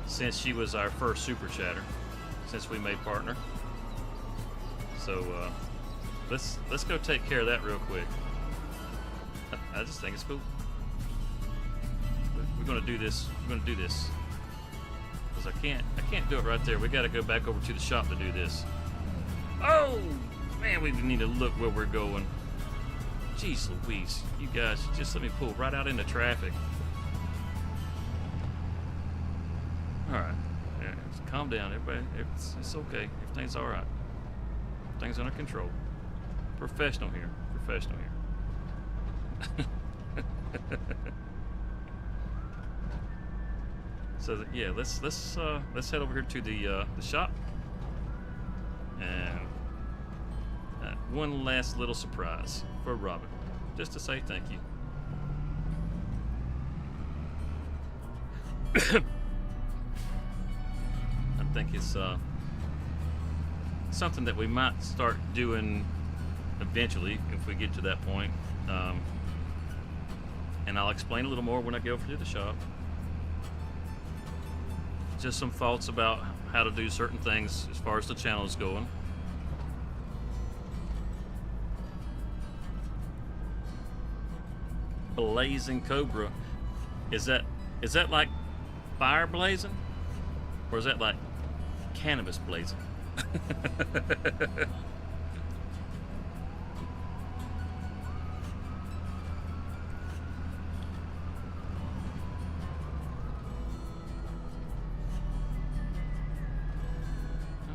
Speaker 1: since she was our first super chatter, since we made partner. So let's go take care of that real quick. I just think it's cool. We're gonna do this. We're gonna do this because I can't do it right there. We got to go back over to the shop to do this. Oh man, we need to look where we're going. Jeez Louise, you guys just let me pull right out into traffic. All right, yeah, calm down, everybody. It's okay. Everything's all right. Everything's under control. Professional here. Professional here. So yeah, let's head over here to the shop, and one last little surprise for Robin, just to say thank you. I think it's something that we might start doing eventually if we get to that point, and I'll explain a little more when I go over to the shop. Just some thoughts about how to do certain things as far as the channel is going. Blazing Cobra, is that like fire blazing, or is that like cannabis blazing?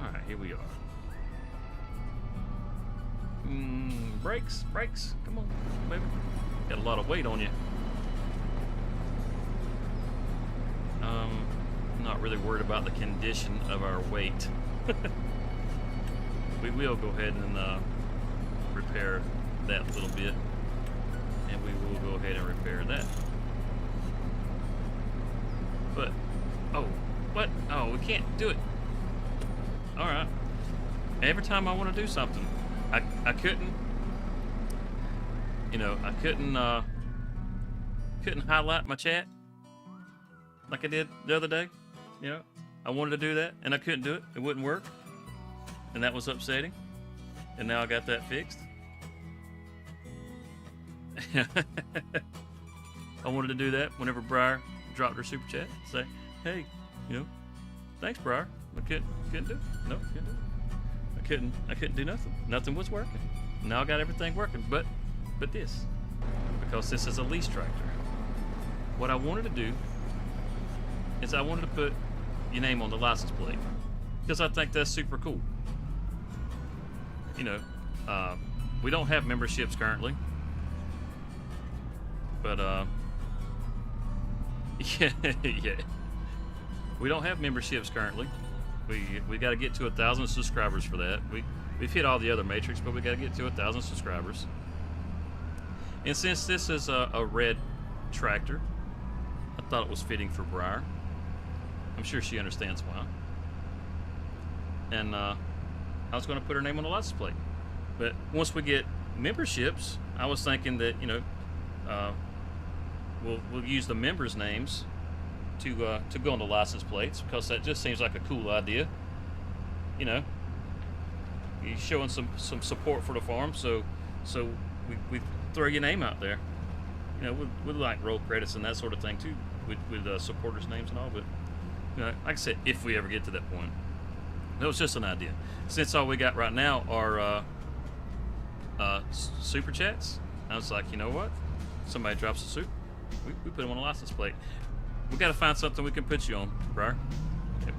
Speaker 1: Alright, here we are. Brakes, come on, baby. Got a lot of weight on you. Not really worried about the condition of our weight. We will go ahead and repair that little bit, and we will go ahead and repair that. But oh, what? Oh, we can't do it. All right. Every time I want to do something, I couldn't. You know, I couldn't highlight my chat like I did the other day. You know, I wanted to do that and I couldn't do it. It wouldn't work, and that was upsetting. And now I got that fixed. I wanted to do that whenever Briar dropped her super chat. Say, hey, you know, thanks, Briar. I couldn't do it. No, couldn't do it. I couldn't do nothing. Nothing was working. Now I got everything working, but this, because this is a lease tractor. What I wanted to do is I wanted to put your name on the license plate, because I think that's super cool. You know, we don't have memberships currently, but yeah, we don't have memberships currently. We got to get to 1,000 subscribers for that. We've hit all the other metrics, but we got to get to 1,000 subscribers. And since this is a red tractor, I thought it was fitting for Briar. I'm sure she understands why. And I was going to put her name on the license plate. But once we get memberships, I was thinking that, you know, we'll use the members' names to go on the license plates, because that just seems like a cool idea. You know, you're showing some support for the farm, so we throw your name out there. You know, with like roll credits and that sort of thing too, with supporters' names and all. But you know, like I said, if we ever get to that point, that was just an idea. Since all we got right now are super chats, I was like, you know what? Somebody drops a soup, we put them on a license plate. We got to find something we can put you on, Briar.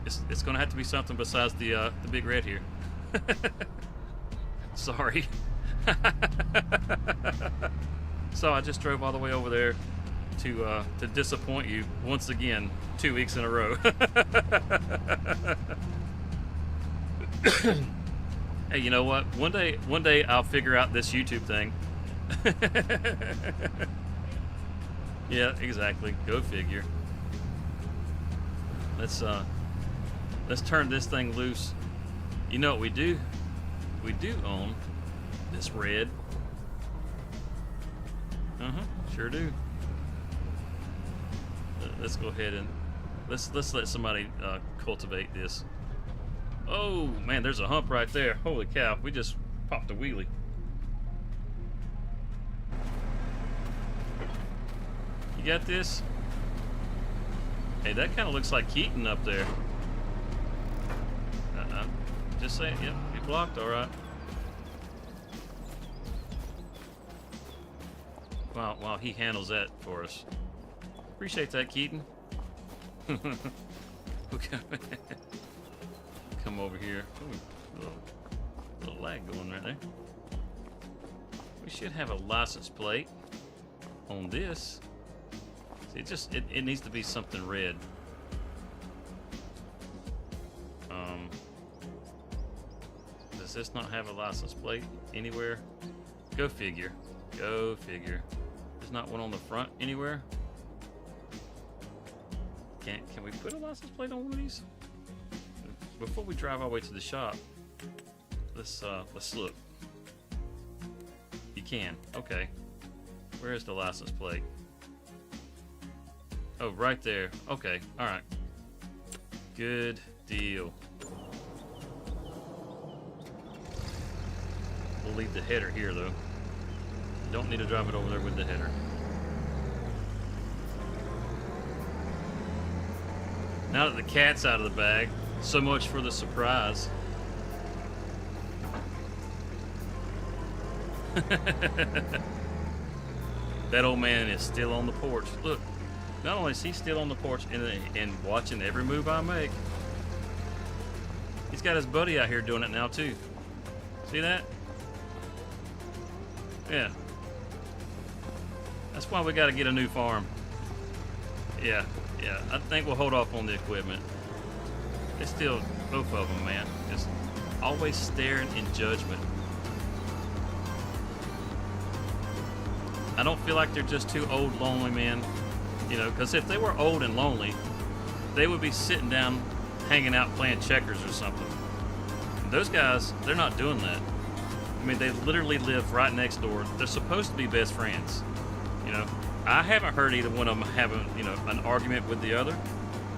Speaker 1: It's going to have to be something besides the big red here. Sorry. So I just drove all the way over there to disappoint you once again, 2 weeks in a row. Hey, you know what? One day I'll figure out this YouTube thing. Yeah, exactly. Go figure. Let's turn this thing loose. You know what we do? We do own this red. Sure do. Let's go ahead and let's let somebody cultivate this. Oh man, there's a hump right there. Holy cow, we just popped a wheelie. You got this? Hey, that kind of looks like Keaton up there. Just saying, yep, you blocked, all right. While he handles that for us. Appreciate that, Keaton. Okay. Come over here. Ooh, little lag going right there. We should have a license plate on this. See, it needs to be something red. Does this not have a license plate anywhere? Go figure. Go figure. There's not one on the front anywhere. Can we put a license plate on one of these? Before we drive all the way to the shop, let's look. You can. Okay. Where is the license plate? Oh, right there. Okay. All right. Good deal. We'll leave the header here, though. Don't need to drive it over there with the header. Now that the cat's out of the bag, so much for the surprise. That old man is still on the porch. Look, not only is he still on the porch and watching every move I make, he's got his buddy out here doing it now too. See that? Yeah. That's why we got to get a new farm. Yeah. I think we'll hold off on the equipment. It's still both of them, man. Just always staring in judgment. I don't feel like they're just too old, lonely, man. You know, because if they were old and lonely, they would be sitting down, hanging out, playing checkers or something. Those guys, they're not doing that. I mean, they literally live right next door. They're supposed to be best friends. You know, I haven't heard either one of them having, you know, an argument with the other.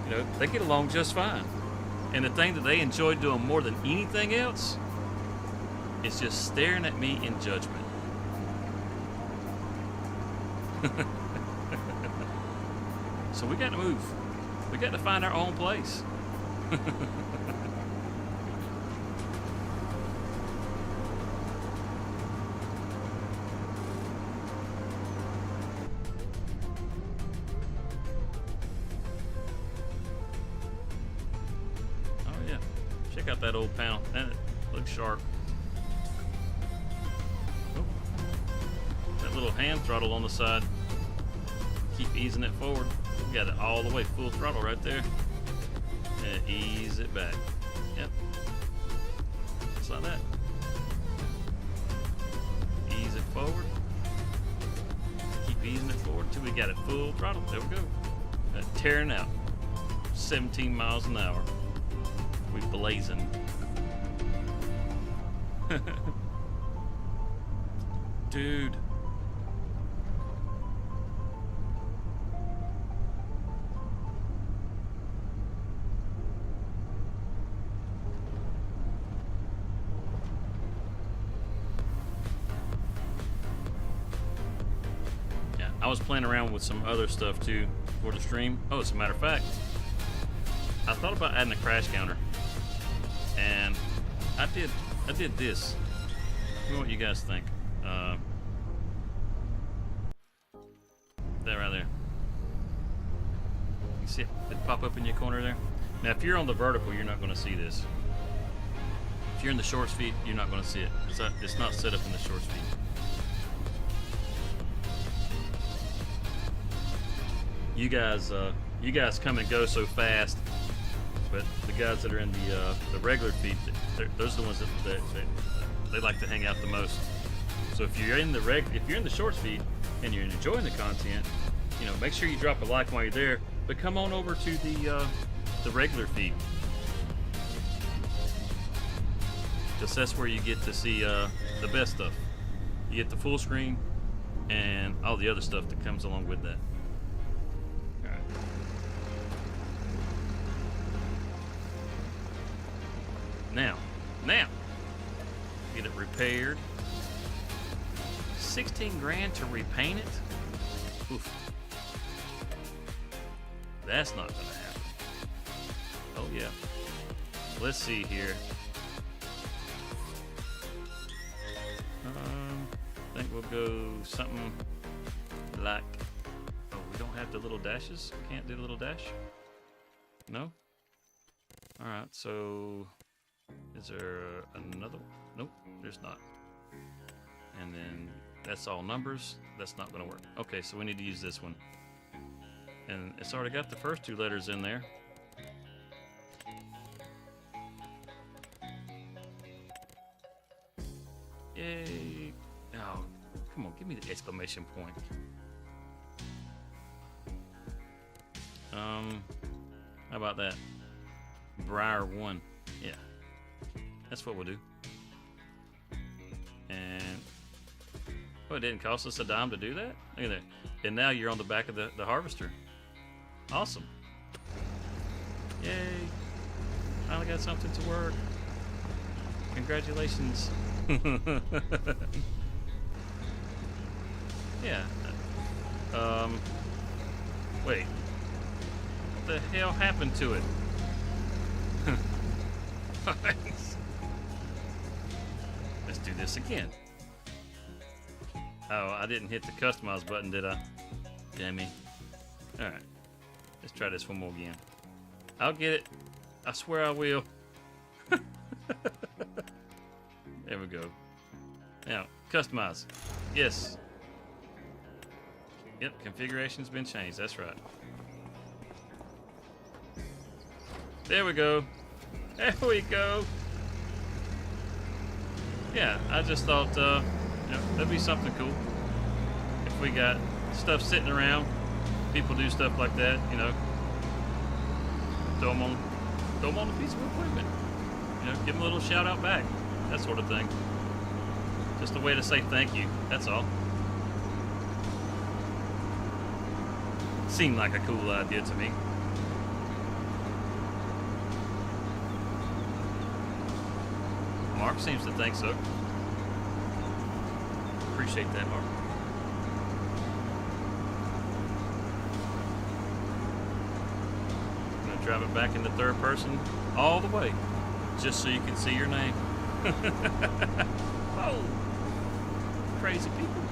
Speaker 1: You know, they get along just fine. And the thing that they enjoy doing more than anything else is just staring at me in judgment. So we got to move. We got to find our own place. Check out that old panel. That looks sharp. Oh. That little hand throttle on the side. Keep easing it forward. We got it all the way full throttle right there. And ease it back. Yep. Just like that. Ease it forward. Keep easing it forward till we got it full throttle. There we go. Tearing out. 17 miles an hour. We blazing. Dude. Yeah, I was playing around with some other stuff too for the stream. Oh, as a matter of fact, I thought about adding a crash counter. And I did this. Tell me what you guys think. That right there. You see it pop up in your corner there? Now, if you're on the vertical, you're not going to see this. If you're in the short speed, you're not going to see it. It's not set up in the short speed. you guys come and go so fast, but the guys that are in the regular feed, those are the ones that they like to hang out the most. So if you're in the shorts feed and you're enjoying the content, you know, make sure you drop a like while you're there. But come on over to the regular feed, because that's where you get to see the best stuff. You get the full screen and all the other stuff that comes along with that. All right. Now, get it repaired. 16 grand to repaint it? Oof. That's not gonna happen. Oh yeah. Let's see here. I think we'll go something like, oh, we don't have the little dashes? Can't do the little dash? No? Alright, so is there another? Nope, there's not. And then that's all numbers. That's not going to work. Okay, so we need to use this one. And it's already got the first two letters in there. Yay. Oh, come on, give me the exclamation point. How about that? Briar 1. Yeah. That's what we'll do. And oh, it didn't cost us a dime to do that? Look at that. And now you're on the back of the harvester. Awesome. Yay. Finally got something to work. Congratulations. Yeah. Wait. What the hell happened to it? Let's do this again. Oh, I didn't hit the customize button, did I? Damn me. Alright. Let's try this one more again. I'll get it. I swear I will. There we go. Now, customize. Yes. Yep, configuration's been changed. That's right. There we go. There we go. Yeah, I just thought, you know, that'd be something cool. If we got stuff sitting around, people do stuff like that, you know. Throw them on a piece of equipment. You know, give them a little shout out back. That sort of thing. Just a way to say thank you. That's all. Seemed like a cool idea to me. Mark seems to think so. Appreciate that, Mark. I'm gonna drive it back into third person all the way, just so you can see your name. Oh, crazy people.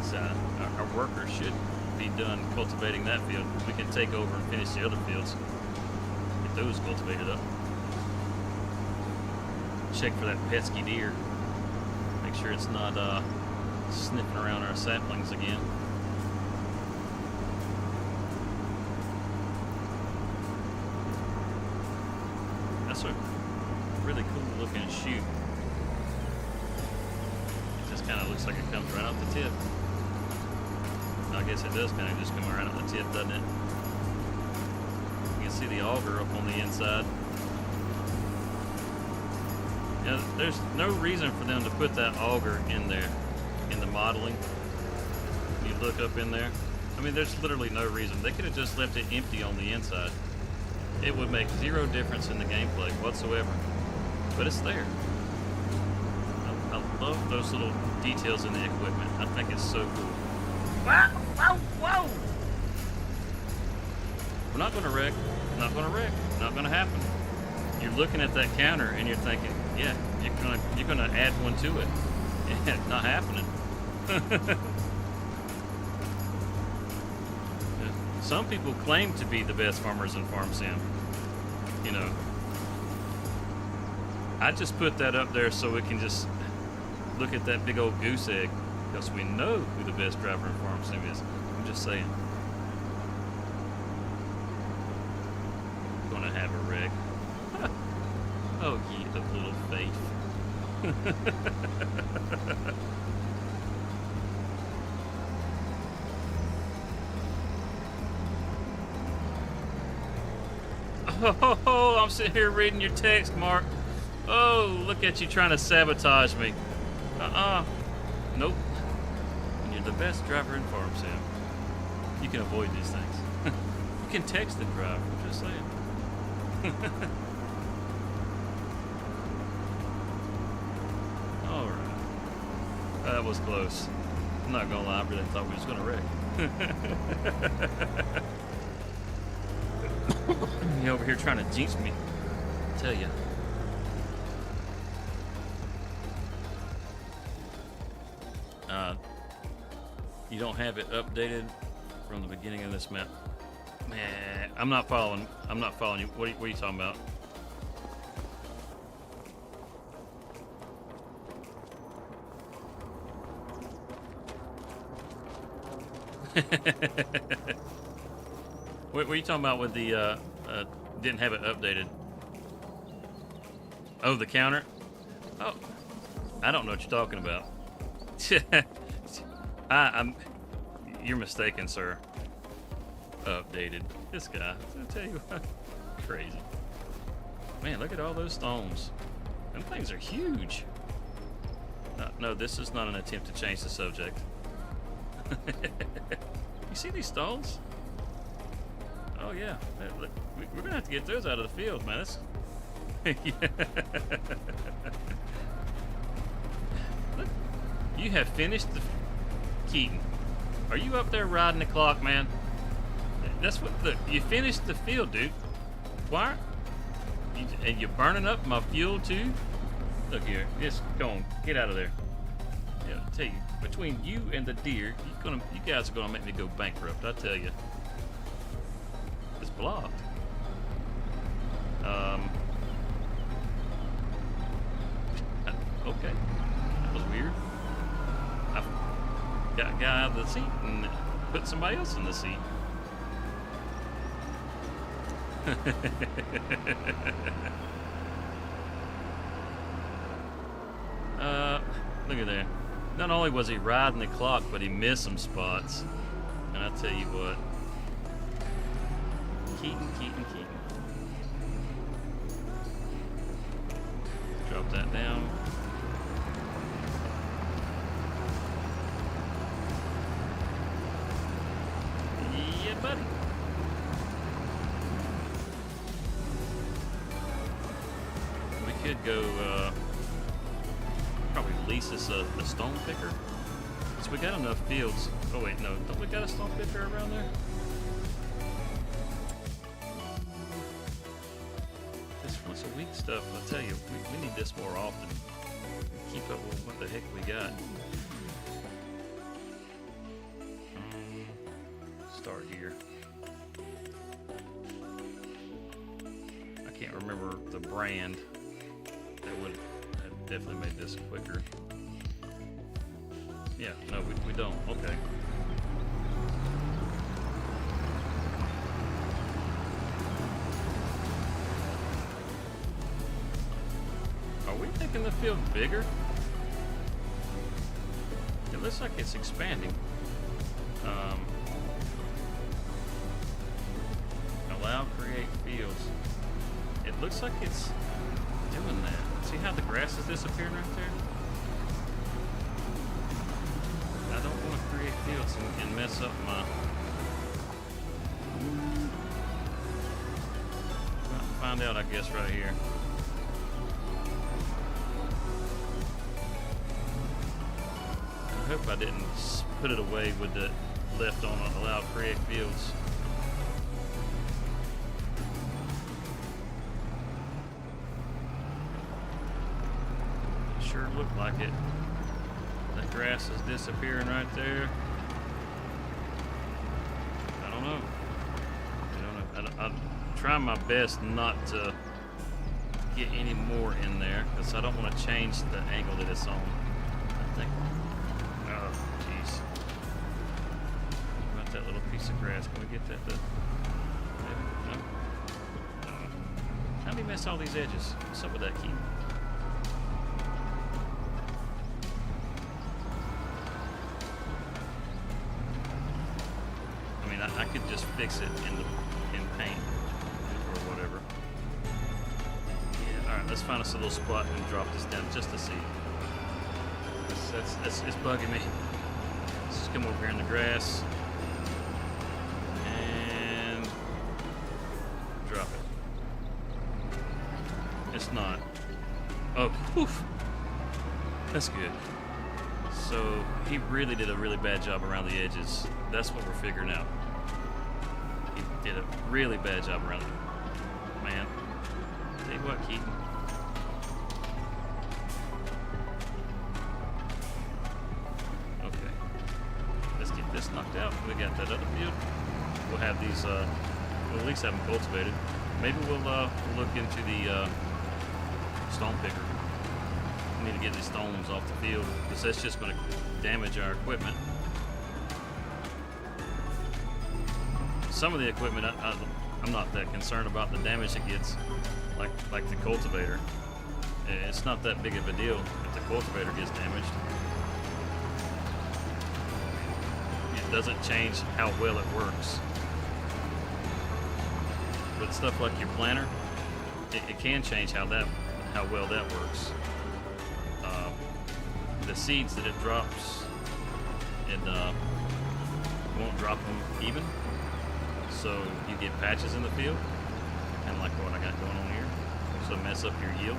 Speaker 1: So our workers should be done cultivating that field. We can take over and finish the other fields. Get those cultivated up. Check for that pesky deer. Make sure it's not sniffing around our saplings again. That's a really cool looking shoot. It just kind of looks like it comes right off the tip. I guess it does kind of just come right off the tip, doesn't it? You can see the auger up on the inside. Yeah, there's no reason for them to put that auger in there, in the modeling. You look up in there. I mean, there's literally no reason. They could have just left it empty on the inside. It would make zero difference in the gameplay whatsoever. But it's there. I love those little details in the equipment. I think it's so cool. Whoa, whoa, whoa! We're not going to wreck. Not going to wreck. Not going to happen. You're looking at that counter and you're thinking, yeah, you're gonna add one to it. Yeah, not happening. Some people claim to be the best farmers in Farm Sim. You know, I just put that up there so it can just look at that big old goose egg, because we know who the best driver in farm sim is. I'm just saying. Gonna have a wreck. Oh, ye of little faith. Oh, I'm sitting here reading your text, Mark. Oh, look at you trying to sabotage me. Nope. When you're the best driver in farm sim, you can avoid these things. You can text and drive, I'm just saying. Alright. That was close. I'm not gonna lie, I really thought we was gonna wreck. You over here trying to jinx me. I tell ya. You don't have it updated from the beginning of this map. Man, I'm not following you. What are you talking about? What are you talking about with the didn't have it updated? Oh, the counter? Oh, I don't know what you're talking about. You're mistaken, sir. Updated. This guy. I'll tell you what. Crazy. Man, look at all those stones. Them things are huge. No, this is not an attempt to change the subject. You see these stones? Oh yeah. Look, we're gonna have to get those out of the field, man. That's Look, you have finished the Keaton. Are you up there riding the clock, man? That's what. Look, you finished the field, dude. Why? And you're burning up my fuel too. Look here, just go on, get out of there. Yeah, I tell you, between you and the deer, you guys are gonna make me go bankrupt. I tell you. It's blocked. Okay, that was weird. I got a guy out of the seat and put somebody else in the seat. Look at that. Not only was he riding the clock, but he missed some spots. And I tell you what, Keaton. Drop that down. Yeah, buddy. We could go, probably lease us a stone picker. Because we got enough fields. Oh wait, no, don't we got a stone picker around there? This once a week stuff, I tell you, we need this more often. Keep up with what the heck we got. Start here. I can't remember the brand that would have definitely made this quicker. Yeah, no, we don't. Okay. Are we making the field bigger? It looks like it's expanding. Allow create fields. It looks like it's doing that. See how the grass is disappearing right there? I don't want to create fields and mess up my... I'll find out, I guess, right here. I hope I didn't put it away with the left on allow create fields. It sure looked like it. That grass is disappearing right there. I don't know. I'm trying my best not to get any more in there because I don't want to change the angle that it's on. think. Oh, jeez. What about that little piece of grass? Can we get that to... Maybe? No? How do you mess all these edges? What's up with that key? I mean, I could just fix it in paint or whatever. Yeah, alright, let's find us a little spot and drop this down just to see. It's bugging me. Let's just come over here in the grass and drop it. It's not. Oh, poof. That's good. So he really did a really bad job around the edges. That's what we're figuring out. He did a really bad job around it. Man, tell you what, Keaton. Okay, let's get this knocked out. We got that other field. We'll have these. We'll at least have them cultivated. Maybe we'll look into the stone picker. We need to get these stones off the field because that's just going to damage our equipment. Some of the equipment I'm not that concerned about the damage it gets, like the cultivator. It's not that big of a deal if the cultivator gets damaged. It doesn't change how well it works. But stuff like your planter, it can change how well that works. The seeds that it drops, it won't drop them even. So you get patches in the field, kind of like what I got going on here. So mess up your yield.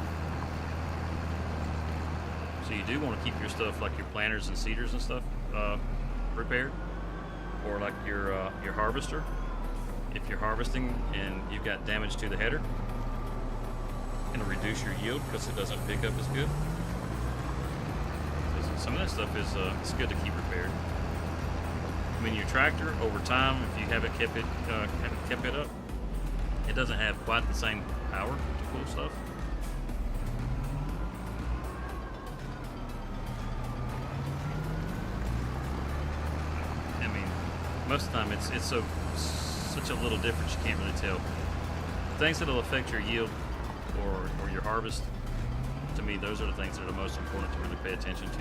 Speaker 1: So you do want to keep your stuff like your planters and seeders and stuff prepared, or like your harvester. If you're harvesting and you've got damage to the header, it'll reduce your yield because it doesn't pick up as good. Some of that stuff is it's good to keep repaired. I mean, your tractor over time, if you haven't kept it up, it doesn't have quite the same power to pull stuff. I mean, most of the time it's such a little difference you can't really tell. Things that'll affect your yield or your harvest, to me, those are the things that are the most important to really pay attention to.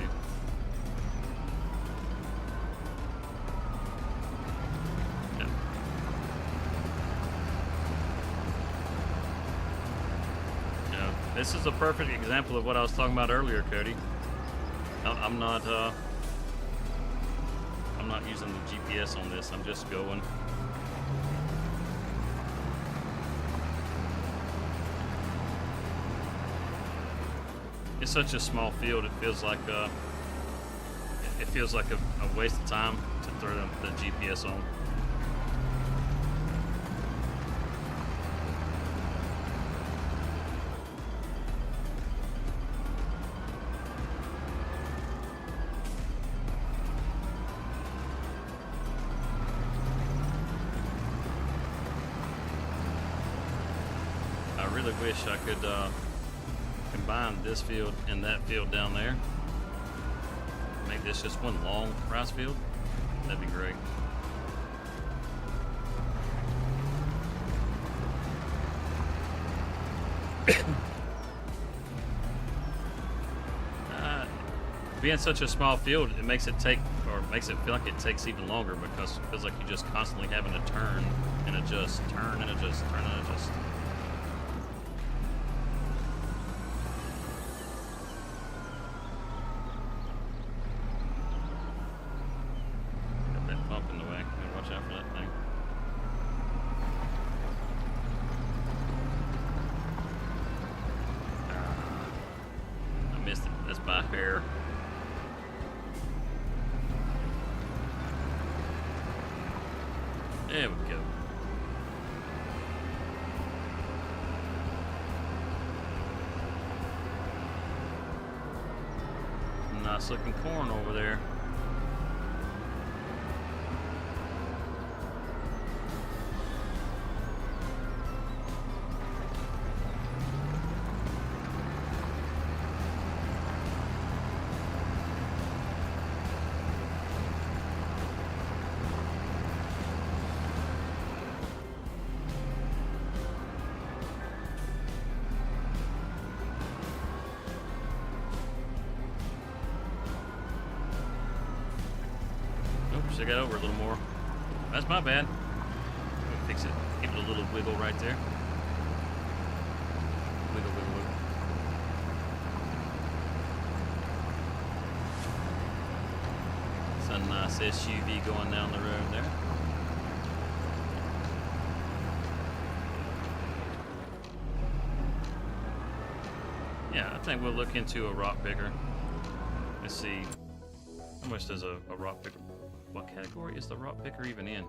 Speaker 1: This is a perfect example of what I was talking about earlier, Cody. I'm not using the GPS on this. I'm just going. It's such a small field. It feels like a waste of time to throw the GPS on. I really wish I could combine this field and that field down there. Make this just one long rice field. That'd be great. Being such a small field, it makes it feel like it takes even longer because it feels like you're just constantly having to turn and adjust, turn and adjust, turn and adjust. Got that pump in the way. Gotta watch out for that thing. I missed it. That's by hair. There we go. Nice looking corn over there. Should have got over a little more. That's my bad. Fix it. Give it a little wiggle right there. Wiggle, wiggle, wiggle. It's a nice SUV going down the road there. Yeah, I think we'll look into a rock picker. Let's see. How much does a rock picker... What category is the rock picker even in?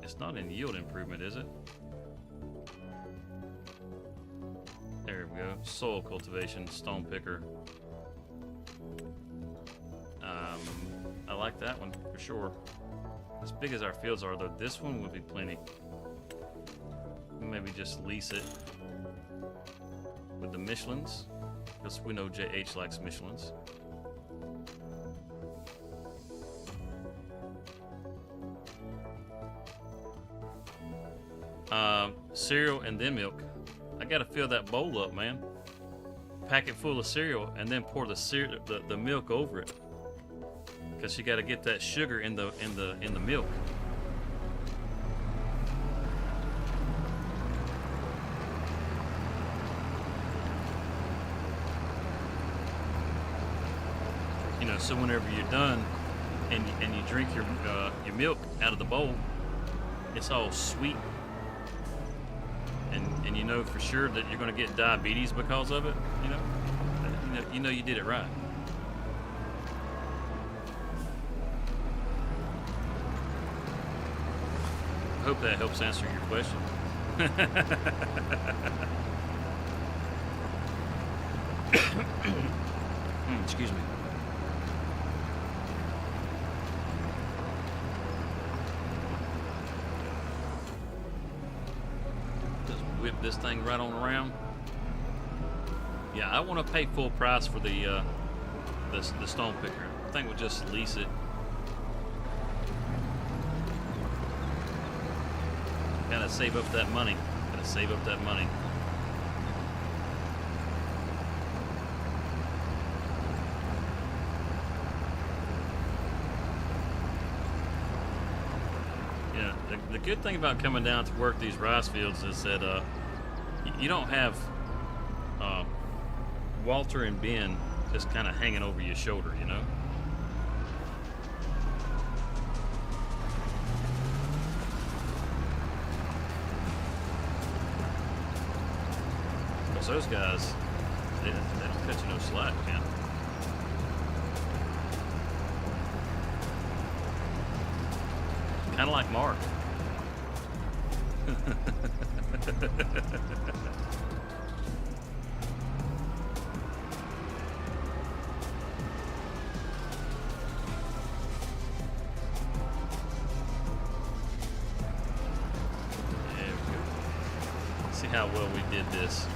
Speaker 1: It's not in yield improvement, is it? There we go. Soil cultivation, stone picker. I like that one for sure. As big as our fields are, though, this one would be plenty. Maybe just lease it with the Michelins, because we know JH likes Michelins. Cereal and then milk. I gotta fill that bowl up, man. Pack it full of cereal and then pour the milk over it, because you got to get that sugar in the milk. You know, so whenever you're done and you drink your milk out of the bowl, it's all sweet. And you know for sure that you're going to get diabetes because of it. You know you did it right. I hope that helps answer your question. Excuse me. Whip this thing right on around. Yeah, I want to pay full price for the stone picker. I think we'll just lease it. Gotta save up that money. Gotta save up that money. Yeah, the good thing about coming down to work these rice fields is that you don't have Walter and Ben just kind of hanging over your shoulder, you know? Because those guys, they don't cut you no slack, man. Kind of like Mark. See how well we did this.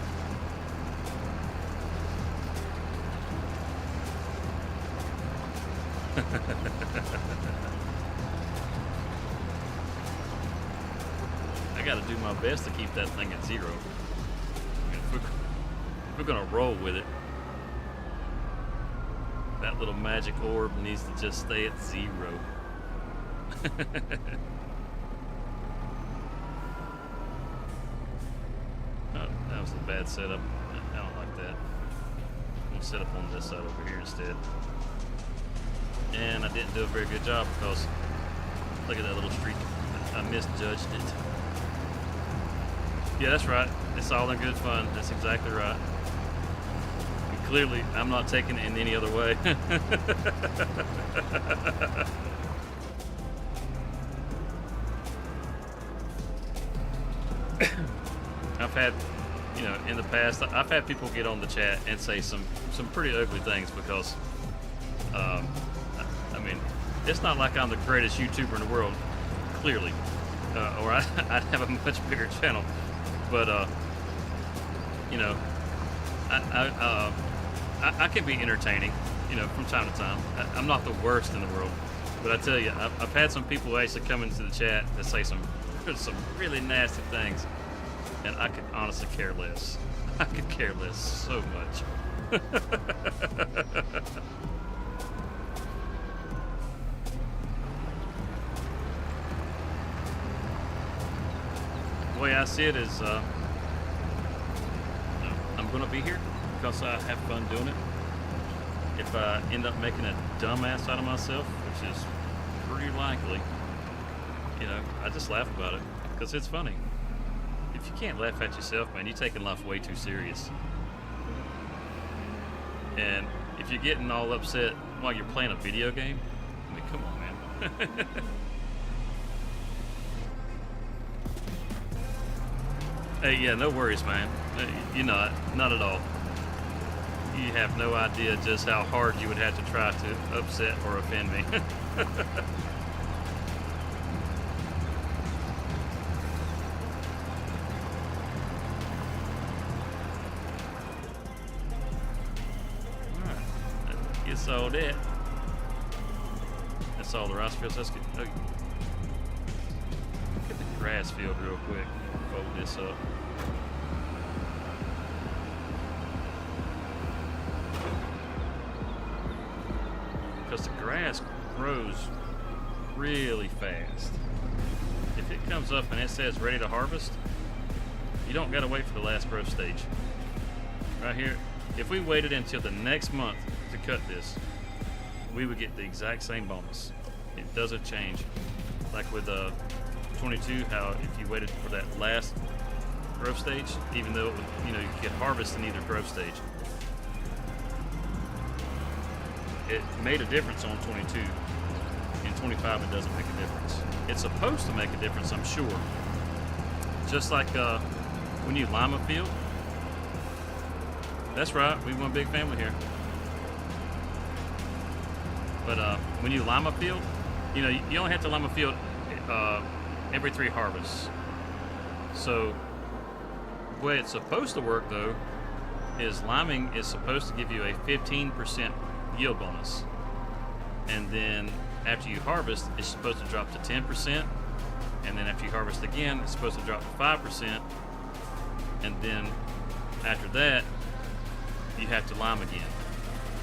Speaker 1: I gotta do my best to keep that thing at zero. I mean, if we're gonna roll with it, that little magic orb needs to just stay at zero. Oh, that was a bad setup. I don't like that. I'm gonna set up on this side over here instead. And I didn't do a very good job because look at that little streak. I misjudged it. Yeah, that's right. It's all in good fun. That's exactly right. And clearly, I'm not taking it in any other way. I've had, in the past, I've had people get on the chat and say some pretty ugly things because, I mean, it's not like I'm the greatest YouTuber in the world, clearly, or I'd have a much bigger channel. But I can be entertaining, from time to time. I'm not the worst in the world, but I tell you, I've had some people actually come into the chat that say some really nasty things, and I could honestly care less. I could care less so much. way I see it is, I'm gonna be here because I have fun doing it. If I end up making a dumbass out of myself, which is pretty likely, I just laugh about it because it's funny. If you can't laugh at yourself, man, you're taking life way too serious. And if you're getting all upset while you're playing a video game, I mean, come on, man. Hey, yeah, no worries, man. You're not at all. You have no idea just how hard you would have to try to upset or offend me. Alright, gets all that. That's all the rice fields. Let's get, look at the grass field real quick. Fold this up. Because the grass grows really fast. If it comes up and it says ready to harvest, you don't gotta wait for the last growth stage. Right here, if we waited until the next month to cut this, we would get the exact same bonus. It doesn't change. Like with 22, how if you waited for that last growth stage, even though it would, you could harvest in either growth stage, it made a difference on 22. In 25, it doesn't make a difference. It's supposed to make a difference, I'm sure. Just like when you lime a field. That's right, we want a big family here. But when you lime a field, you only have to lime a field every 3 harvests. So the way it's supposed to work, though, is liming is supposed to give you a 15% yield bonus, and then after you harvest, it's supposed to drop to 10%, and then after you harvest again, it's supposed to drop to 5%, and then after that, you have to lime again.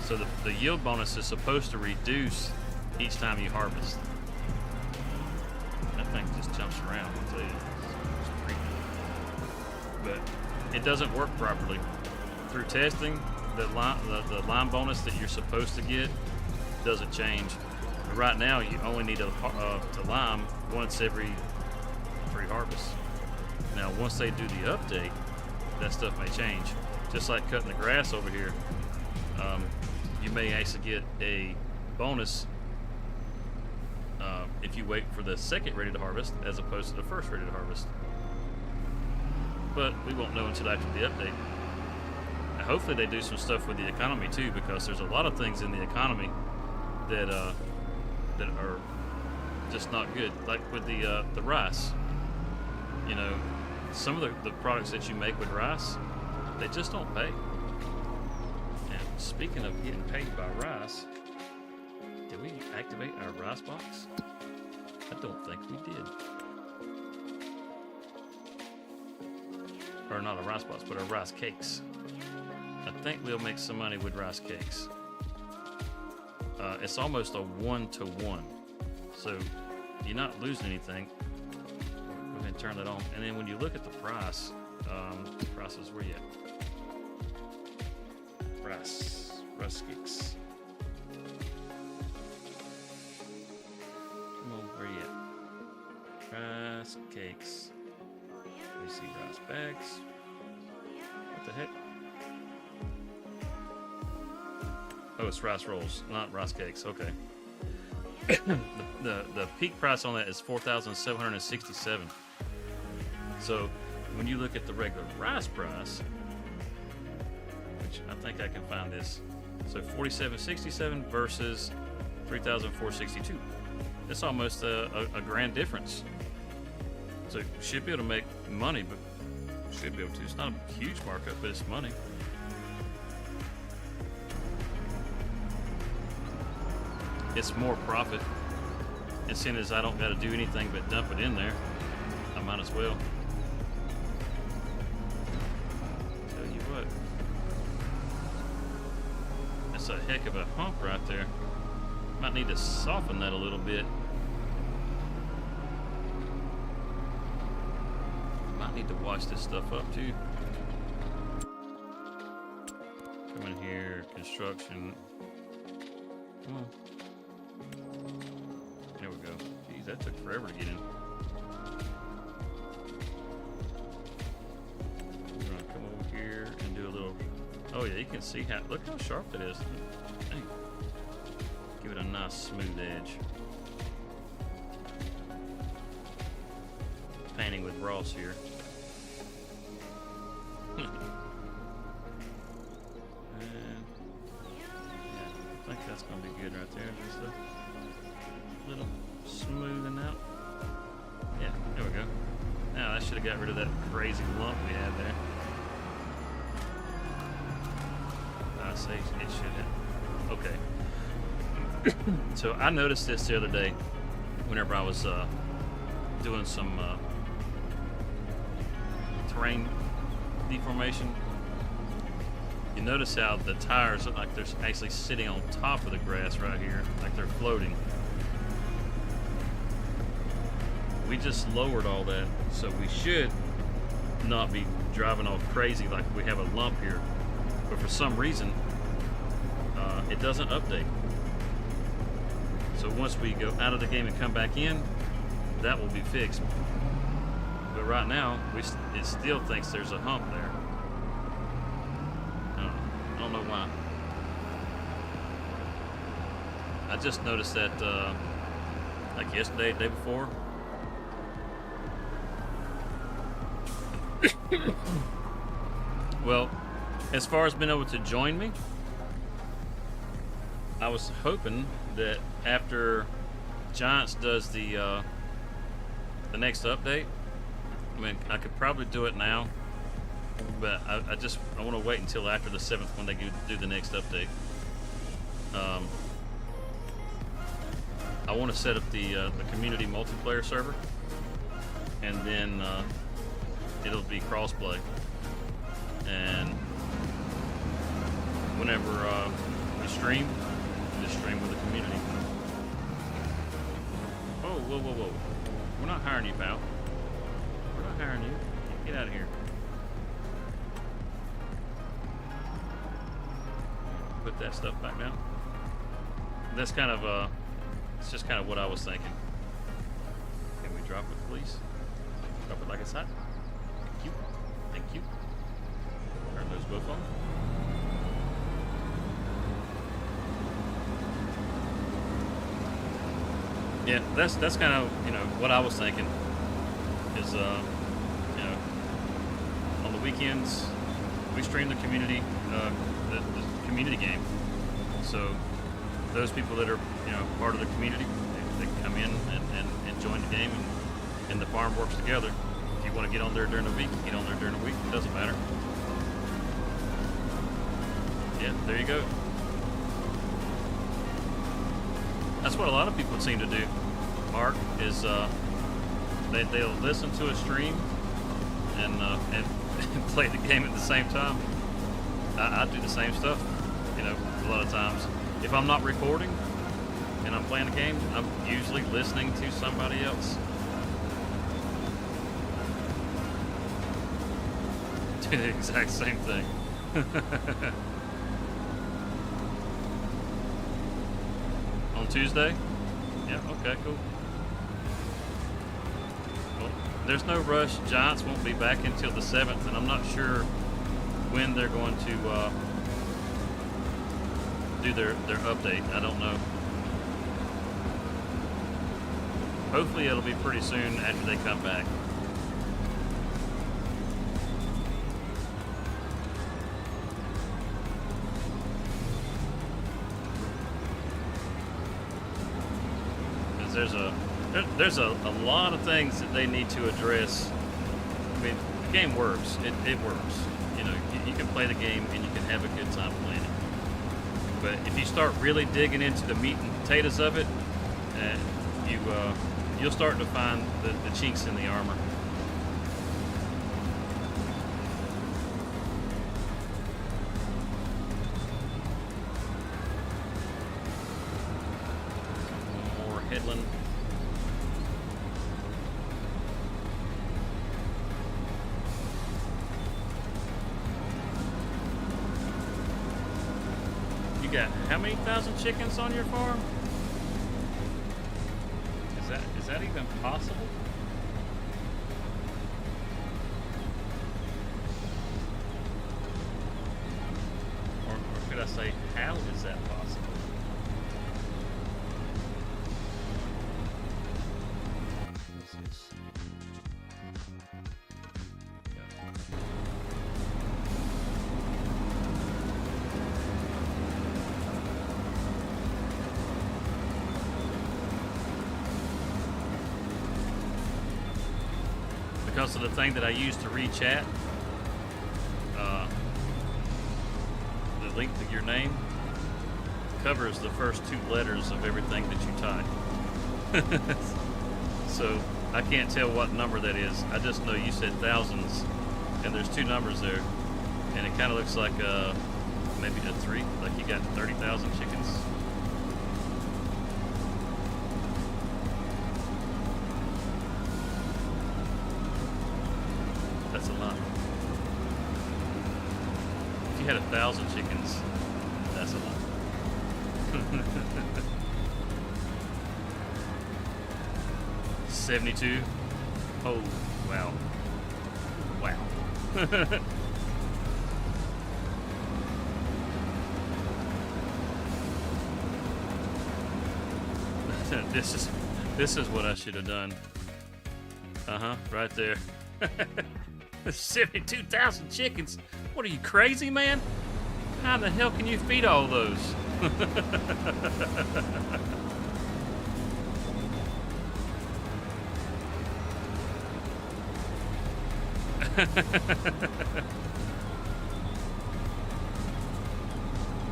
Speaker 1: So the yield bonus is supposed to reduce each time you harvest. That thing just jumps around, I'll tell you. It's creepy. But it doesn't work properly. Through testing, the lime bonus that you're supposed to get doesn't change. But right now, you only need to lime once every 3 harvests. Now, once they do the update, that stuff may change. Just like cutting the grass over here, you may actually get a bonus if you wait for the second ready to harvest as opposed to the first ready to harvest. But we won't know until after the update. Hopefully they do some stuff with the economy too, because there's a lot of things in the economy that are just not good. Like with the rice, some of the products that you make with rice, they just don't pay. And speaking of getting paid by rice, did we activate our rice box? I don't think we did. Or not a rice box, but our rice cakes. I think we'll make some money with rice cakes. It's almost a 1-to-1, so you're not losing anything. Go ahead and turn that on, and then when you look at the price, prices, where you at? Rice cakes. Come on, where you at? Rice cakes. We see rice bags. What the heck? Oh, it's rice rolls, not rice cakes. Okay. the peak price on that is $4,767. So when you look at the regular rice price, which I think I can find this, so $4,767 versus $3,462. It's almost a grand difference. So you should be able to make money, but should be able to. It's not a huge markup, but it's money. It's more profit. And seeing as I don't got to do anything but dump it in there, I might as well. Tell you what, that's a heck of a hump right there. Might need to soften that a little bit. Might might need to wash this stuff up too. Come in here, construction. Come on. There we go. Jeez, that took forever to get in. We're gonna come over here and do a little. Oh yeah, you can see how. Look how sharp that is. Dang. Give it a nice smooth edge. Painting with Ross here. And yeah, I think that's gonna be good right there. Just a little smoothing out. Yeah, there we go. Now that should have got rid of that crazy lump we had there. I say it should have. Okay. So I noticed this the other day whenever I was doing some terrain deformation. You notice how the tires look like they're actually sitting on top of the grass right here, like they're floating. We just lowered all that, so we should not be driving all crazy like we have a lump here. But for some reason, it doesn't update. So once we go out of the game and come back in, that will be fixed. But right now, it still thinks there's a hump there. I don't know why. I just noticed that like yesterday, the day before. Well, as far as being able to join me, I was hoping that after Giants does the next update, I mean, I could probably do it now, but I want to wait until after the 7th when they do the next update. I want to set up the community multiplayer server, and then it'll be crossplay. And whenever we stream, we just stream with the community. Oh, whoa, whoa, whoa! We're not hiring you, pal. We're not hiring you. Get out of here. Put that stuff back down. That's kind of it's just kind of what I was thinking. Can we drop it, please? Drop it like it's hot. Thank you. Thank you. Turn those both on. Yeah, that's kind of what I was thinking. Is on the weekends we stream the community the community game. So those people that are part of the community, they come in and join the game, and the farm works together. If you want to get on there during the week, get on there during the week. It doesn't matter. Yeah, there you go. That's what a lot of people seem to do, Mark, is they'll listen to a stream and play the game at the same time. I do the same stuff, a lot of times. If I'm not recording and I'm playing the game, I'm usually listening to somebody else. Do the exact same thing. On Tuesday? Yeah, okay, cool. Well, there's no rush. Giants won't be back until the 7th, and I'm not sure when they're going to do their update. I don't know. Hopefully it'll be pretty soon after they come back. There's a lot of things that they need to address. I mean, the game works. It works. You can play the game and you can have a good time playing it. But if you start really digging into the meat and potatoes of it, you'll start to find the chinks in the armor. More headland. got how many thousand chickens on your farm? Is that even possible? Or could I say, how is that possible? Because of the thing that I use to read chat, the length of your name covers the first 2 letters of everything that you type. So I can't tell what number that is. I just know you said thousands, and there's 2 numbers there, and it kind of looks like maybe a 3, like you got 30,000 chickens. That's a lot. If you had 1,000 chickens, that's a lot. 72. Oh, wow. Wow. This is what I should have done. Right there. 72,000 chickens. What are you, crazy, man? How the hell can you feed all those?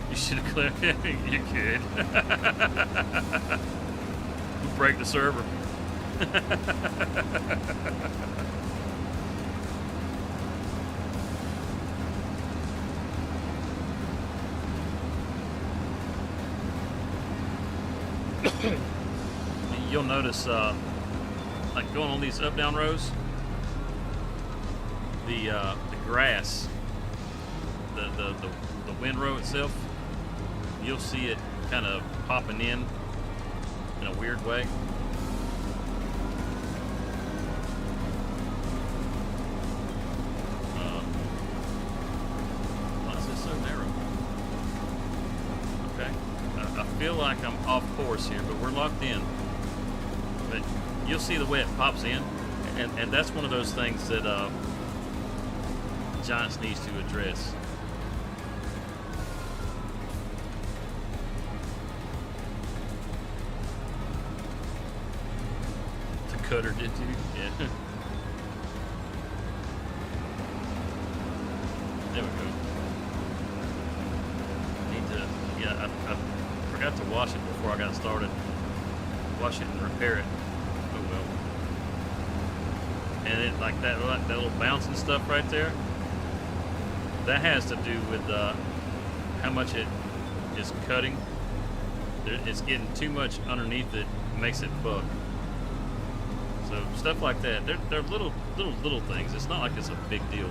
Speaker 1: You should have cleared it. You could. We'll break the server. You'll notice, like going on these up-down rows, the grass, the windrow itself, you'll see it kind of popping in a weird way. Why is this so narrow? Okay. I feel like I'm off course here, but we're locked in. But you'll see the way it pops in, and that's one of those things that Giants needs to address. The cutter did too? Yeah. There we go. I forgot to wash it before I got started. Wash it and repair it. Oh well. And it, like that little bouncing stuff right there, that has to do with how much it is cutting. It's getting too much underneath it, makes it bug. So stuff like that, they're little things. It's not like it's a big deal.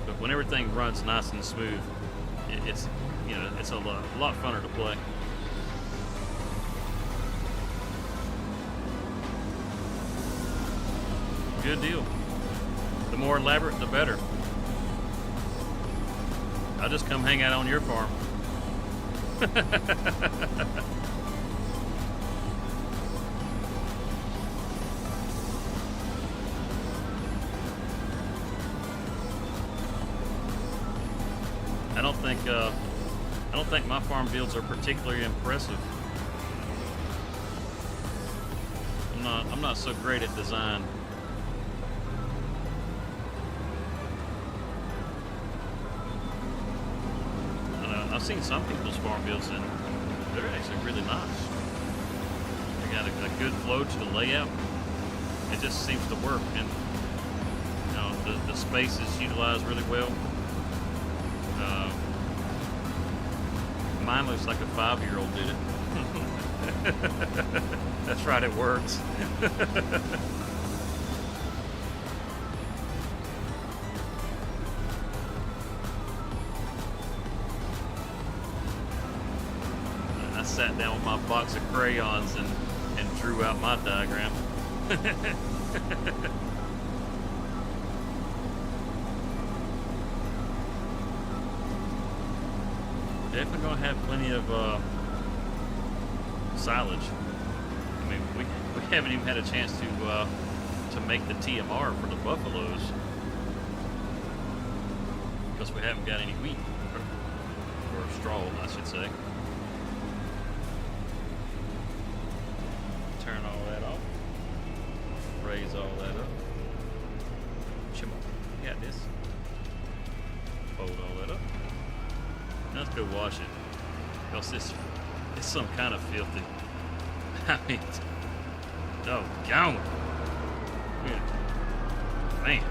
Speaker 1: But when everything runs nice and smooth, it's a lot funner to play. Good deal. The more elaborate, the better. I'll just come hang out on your farm. I don't think my farm builds are particularly impressive. I'm not so great at design. I've seen some people's farm builds and they're actually really nice. They got a good flow to the layout. It just seems to work, and the space is utilized really well. Mine looks like a 5-year-old did it. That's right, it works. I sat down with my box of crayons and drew out my diagram. Definitely gonna have plenty of silage. I mean, we haven't even had a chance to make the TMR for the buffaloes because we haven't got any wheat or straw, I should say. Turn all that off. Raise all that up. Come on, you got this. Fold all that up. Now let's go wash it. Because it's some kind of filthy. I mean, oh, gone. Yeah. Man.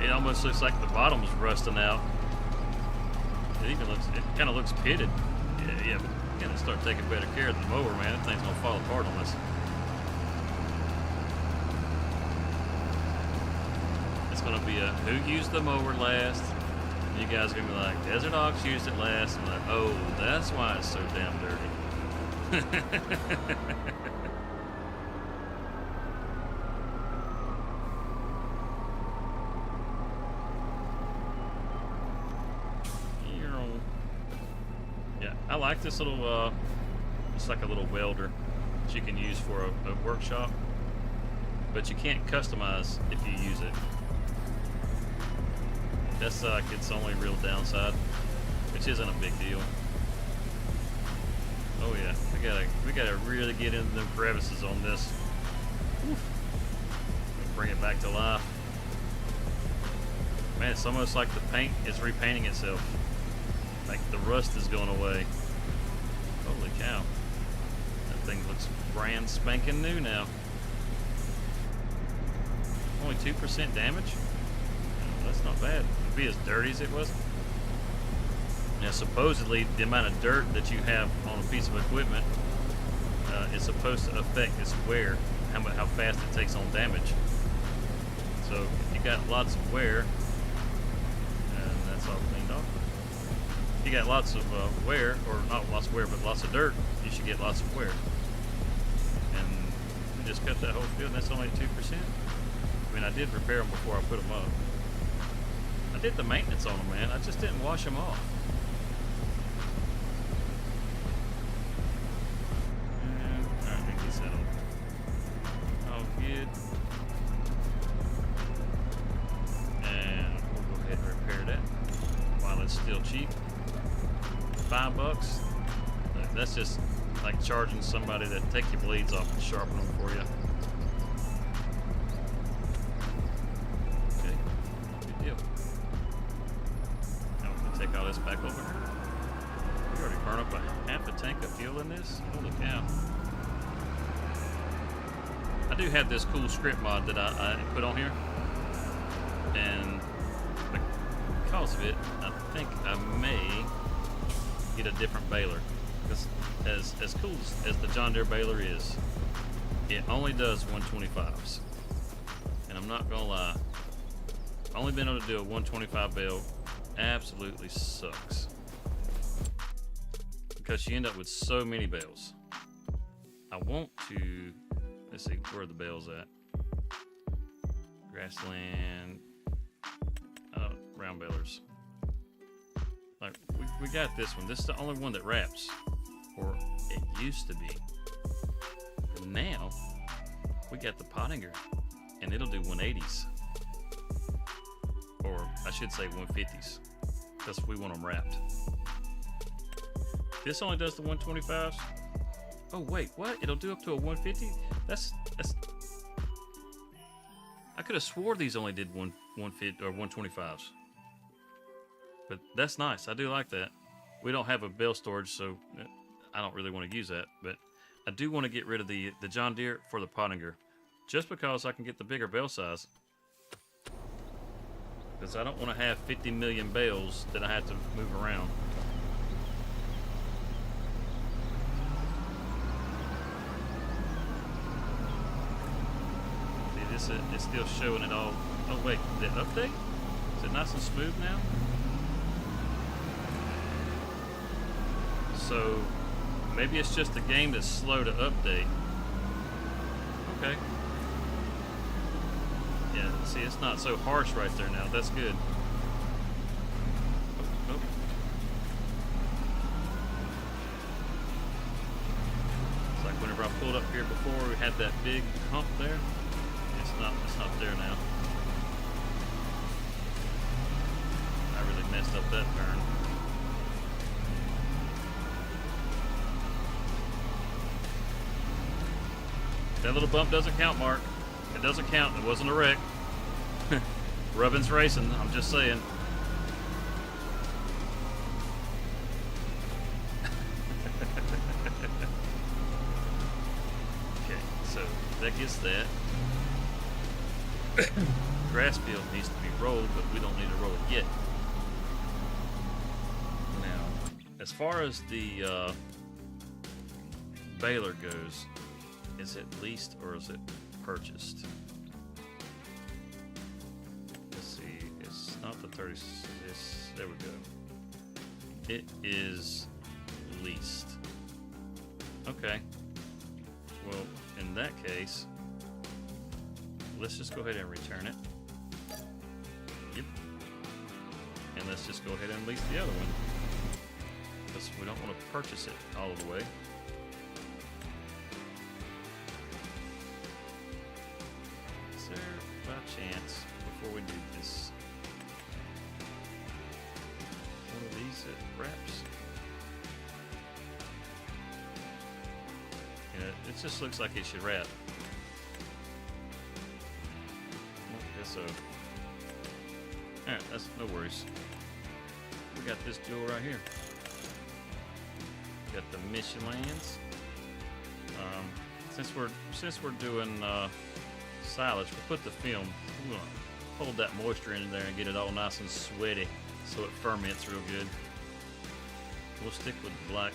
Speaker 1: It almost looks like the bottom's rusting out. It kind of looks pitted. Yeah. We gotta start taking better care of the mower, man. That thing's gonna fall apart on us. It's gonna be a who used the mower last. You guys are gonna be like, Desert Ox used it last. I'm like, oh, that's why it's so damn dirty. Yeah, I like this little, it's like a little welder that you can use for a workshop, but you can't customize if you use it. That's like its only real downside, which isn't a big deal. Oh yeah, we gotta really get into them crevices on this. Bring it back to life. Man, it's almost like the paint is repainting itself. Like the rust is going away. Holy cow. That thing looks brand spanking new now. Only 2% damage? Oh, that's not bad. It'd be as dirty as it was. Now, supposedly, the amount of dirt that you have on a piece of equipment is supposed to affect its wear, how fast it takes on damage. So, if you got lots of wear, and that's all cleaned off. If you got lots of wear, or not lots of wear, but lots of dirt, you should get lots of wear. And we just cut that whole field, and that's only 2%. I mean, I did repair them before I put them up. I did the maintenance on them, man. I just didn't wash them off. And, alright, make this settled. All good. And we'll go ahead and repair that while it's still cheap. $5. That's just like charging somebody to take your blades off and sharpen them for you. Okay, good deal. Now we're gonna take all this back over. We already burned up half a tank of fuel in this. Holy cow! I do have this cool script mod that I put on here, and because of it, I think I may get a different baler. Because as cool as the John Deere baler is, it only does 125s. And I'm not gonna lie, only been able to do a 125 bale absolutely sucks. Because you end up with so many bales. I want to, let's see, where are the bales at? Grassland, round balers. Like, we got this one. This is the only one that wraps. Or it used to be. But now, we got the Pottinger. And it'll do 180s. Or, I should say 150s. Because we want them wrapped. This only does the 125s? Oh, wait, what? It'll do up to a 150? That's... I could have swore these only did 150 or 125s. But that's nice. I do like that. We don't have a bale storage, so I don't really want to use that. But I do want to get rid of the John Deere for the Pottinger, just because I can get the bigger bale size. Because I don't want to have 50 million bales that I have to move around. See, this it's still showing it all. Oh wait, did it update? Is it nice and smooth now? So maybe it's just the game that's slow to update. Okay. Yeah, see, it's not so harsh right there now. That's good. Oh, oh. It's like whenever I pulled up here before, we had that big hump there. It's not there now. I really messed up that turn. That little bump doesn't count, Mark. It doesn't count. It wasn't a wreck. Rubbin's racing. I'm just saying. Okay, so that gets that. Grass field needs to be rolled, but we don't need to roll it yet. Now, as far as the baler goes, is it leased or is it purchased? Let's see. It's not the 30. There we go. It is leased. Okay. Well, in that case, let's just go ahead and return it. Yep. And let's just go ahead and lease the other one, because we don't want to purchase it all the way. Is there by chance, before we do this, one of these that wraps? Yeah, it just looks like it should wrap. So, alright, that's no worries. We got this jewel right here. Got the Michelin's. Since we're doing silage, we'll put the film. We're gonna hold that moisture in there and get it all nice and sweaty, so it ferments real good. We'll stick with black,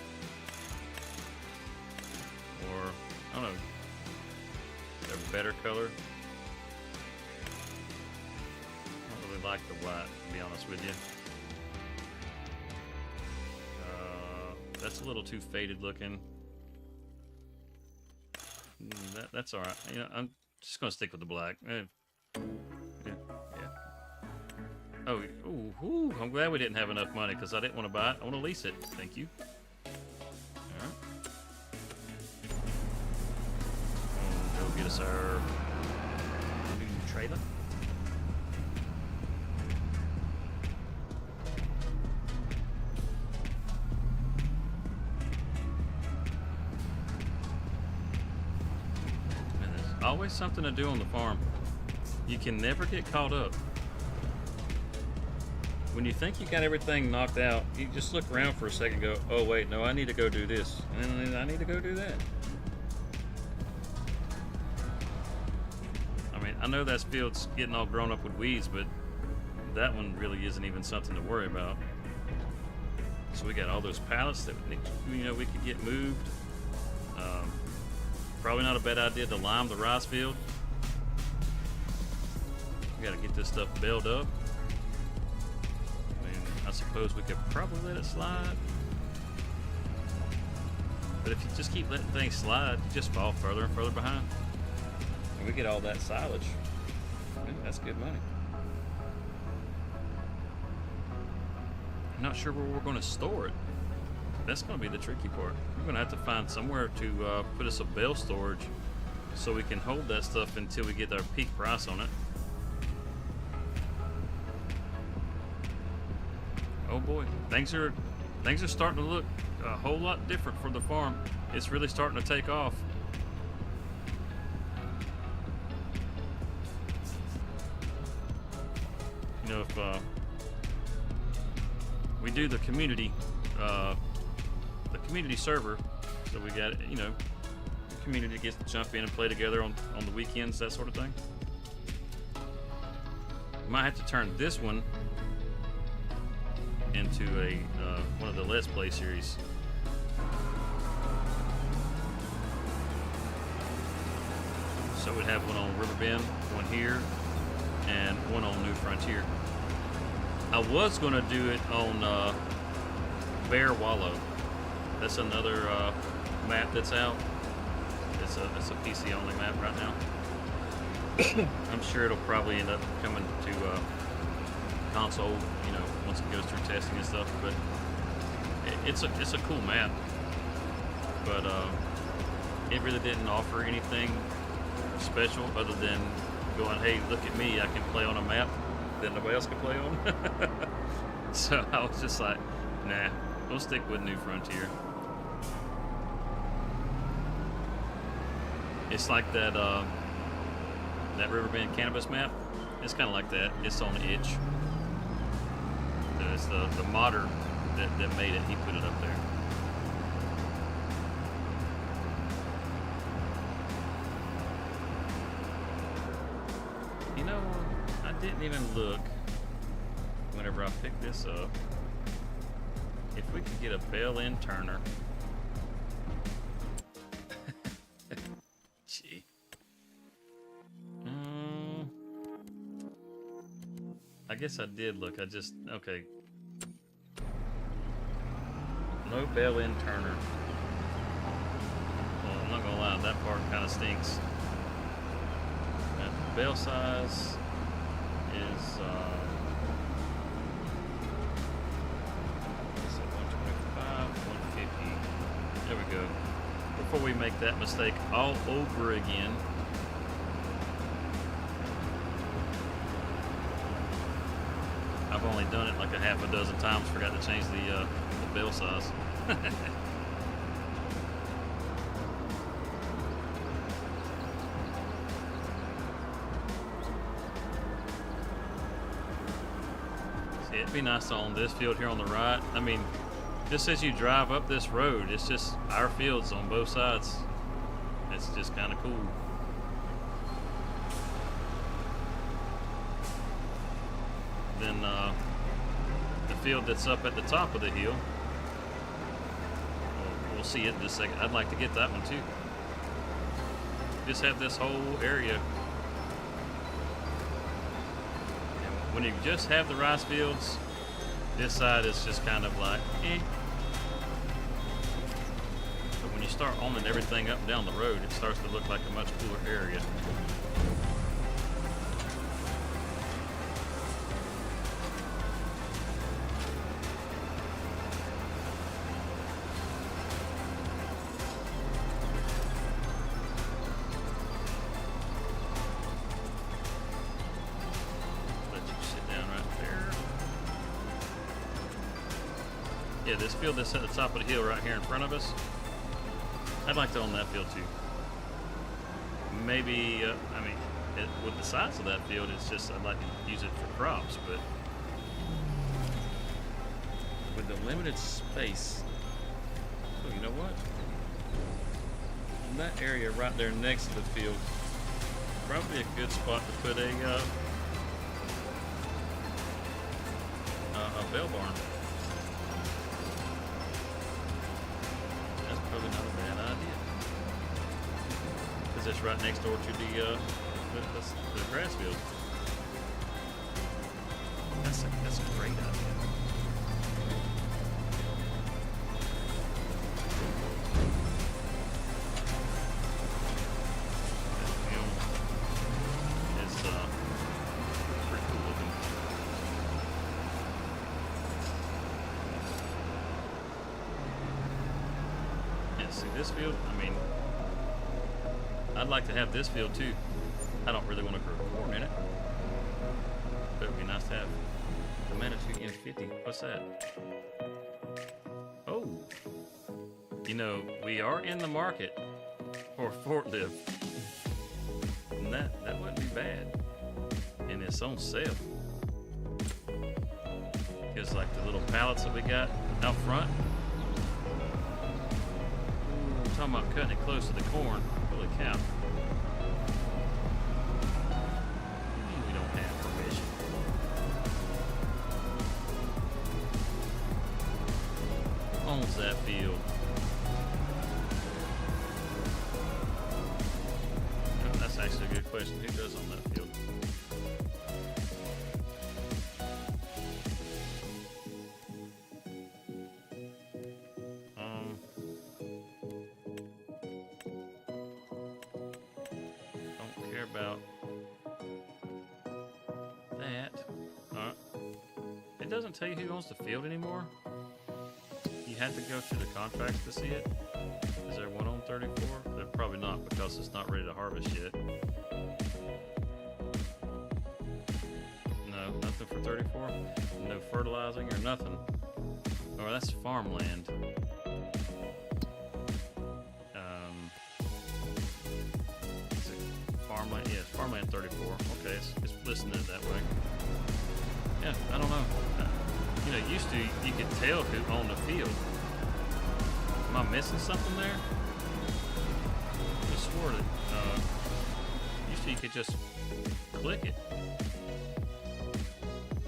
Speaker 1: or I don't know, a better color. Like the white, to be honest with you. That's a little too faded looking. That's all right. You know, I'm just gonna stick with the black. Yeah. Oh, ooh, I'm glad we didn't have enough money, because I didn't want to buy it. I want to lease it. Thank you. All right. Go get us our new trailer. Always something to do on the farm. You can never get caught up. When you think you got everything knocked out, you just look around for a second and go, oh wait, no, I need to go do this. And then I need to go do that. I mean, I know that field's getting all grown up with weeds, but that one really isn't even something to worry about. So we got all those pallets that we could get moved. Probably not a bad idea to lime the rice field. We got to get this stuff baled up. I mean, I suppose we could probably let it slide. But if you just keep letting things slide, you just fall further and further behind. And we get all that silage. Man, that's good money. I'm not sure where we're going to store it. That's going to be the tricky part. We're going to have to find somewhere to put us a bale storage so we can hold that stuff until we get our peak price on it. Oh boy, things are starting to look a whole lot different for the farm. It's really starting to take off. You know, if we do the community server, so we got, you know, the community gets to jump in and play together on the weekends, that sort of thing. Might have to turn this one into a one of the Let's Play series. So we'd have one on Riverbend, one here, and one on New Frontier. I was going to do it on Bear Wallow, That's another map that's out. It's a PC only map right now. I'm sure it'll probably end up coming to console, you know, once it goes through testing and stuff. But it's a cool map. But it really didn't offer anything special other than going, hey, look at me, I can play on a map that nobody else can play on. So I was just like, nah, we'll stick with New Frontier. It's like that that Riverbend Cannabis map. It's kind of like that. It's on itch. It's the modder that made it. He put it up there. You know, I didn't even look whenever I picked this up if we could get a bell-end turner. Gee. I guess I did look. Okay. No bell-end turner. Well, I'm not gonna lie, that part kind of stinks. The bell size is 125, 150. There we go. Before we make that mistake all over again. I've only done it like a half a dozen times. Forgot to change the bell size. See, it'd be nice on this field here on the right. I mean, just as you drive up this road, it's just our fields on both sides. It's just kind of cool. Then the field that's up at the top of the hill, we'll see it in just a second. I'd like to get that one too. Just have this whole area. And when you just have the rice fields, this side is just kind of like, eh. But when you start owning everything up and down the road, it starts to look like a much cooler area. Yeah, this field that's at the top of the hill right here in front of us, I'd like to own that field too. Maybe, I mean, with the size of that field, it's just I'd like to use it for crops, but with the limited space, oh, you know what? In that area right there next to the field, probably a good spot to put a bell barn. Probably not a bad idea, because it's right next door to the grass field. That's a great idea. That field is pretty cool looking. See this field? I mean, I'd like to have this field too. I don't really want to grow corn in it, but it'd be nice to have the Manitou M50. What's that? Oh, you know, we are in the market for a forklift, and that wouldn't be bad. And it's on sale. Just like the little pallets that we got out front. Talking about cutting it close to the corn. Holy cow. We don't have permission. Who owns that field? Oh, that's actually a good question. Who does own that field? about that. Alright. It doesn't tell you who owns the field anymore. You have to go through the contracts to see it. Is there one on 34? They're probably not because it's not ready to harvest yet. No, nothing for 34. No fertilizing or nothing. Oh, that's farmland. Is it farmland? Yeah, it's farmland 34. Okay, it's listed it that way. Yeah, I don't know. You know, used to you could tell who owned the field. Am I missing something there? I just swore that used to you could just click it.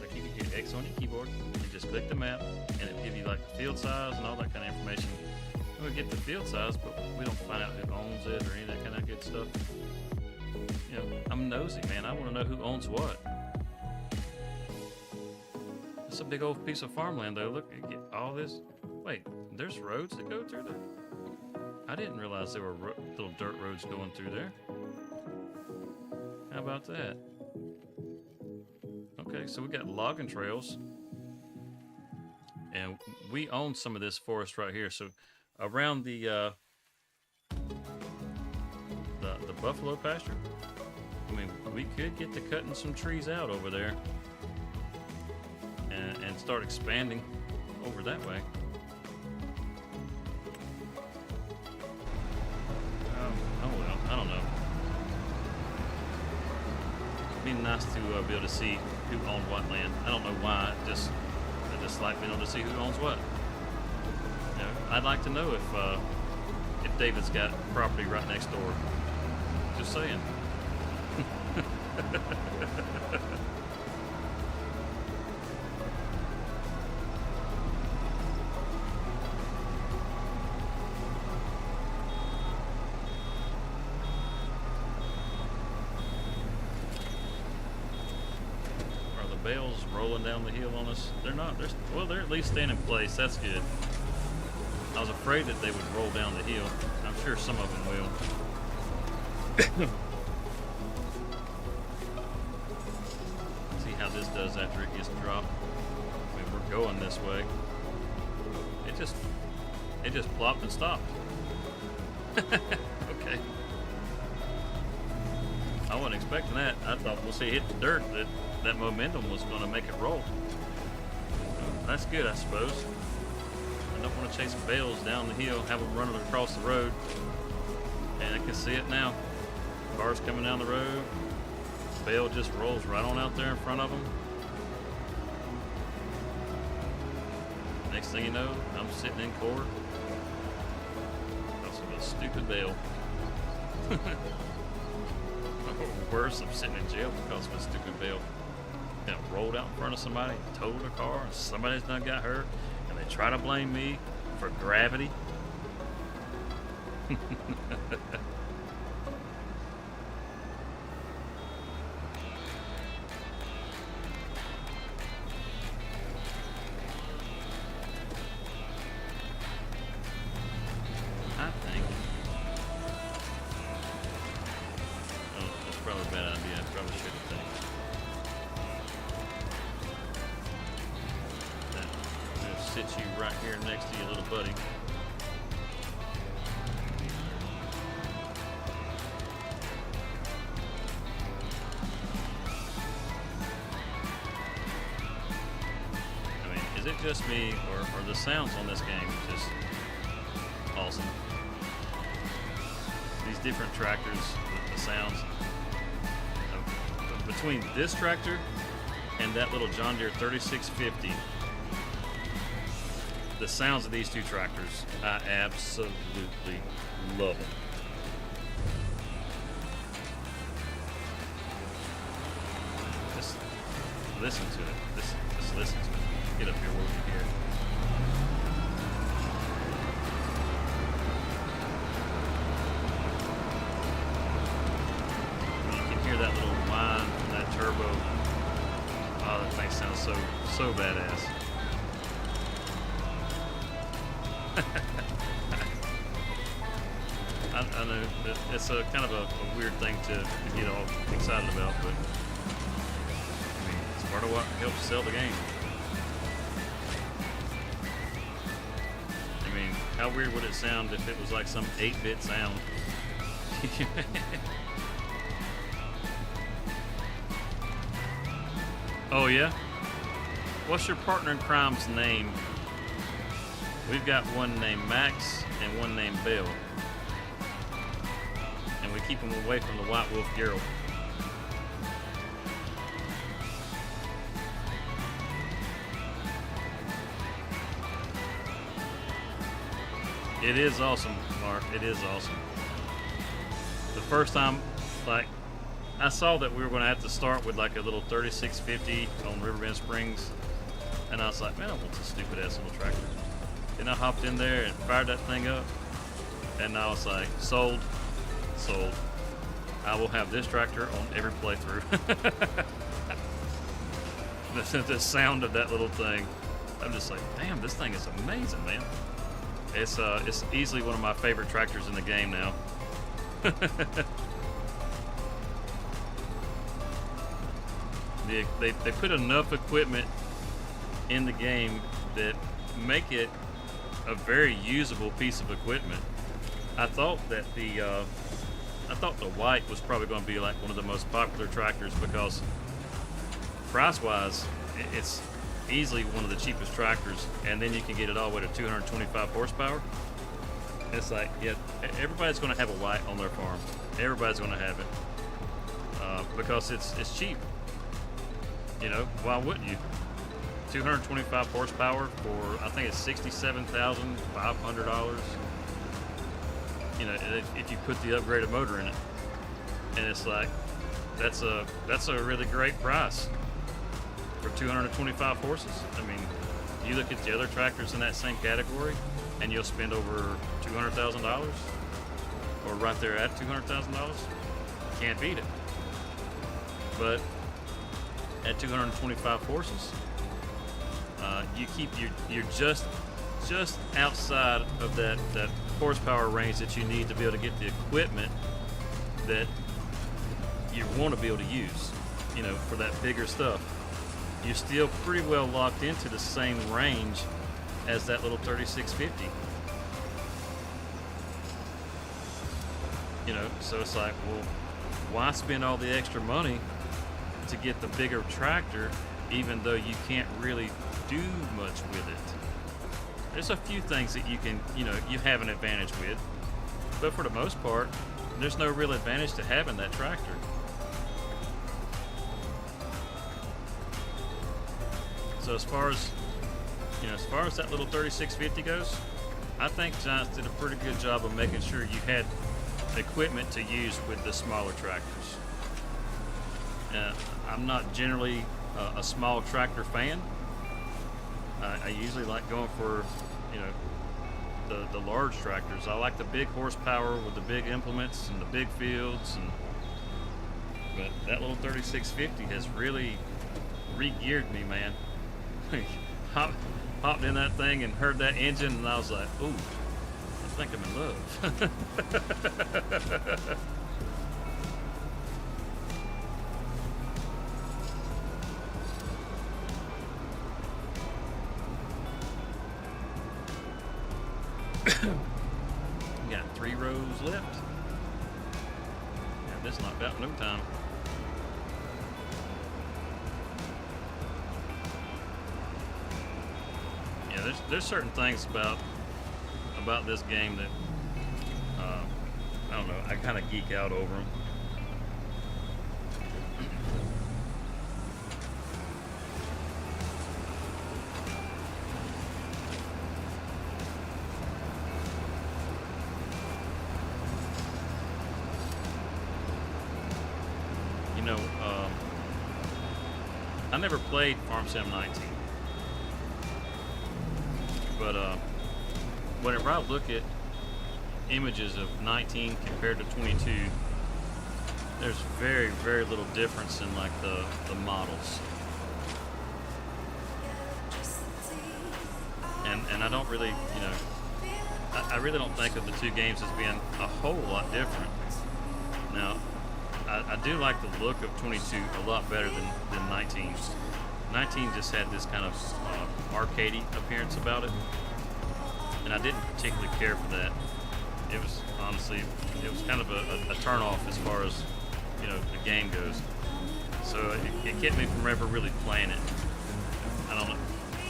Speaker 1: Like you could hit X on your keyboard and just click the map, and it would give you like the field size and all that kind of information. And we get the field size, but we don't find out who owns it or any of that kind of good stuff. You know, I'm nosy, man. I want to know who owns what. It's a big old piece of farmland, though. Look, you get all this. Wait, there's roads that go through there? I didn't realize there were little dirt roads going through there. How about that? Okay, so we got logging trails. And we own some of this forest right here. So around the buffalo pasture, I mean, we could get to cutting some trees out over there. And start expanding over that way. Oh well, I don't know. It'd be nice to be able to see who owned what land. I don't know why. I just like being able to see who owns what. You know, I'd like to know if David's got property right next door. Just saying. Bales rolling down the hill on us. They're not. Well, they're at least staying in place. That's good. I was afraid that they would roll down the hill. I'm sure some of them will. See how this does after it gets dropped. I mean, we're going this way. It just plopped and stopped. Okay. I wasn't expecting that. I thought once it hit the dirt that momentum was going to make it roll. That's good, I suppose. I don't want to chase bales down the hill, have them running across the road. And I can see it now. Cars coming down the road. Bale just rolls right on out there in front of them. Next thing you know, I'm sitting in court. Because of a stupid bale. Or worse, I'm sitting in jail because of a stupid bale. You know, rolled out in front of somebody, totaled a car, and somebody's done got hurt, and they try to blame me for gravity. I think. Oh, that's probably a bad idea. I probably shouldn't think. Sit you right here next to your little buddy. I mean, is it just me, or the sounds on this game just awesome? These different tractors, the sounds between this tractor and that little John Deere 3650. The sounds of these two tractors, I absolutely love them. Just listen to it. Just listen to it. Get up here where we can hear it. You can hear that little whine from that turbo. Oh, that thing sounds so badass. I I know that it's a kind of a weird thing to get all excited about, but I mean, it's part of what helps sell the game. I mean, how weird would it sound if it was like some 8-bit sound? Oh yeah? What's your partner in crime's name? We've got one named Max and one named Bill. And we keep them away from the White Wolf Geralt. It is awesome, Mark. It is awesome. The first time, like, I saw that we were going to have to start with like a little 3650 on Riverbend Springs, and I was like, man, I want this stupid ass little tractor. Then I hopped in there and fired that thing up, and I was like, sold. I will have this tractor on every playthrough. The sound of that little thing, I'm just like, damn, this thing is amazing, man. It's easily one of my favorite tractors in the game now. They put enough equipment in the game that make it a very usable piece of equipment. I thought that the white was probably going to be like one of the most popular tractors because price-wise, it's easily one of the cheapest tractors, and then you can get it all the way to 225 horsepower. It's like, yeah, everybody's going to have a white on their farm. Everybody's going to have it because it's cheap. You know, why wouldn't you? 225 horsepower for, I think it's $67,500. You know, if you put the upgraded motor in it, and it's like, that's a really great price for 225 horses. I mean, you look at the other tractors in that same category, and you'll spend over $200,000, or right there at $200,000. Can't beat it. But at 225 horses, you're just outside of that horsepower range that you need to be able to get the equipment that you want to be able to use, you know, for that bigger stuff. You're still pretty well locked into the same range as that little 3650. You know, so it's like, well, why spend all the extra money to get the bigger tractor, even though you can't really do much with it? There's a few things that you can, you know, you have an advantage with, but for the most part, there's no real advantage to having that tractor. So as far as that little 3650 goes, I think Giants did a pretty good job of making sure you had equipment to use with the smaller tractors. I'm not generally a small tractor fan. I usually like going for, you know, the large tractors. I like the big horsepower with the big implements and the big fields, but that little 3650 has really re-geared me, man. Hopped in that thing and heard that engine, and I was like, ooh, I think I'm in love. Got 3 rows left. Got this knocked out in no time. Yeah, there's certain things about this game that I don't know. I kind of geek out over them. You know, I never played Farm Sim 19. But whenever I look at images of 19 compared to 22, there's very, very little difference in like the models. And I don't really, you know, I really don't think of the two games as being a whole lot different. Now, I do like the look of 22 a lot better than 19. 19 just had this kind of arcadey appearance about it, and I didn't particularly care for that. It was honestly, it was kind of a turn off as far as, you know, the game goes. So it kept me from ever really playing it. I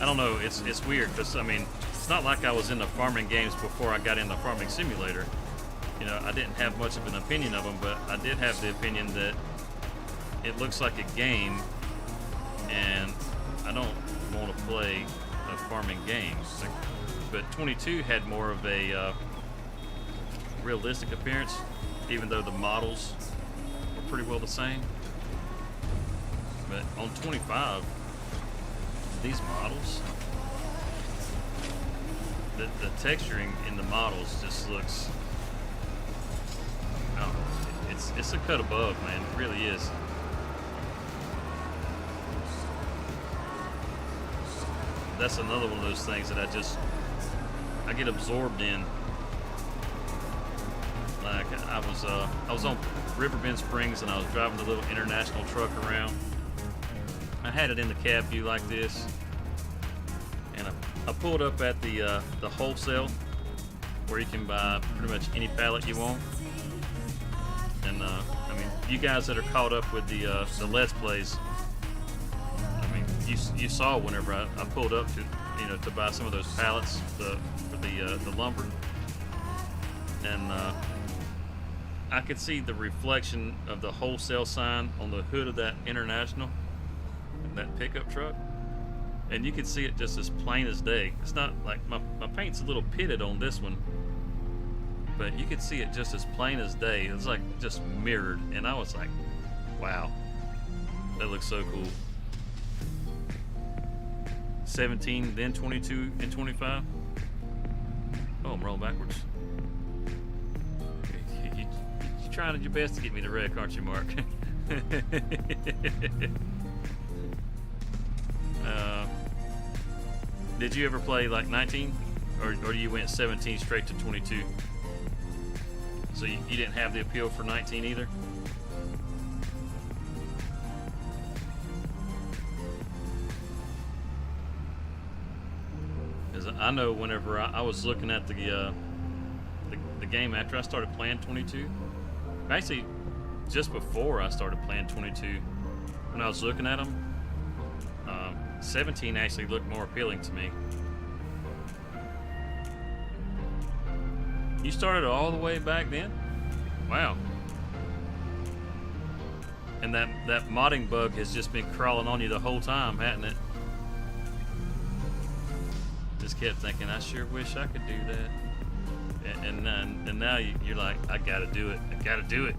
Speaker 1: don't know. It's weird because I mean, it's not like I was into farming games before I got into Farming Simulator. You know, I didn't have much of an opinion of them, but I did have the opinion that it looks like a game, and I don't want to play a farming game. But 22 had more of a realistic appearance, even though the models were pretty well the same. But on 25, these models, the texturing in the models just looks, I don't know, it's a cut above, man. It really is. That's another one of those things that I get absorbed in. Like I was on Riverbend Springs and I was driving the little international truck around. I had it in the cab view like this, and I pulled up at the wholesale where you can buy pretty much any pallet you want. And I mean, you guys that are caught up with the Let's Plays, I mean, you saw whenever I pulled up to, you know, to buy some of those pallets for the lumber, and I could see the reflection of the wholesale sign on the hood of that International, that pickup truck, and you could see it just as plain as day. It's not like my paint's a little pitted on this one, but you could see it just as plain as day. It was like just mirrored, and I was like, wow, that looks so cool. 17, then 22 and 25. Oh, I'm rolling backwards. You're trying your best to get me to wreck, aren't you, Mark? Did you ever play like 19, or you went 17 straight to 22? So you didn't have the appeal for 19 either? Because I know whenever I was looking at the game after I started playing 22, actually just before I started playing 22, when I was looking at them, 17 actually looked more appealing to me. You started all the way back then? Wow. And that modding bug has just been crawling on you the whole time, hasn't it? Just kept thinking, I sure wish I could do that. And now you're like, I gotta do it. I gotta do it.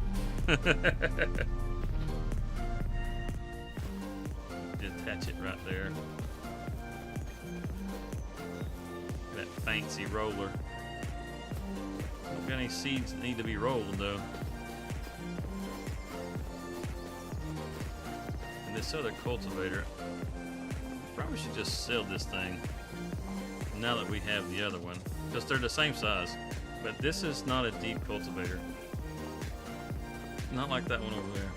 Speaker 1: Attach it right there. That fancy roller. Don't got any seeds that need to be rolled though. And this other cultivator, probably should just sell this thing now that we have the other one, because they're the same size. But this is not a deep cultivator. Not like that one over there.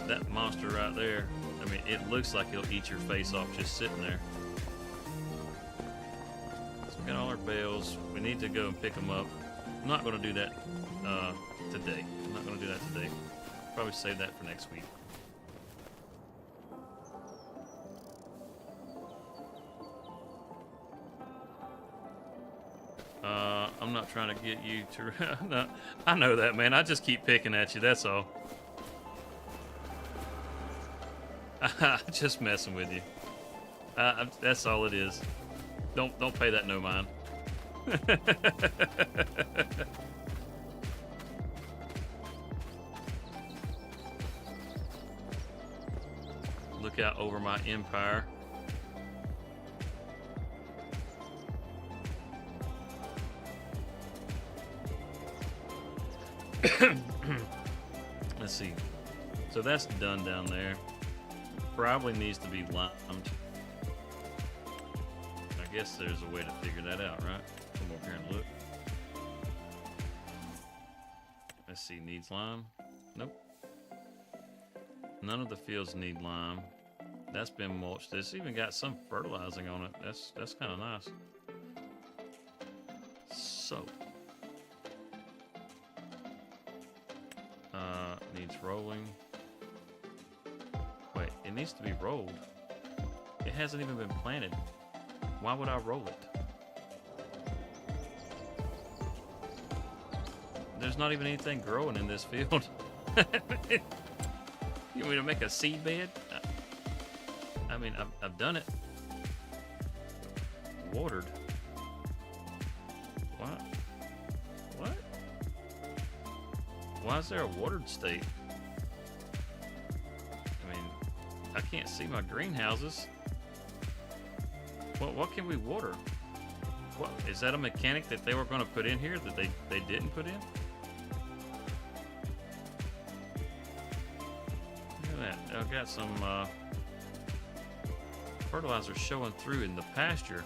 Speaker 1: That monster right there, I mean, it looks like it'll eat your face off just sitting there. So we got all our bales. We need to go and pick them up. I'm not going to do that today. I'm not going to do that today. Probably save that for next week. I'm not trying to get you to... No, I know that, man. I just keep picking at you, that's all. Just messing with you. That's all it is. Don't pay that no mind. Look out over my empire. Let's see. So that's done down there. Probably needs to be limed. guess there's a way to figure that out, right? Come over here and look. Let's see, needs lime? Nope. None of the fields need lime. That's been mulched. It's even got some fertilizing on it. That's kind of nice. So, needs rolling. Wait, it needs to be rolled. It hasn't even been planted. Why would I roll it? There's not even anything growing in this field. You want me to make a seed bed? I mean, I've done it. Watered. What? What? Why is there a watered state? I mean, I can't see my greenhouses. What can we water? What is that a mechanic that they were going to put in here that they didn't put in? Look at that. I've got some fertilizer showing through in the pasture.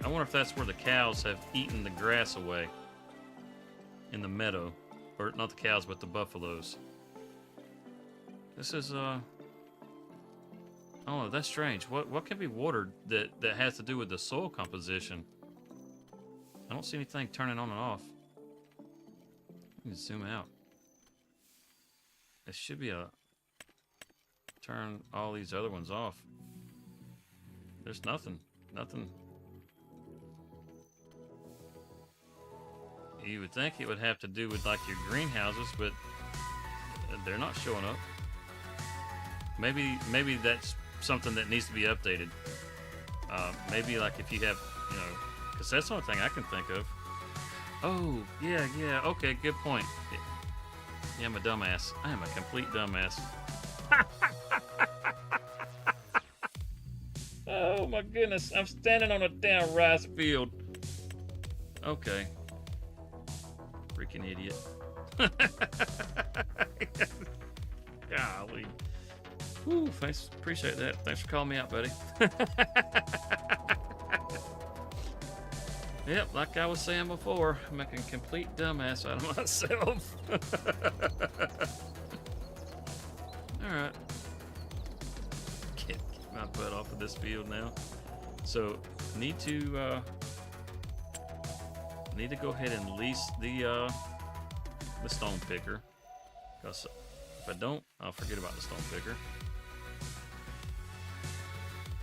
Speaker 1: I wonder if that's where the cows have eaten the grass away in the meadow. Or not the cows, but the buffaloes. This is oh, that's strange. What can be watered that has to do with the soil composition? I don't see anything turning on and off. Let me zoom out. It should be a turn all these other ones off. There's nothing. Nothing. You would think it would have to do with like your greenhouses, but they're not showing up. Maybe that's something that needs to be updated. Maybe like if you have, you know, because that's the only thing I can think of. Oh, yeah, okay, good point. Yeah, I'm a dumbass. I am a complete dumbass. Oh my goodness, I'm standing on a damn rice field. Okay. Freaking idiot. Golly. Whew, thanks, appreciate that. Thanks for calling me out, buddy. Yep, like I was saying before, I'm making a complete dumbass out of myself. Alright. Get my butt off of this field now. So, need to go ahead and lease the stone picker. Because if I don't, I'll forget about the stone picker.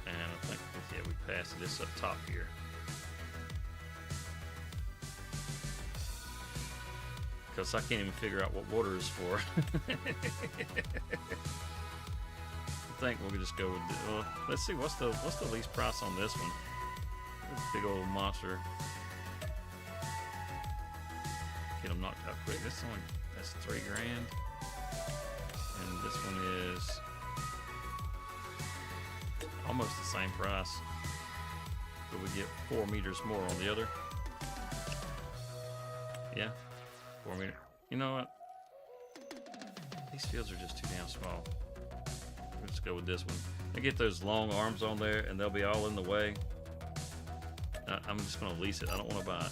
Speaker 1: And I think, yeah, we passed this up top here. Because I can't even figure out what water is for. I think we'll just go with let's see, what's the least price on this one? This big old monster. Get them knocked out quick. This one, that's $3 grand. And this one is almost the same price. But we get 4 meters more on the other. Yeah, 4 meters. You know what? These fields are just too damn small. Let's go with this one. I get those long arms on there and they'll be all in the way. I'm just going to lease it. I don't want to buy it.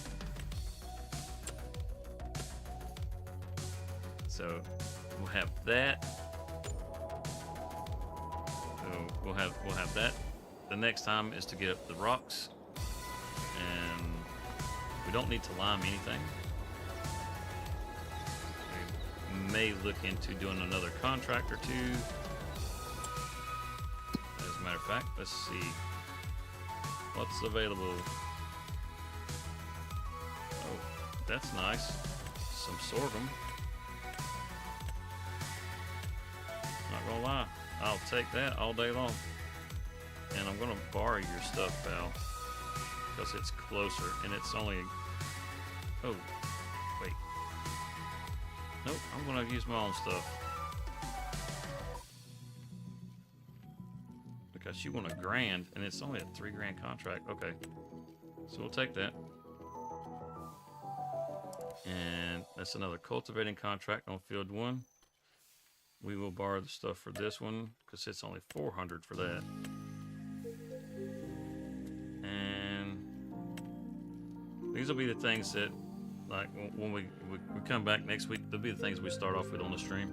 Speaker 1: So we'll have that. So we'll have that. The next time is to get up the rocks, and we don't need to lime anything. We may look into doing another contract or two. As a matter of fact, let's see what's available. Oh, that's nice. Some sorghum. Not gonna lie, I'll take that all day long. And I'm gonna borrow your stuff, pal, because it's closer and it's only. Oh, wait. Nope, I'm gonna use my own stuff because you want $1 grand and it's only a $3 grand contract. Okay, so we'll take that. And that's another cultivating contract on field 1. We will borrow the stuff for this one because it's only $400 for that. These will be the things that, like, when we come back next week, they'll be the things we start off with on the stream.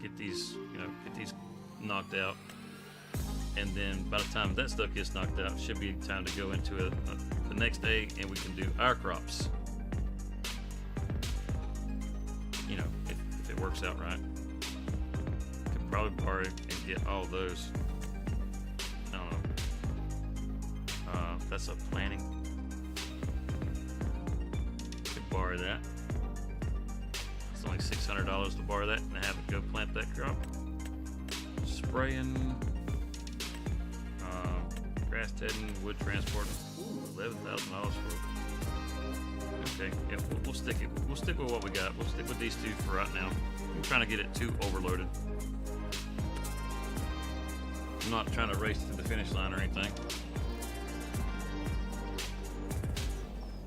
Speaker 1: Get these, get these knocked out. And then by the time that stuff gets knocked out, it should be time to go into the next day, and we can do our crops. If it works out right. Could probably borrow and get all those. I don't know. That's a planting. Could borrow that. It's only $600 to borrow that and have it go plant that crop. Spraying. Grass tedding, wood transport. Ooh, $11,000 for. Okay, yeah, we'll stick it. We'll stick with what we got. We'll stick with these two for right now. I'm trying to get it too overloaded. I'm not trying to race to the finish line or anything.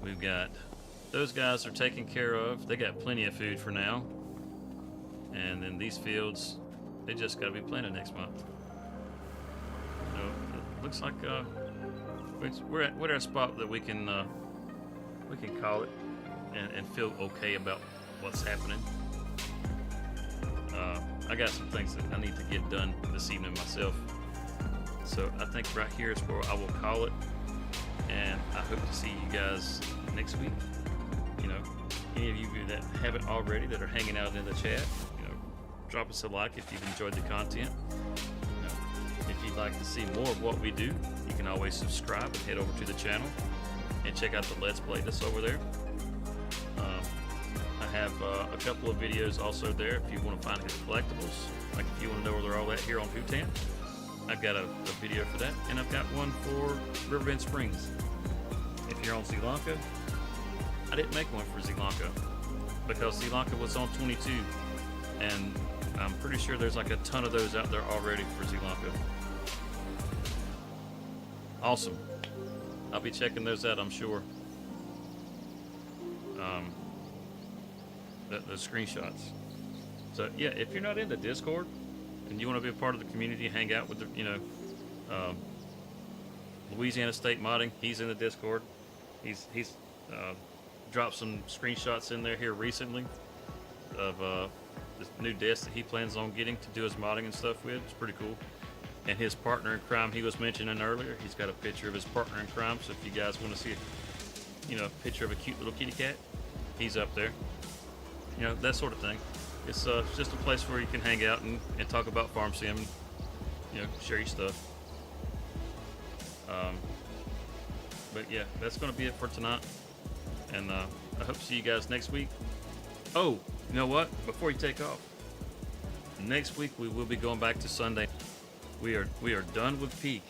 Speaker 1: We've got those guys are taken care of. They got plenty of food for now. And then these fields, they just got to be planted next month. Looks like we're at a spot that we can call it and feel okay about what's happening. I got some things that I need to get done this evening myself, so I think right here is where I will call it, and I hope to see you guys next week. Any of you that haven't already that are hanging out in the chat, drop us a like if you've enjoyed the content. If you'd like to see more of what we do, you can always subscribe and head over to the channel and check out the Let's Play that's over there. I have a couple of videos also there if you want to find his collectibles, like if you want to know where they're all at here on Hutan. I've got a video for that, and I've got one for Riverbend Springs. If you're on Sri Lanka, I didn't make one for Sri Lanka because Sri Lanka was on 22, and I'm pretty sure there's like a ton of those out there already for Sri Lanka. Awesome. I'll be checking those out, I'm sure. The screenshots. So yeah, if you're not in the Discord and you want to be a part of the community, hang out with the, Louisiana State Modding, he's in the Discord. He's dropped some screenshots in there here recently of this new desk that he plans on getting to do his modding and stuff with. It's pretty cool. And his partner in crime he was mentioning earlier, he's got a picture of his partner in crime, so if you guys want to see a picture of a cute little kitty cat, he's up there. That sort of thing. It's just a place where you can hang out and talk about farm sim, share your stuff. But yeah, that's going to be it for tonight, and I hope to see you guys next week. Oh, you know what? Before you take off, next week we will be going back to Sunday. We are done with peak.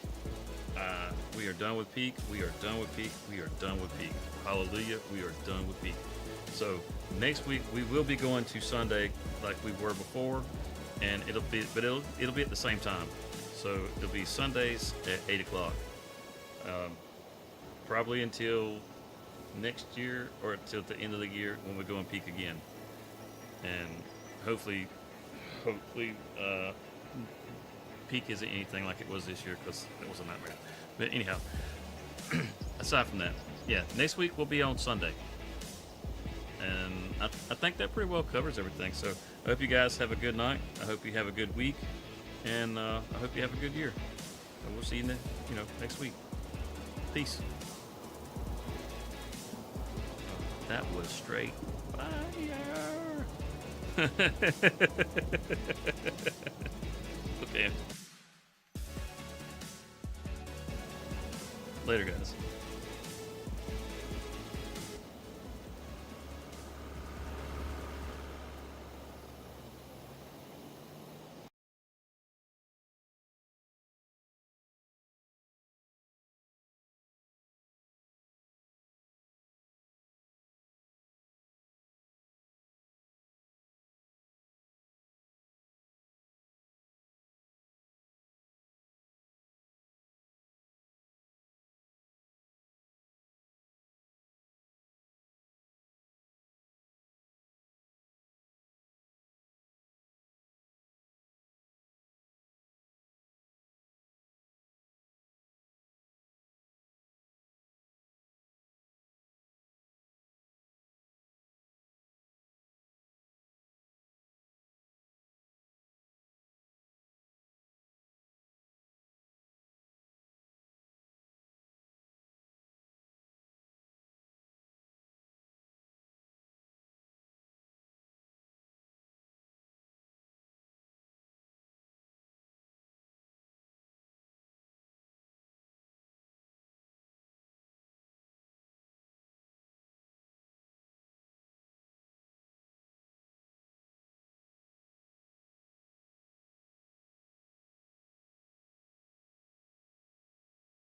Speaker 1: We are done with peak. We are done with peak. We are done with peak. Hallelujah! We are done with peak. So next week we will be going to Sunday like we were before, and it'll be at the same time. So it'll be Sundays at 8 o'clock. Probably until next year or until the end of the year when we go and peak again. And hopefully peak isn't anything like it was this year, because it was a nightmare. But anyhow, aside from that, yeah, next week we'll be on Sunday. And I think that pretty well covers everything. So I hope you guys have a good night. I hope you have a good week. And I hope you have a good year. And we'll see you next week. Peace. That was straight fire. Okay. Later, guys.